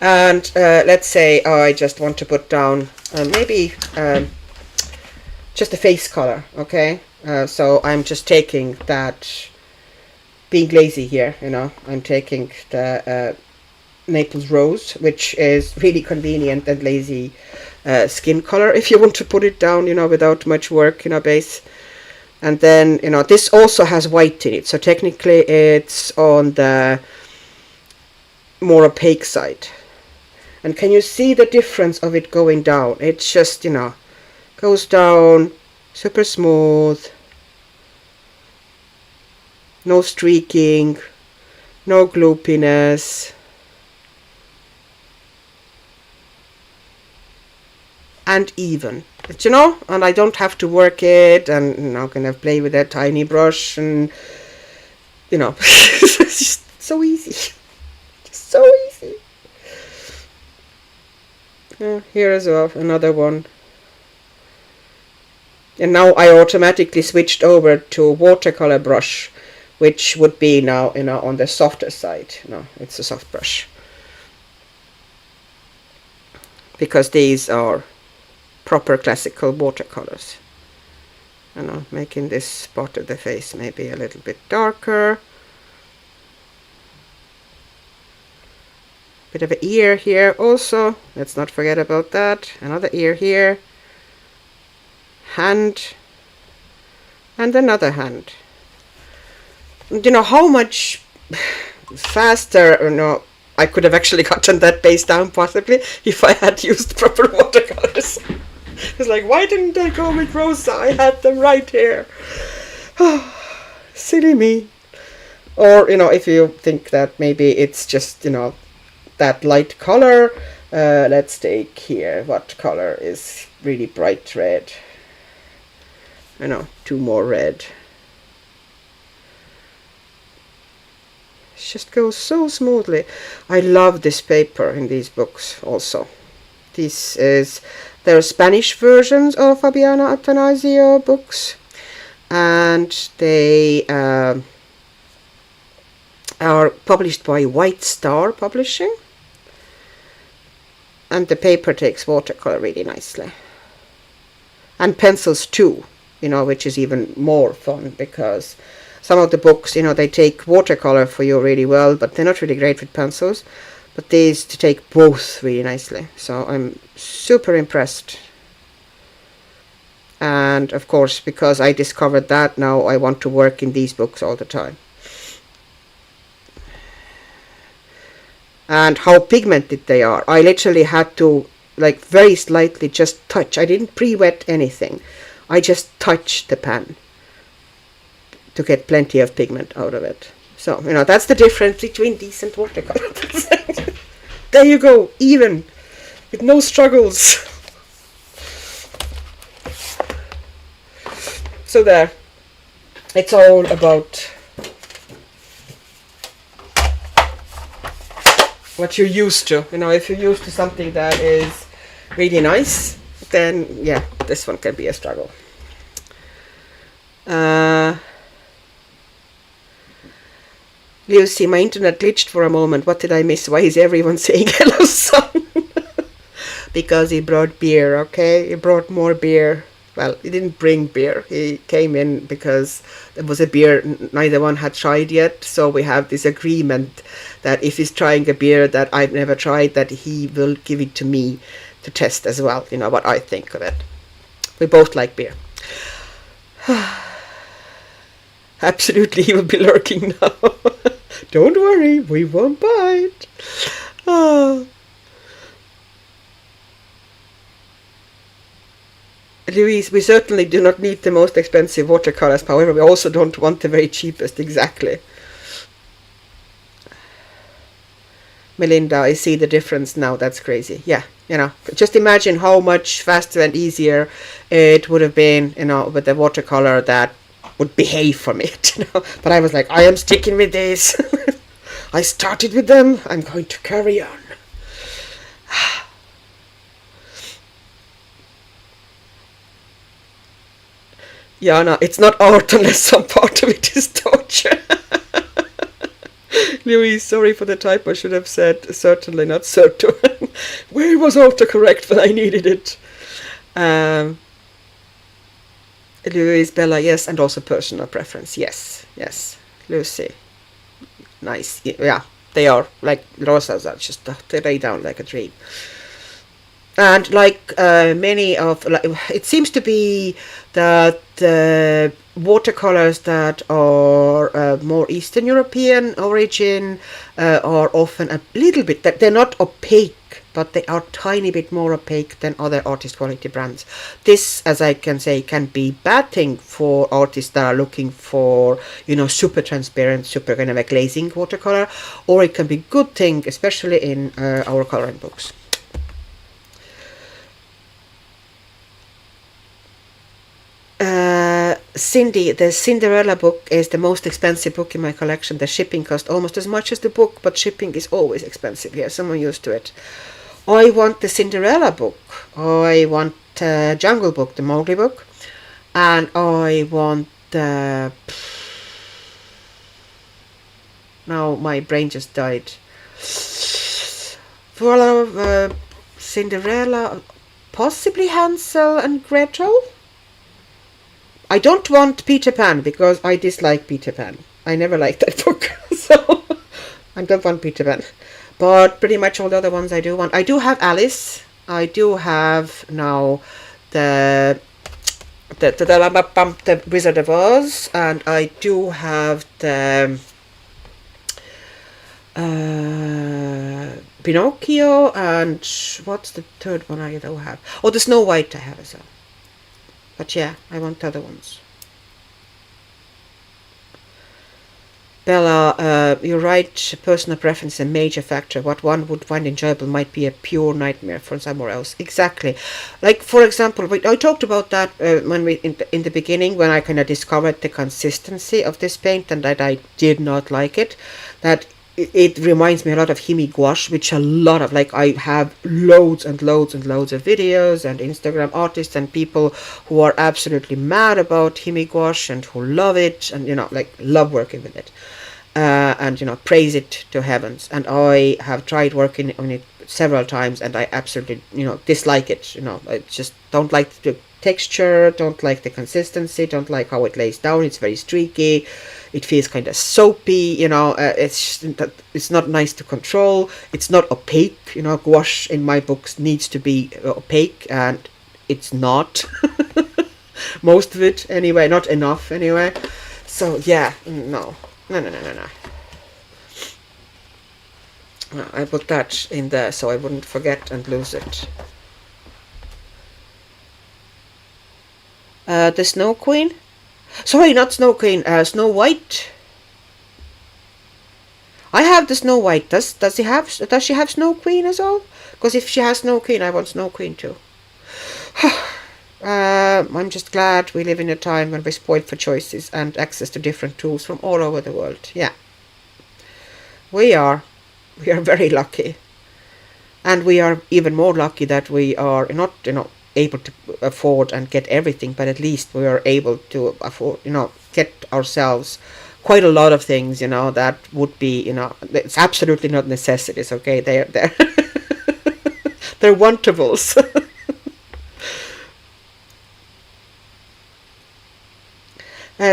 And let's say I just want to put down maybe just a face color, okay? So I'm just taking that, being lazy here, you know, I'm taking the Naples Rose, which is really convenient and lazy skin color if you want to put it down, you know, without much work, you know, base. And then, you know, this also has white in it, so technically it's on the more opaque side. And can you see the difference of it going down? It's just, you know, goes down super smooth, no streaking, no gloopiness, and even, but, you know, and I don't have to work it, and you know, kind of play with that tiny brush, and you know, it's just so easy, just so easy. Here as well, another one. And now I automatically switched over to a watercolor brush, which would be now, you know, on the softer side. No, it's a soft brush. because these are proper classical watercolors. You know, making this spot of the face maybe a little bit darker. Bit of an ear here also, let's not forget about that. Another ear here. Hand. And another hand. And you know how much faster, you know, I could have actually gotten that base down possibly if I had used proper watercolors. It's like, why didn't I go with Rosa? I had them right here. Silly me. Or, you know, if you think that maybe it's just, you know, that light color, let's take here, what color is really bright red? You know, 2 more red. It just goes so smoothly. I love this paper in these books also. There are Spanish versions of Fabiana Atanasio books, and they are published by White Star Publishing, and the paper takes watercolor really nicely, and pencils too, you know, which is even more fun, because some of the books, you know, they take watercolor for you really well, but they're not really great with pencils. But these to take both really nicely. So I'm super impressed. And of course, because I discovered that, now I want to work in these books all the time. And how pigmented they are. I literally had to, like, very slightly just touch. I didn't pre-wet anything. I just touched the pen to get plenty of pigment out of it. So, you know, that's the difference between decent watercolor. There you go, even, with no struggles. So there, it's all about what you're used to. You know, if you're used to something that is really nice, then yeah, this one can be a struggle. Lucy, my internet glitched for a moment. What did I miss? Why is everyone saying hello, son? Because he brought beer, okay? He brought more beer. Well, he didn't bring beer. He came in because there was a beer neither one had tried yet. So we have this agreement that if he's trying a beer that I've never tried, that he will give it to me to test as well. You know, what I think of it. We both like beer. Absolutely, he will be lurking now. Don't worry, we won't bite. Oh. Louise, we certainly do not need the most expensive watercolors. However, we also don't want the very cheapest, exactly. Melinda, I see the difference now. That's crazy. Yeah, you know, just imagine how much faster and easier it would have been, you know, with the watercolor that would behave from it, you know. But I was like, I am sticking with this. I started with them, I'm going to carry on. Yeah, no, it's not art unless some part of it is torture. Louise, sorry for the typo, I should have said certainly, not certain. Where was autocorrect when I needed it? Louise, Bella, yes, and also personal preference, yes, yes. Lucy, nice, yeah, they are, like Rosa's are just, they lay down like a dream. And like many of, like, it seems to be that the watercolors that are more Eastern European origin are often a little bit, they're not opaque, but they are tiny bit more opaque than other artist quality brands. This, as I can say, can be bad thing for artists that are looking for, you know, super transparent, super kind of a glazing watercolor, or it can be good thing, especially in our coloring books. Cindy, the Cinderella book is the most expensive book in my collection. The shipping cost almost as much as the book, but shipping is always expensive here. Someone used to it. I want the Cinderella book. I want Jungle Book, the Mowgli book. And I want the... Now my brain just died. Cinderella, possibly Hansel and Gretel. I don't want Peter Pan because I dislike Peter Pan. I never liked that book, so I don't want Peter Pan. But pretty much all the other ones I do want. I do have Alice. I do have now the Wizard of Oz, and I do have the Pinocchio, and what's the third one I do have? Oh, the Snow White I have as well. But yeah, I want the other ones. Bella, you're right, personal preference is a major factor. What one would find enjoyable might be a pure nightmare for somewhere else. Exactly. Like, for example, I talked about that when we in the beginning, when I kind of discovered the consistency of this paint and that I did not like it. That it reminds me a lot of Himi gouache, which a lot of, like, I have loads and loads and loads of videos and Instagram artists and people who are absolutely mad about Himi gouache and who love it and, you know, like, love working with it. And, you know, praise it to heavens. And I have tried working on it several times and I absolutely, you know, dislike it. You know, I just don't like the texture, don't like the consistency, don't like how it lays down. It's very streaky. It feels kind of soapy, you know. It's not nice to control. It's not opaque, you know. Gouache in my books needs to be opaque, and it's not. Most of it, anyway. Not enough, anyway. So yeah, no. I put that in there so I wouldn't forget and lose it. The Snow Queen. Sorry, not Snow Queen. Snow White. I have the Snow White. Does she have Snow Queen as well? Because if she has Snow Queen, I want Snow Queen too. I'm just glad we live in a time when we're spoiled for choices and access to different tools from all over the world. Yeah, we are very lucky, and we are even more lucky that we are not, you know, able to afford and get everything, but at least we are able to afford, you know, get ourselves quite a lot of things, you know, that would be, you know, it's absolutely not necessities. Okay, they're they're wantables.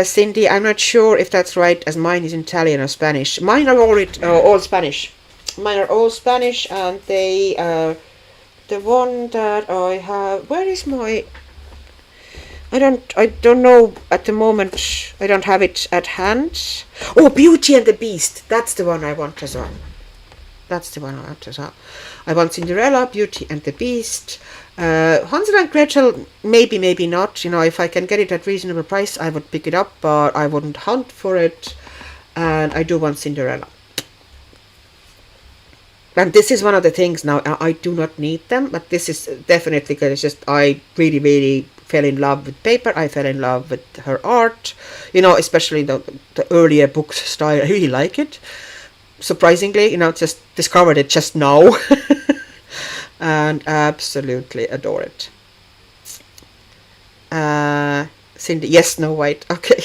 Cindy, I'm not sure if that's right, as mine is Italian or Spanish. Mine are all Spanish. Mine are all Spanish, and they the one that I have. Where is my? I don't know at the moment. I don't have it at hand. Oh, Beauty and the Beast. That's the one I want as well. That's the one I want as well. I want Cinderella, Beauty and the Beast. Hansel and Gretel, maybe not. You know, if I can get it at reasonable price, I would pick it up, but I wouldn't hunt for it. And I do want Cinderella. And this is one of the things now, I do not need them, but this is definitely because it's just, I really fell in love with paper. I fell in love with her art, you know, especially the earlier books style. I really like it. Surprisingly, you know, just discovered it just now. And absolutely adore it. Cindy, yes, Snow White. Okay.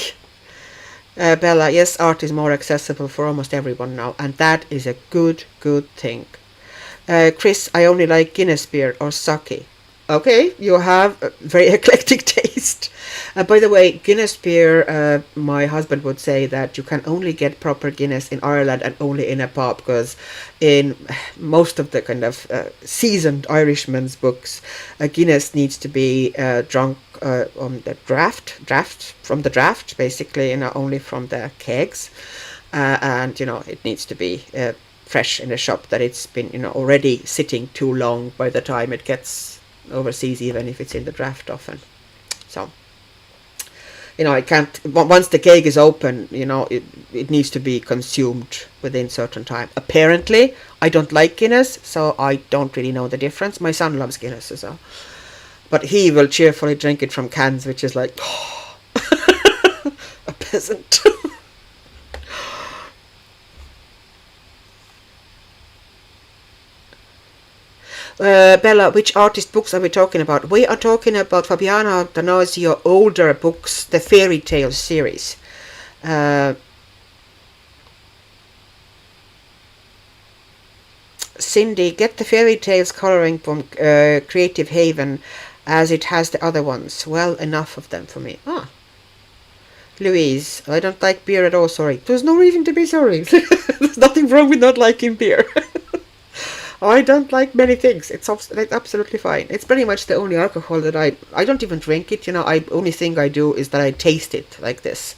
Bella, yes, art is more accessible for almost everyone now, and that is a good thing. Chris, I only like Guinness beer or sake. Okay, you have a very eclectic taste. By the way, Guinness beer, my husband would say that you can only get proper Guinness in Ireland and only in a pub, because in most of the kind of seasoned Irishmen's books, Guinness needs to be drunk on the from the draft, basically, you know, only from the kegs, and, you know, it needs to be fresh in a shop, that it's been, you know, already sitting too long by the time it gets overseas, even if it's in the draft often. So, you know, I can't, once the keg is open, you know, it needs to be consumed within certain time. Apparently, I don't like Guinness, so I don't really know the difference. My son loves Guinness as well, but he will cheerfully drink it from cans, which is like, oh, a peasant. Bella, which artist books are we talking about? We are talking about Fabiana D'Annunzio older books, the fairy tale series. Cindy, get the fairy tales coloring from Creative Haven, as it has the other ones. Well, enough of them for me. Ah. Louise, I don't like beer at all, sorry. There's no reason to be sorry. There's nothing wrong with not liking beer. I don't like many things. It's absolutely fine. It's pretty much the only alcohol that I don't even drink it, you know. Only thing I do is that I taste it like this.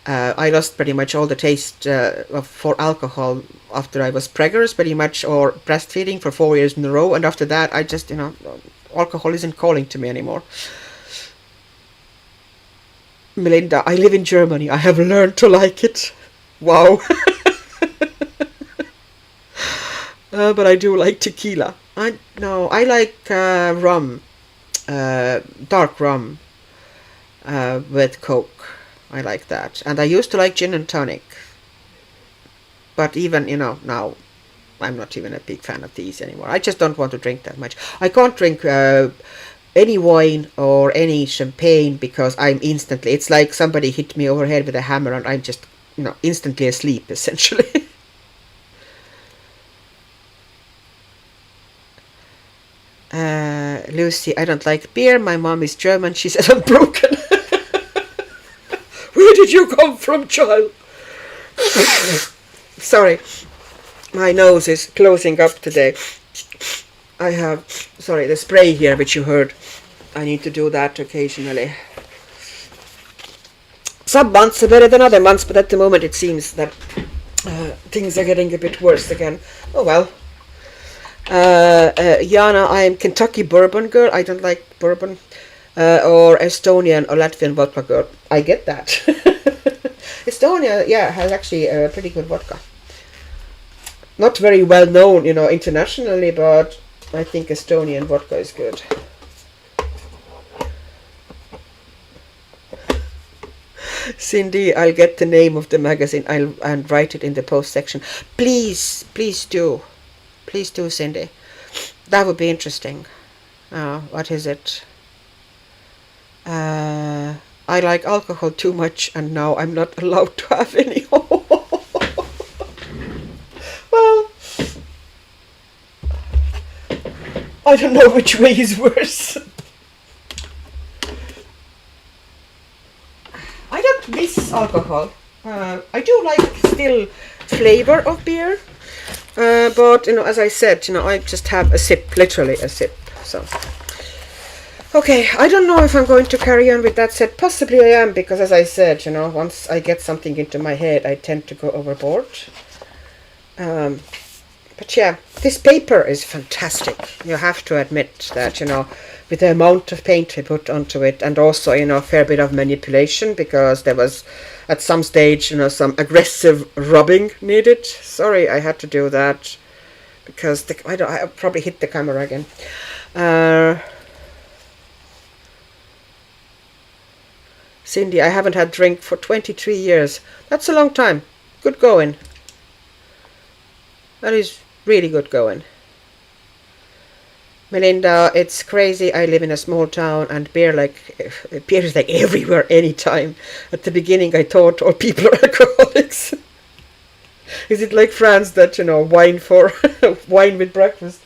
I lost pretty much all the taste for alcohol after I was preggers, pretty much, or breastfeeding for 4 years in a row. And after that, I just, you know, alcohol isn't calling to me anymore. Melinda, I live in Germany. I have learned to like it. Wow. But I do like tequila. I like rum, dark rum with Coke. I like that. And I used to like gin and tonic. But even, you know, now I'm not even a big fan of these anymore. I just don't want to drink that much. I can't drink any wine or any champagne because I'm instantly, it's like somebody hit me over the head with a hammer and I'm just, you know, instantly asleep, essentially. Lucy, I don't like beer. My mom is German. She said I'm broken. Where did you come from, child? Sorry, my nose is closing up today. I have, sorry, the spray here which you heard. I need to do that occasionally. Some months are better than other months, but at the moment it seems that things are getting a bit worse again. Oh well. Jana, I am Kentucky bourbon girl. I don't like bourbon. Or Estonian or Latvian vodka girl. I get that. Estonia, yeah, has actually a pretty good vodka. Not very well known, you know, internationally, but I think Estonian vodka is good. Cindy, I'll get the name of the magazine and write it in the post section. Please do. Please do, Cindy. That would be interesting. What is it? I like alcohol too much and now I'm not allowed to have any. Well, I don't know which way is worse. I don't miss alcohol. I do like still flavor of beer. But, you know, as I said, you know, I just have a sip, literally a sip. So, okay, I don't know if I'm going to carry on with that set. Possibly I am, because as I said, you know, once I get something into my head, I tend to go overboard. But yeah, this paper is fantastic. You have to admit that, you know, with the amount of paint we put onto it, and also, you know, a fair bit of manipulation, because there was at some stage, you know, some aggressive rubbing needed. Sorry, I had to do that because I probably hit the camera again. Cindy, I haven't had drink for 23 years. That's a long time. Good going. That is really good going. Melinda, it's crazy. I live in a small town and beer is like everywhere, anytime. At the beginning I thought all people are alcoholics. Is it like France that, you know, wine with breakfast?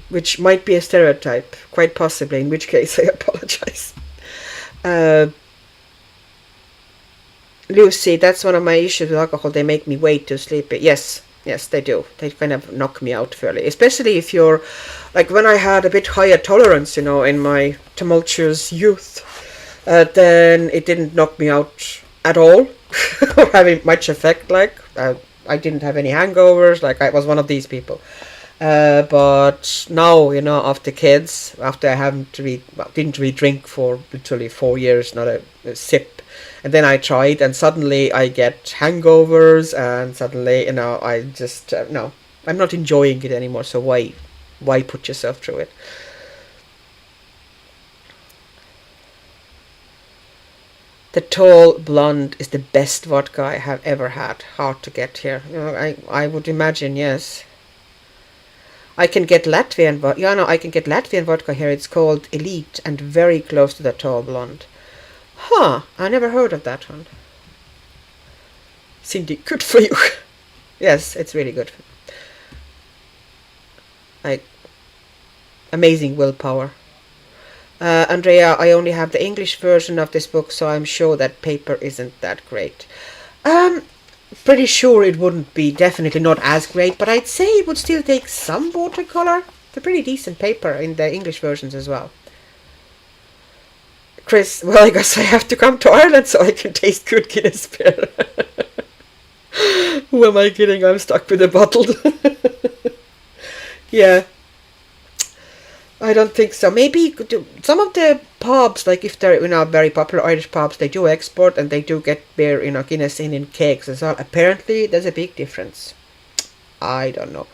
Which might be a stereotype, quite possibly, in which case I apologize. Lucy, that's one of my issues with alcohol. They make me way too sleepy. Yes, they do. They kind of knock me out fairly. Especially if you're, like when I had a bit higher tolerance, you know, in my tumultuous youth, then it didn't knock me out at all, or having much effect, like. I didn't have any hangovers, like I was one of these people. But now, you know, after kids, after I didn't really drink for literally 4 years, not a sip, and then I tried, and suddenly I get hangovers, and suddenly, you know, I just no, I'm not enjoying it anymore. So why put yourself through it? The tall blonde is the best vodka I have ever had. Hard to get here. You know, I would imagine, yes. I can get Latvian vodka. Yeah, no, I can get Latvian vodka here. It's called Elite and very close to the tall blonde. Huh, I never heard of that one. Cindy, good for you. Yes, it's really good. Like, amazing willpower. Andrea, I only have the English version of this book, so I'm sure that paper isn't that great. Pretty sure it wouldn't be, definitely not as great, but I'd say it would still take some watercolor. It's a pretty decent paper in the English versions as well. Chris, well, I guess I have to come to Ireland so I can taste good Guinness beer. Who am I kidding? I'm stuck with a bottle. Yeah. I don't think so. Maybe you could do some of the pubs, like if they're very popular Irish pubs, they do export and they do get beer, Guinness in kegs as well. Apparently, there's a big difference. I don't know,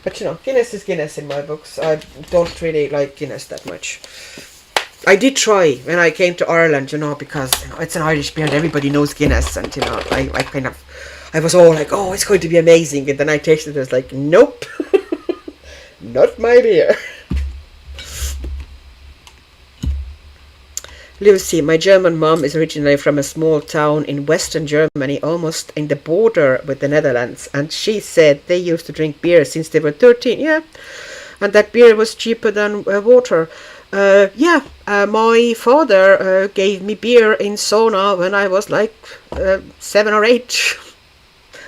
but Guinness is Guinness in my books. I don't really like Guinness that much. I did try when I came to Ireland, because it's an Irish beer and everybody knows Guinness, and I was all like, oh, it's going to be amazing, and then I tasted it, it's like, nope, not my beer. Lucy, my German mom is originally from a small town in western Germany, almost in the border with the Netherlands, and she said they used to drink beer since they were 13, yeah, and that beer was cheaper than water. My father gave me beer in sauna when I was like 7 or 8.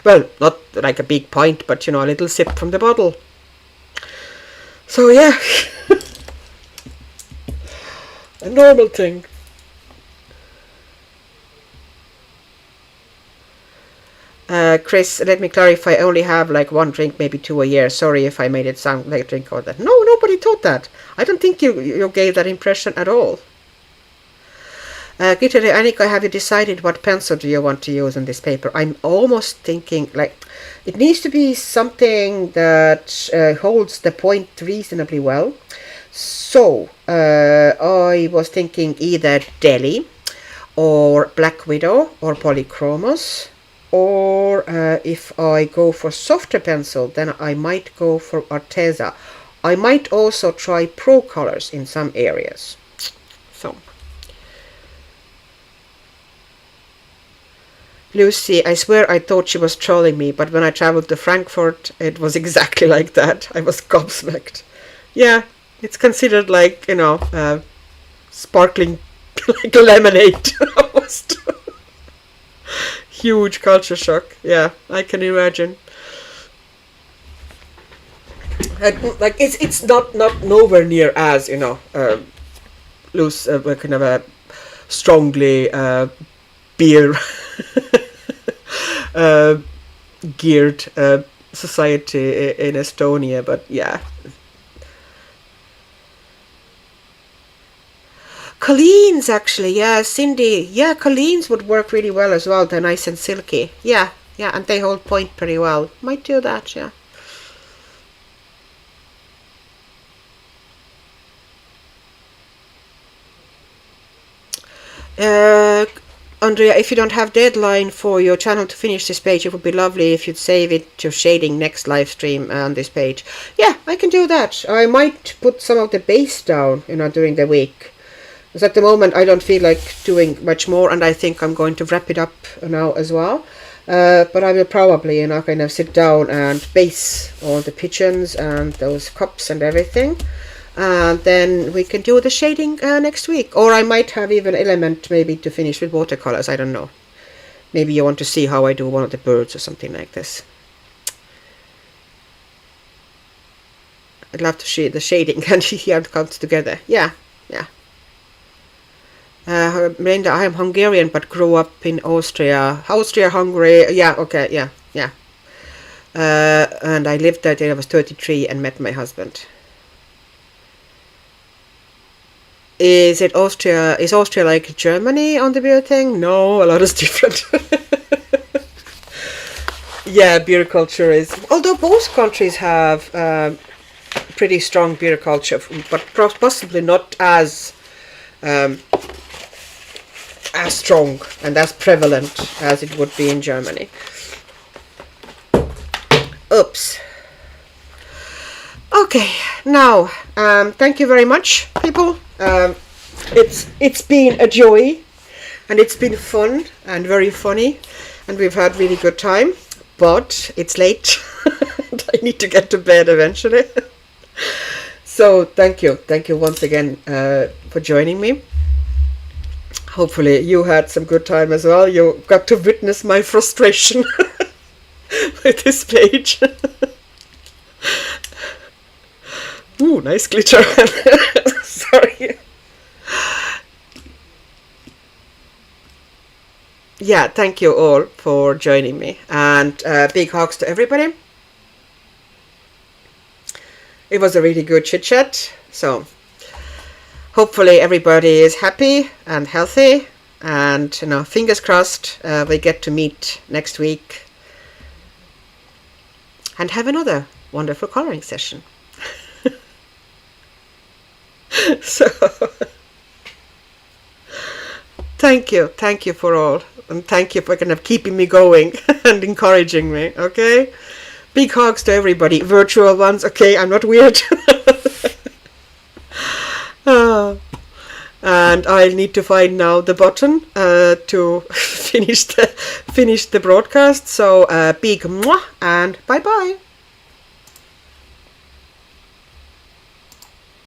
Well, not like a big pint, but a little sip from the bottle. So yeah, a normal thing. Chris, let me clarify, I only have like 1 drink, maybe 2 a year. Sorry if I made it sound like a drink or that. No, nobody thought that. I don't think you gave that impression at all. Gita de Annika, have you decided what pencil do you want to use on this paper? I'm almost thinking, like, it needs to be something that holds the point reasonably well. So, I was thinking either Delhi, or Black Widow, or Polychromos. Or if I go for softer pencil, then I might go for Arteza. I might also try Pro Colors in some areas. So, Lucy, I swear I thought she was trolling me, but when I traveled to Frankfurt, it was exactly like that. I was gobsmacked. Yeah, it's considered like, sparkling like lemonade almost. Huge culture shock. Yeah, I can imagine. Like it's not nowhere near as loose kind of a strongly beer geared society in Estonia, but yeah. Colleen's actually, yeah, Cindy, yeah, Colleen's would work really well as well. They're nice and silky. Yeah, and they hold point pretty well. Might do that, yeah. Andrea, if you don't have deadline for your channel to finish this page, it would be lovely if you'd save it to shading next live stream on this page. Yeah, I can do that. I might put some of the base down, during the week. Because at the moment I don't feel like doing much more, and I think I'm going to wrap it up now as well. But I will probably, kind of sit down and base all the pigeons and those cups and everything. And then we can do the shading next week. Or I might have even element maybe to finish with watercolors, I don't know. Maybe you want to see how I do one of the birds or something like this. I'd love to see the shading and see how it comes together. Yeah. Melinda, I am Hungarian but grew up in Austria. Hungary. Yeah, okay, yeah. And I lived there till I was 33 and met my husband. Is Austria like Germany on the beer thing? No, a lot is different. Yeah, beer culture is... Although both countries have pretty strong beer culture, but possibly not as strong and as prevalent as it would be in Germany. Oops. Okay, now, thank you very much, people. It's been a joy, and it's been fun and very funny, and we've had really good time. but it's late. I need to get to bed eventually. So thank you once again for joining me. Hopefully you had some good time as well. You got to witness my frustration with this page. Ooh, nice glitter. Sorry. Yeah, thank you all for joining me, and big hugs to everybody. It was a really good chit chat, so hopefully everybody is happy and healthy, and fingers crossed we get to meet next week and have another wonderful coloring session. So thank you for all, and thank you for kind of keeping me going and encouraging me. Okay, big hugs to everybody, virtual ones. Okay, I'm not weird. And I'll need to find now the button to finish the broadcast. So big mwah and bye bye.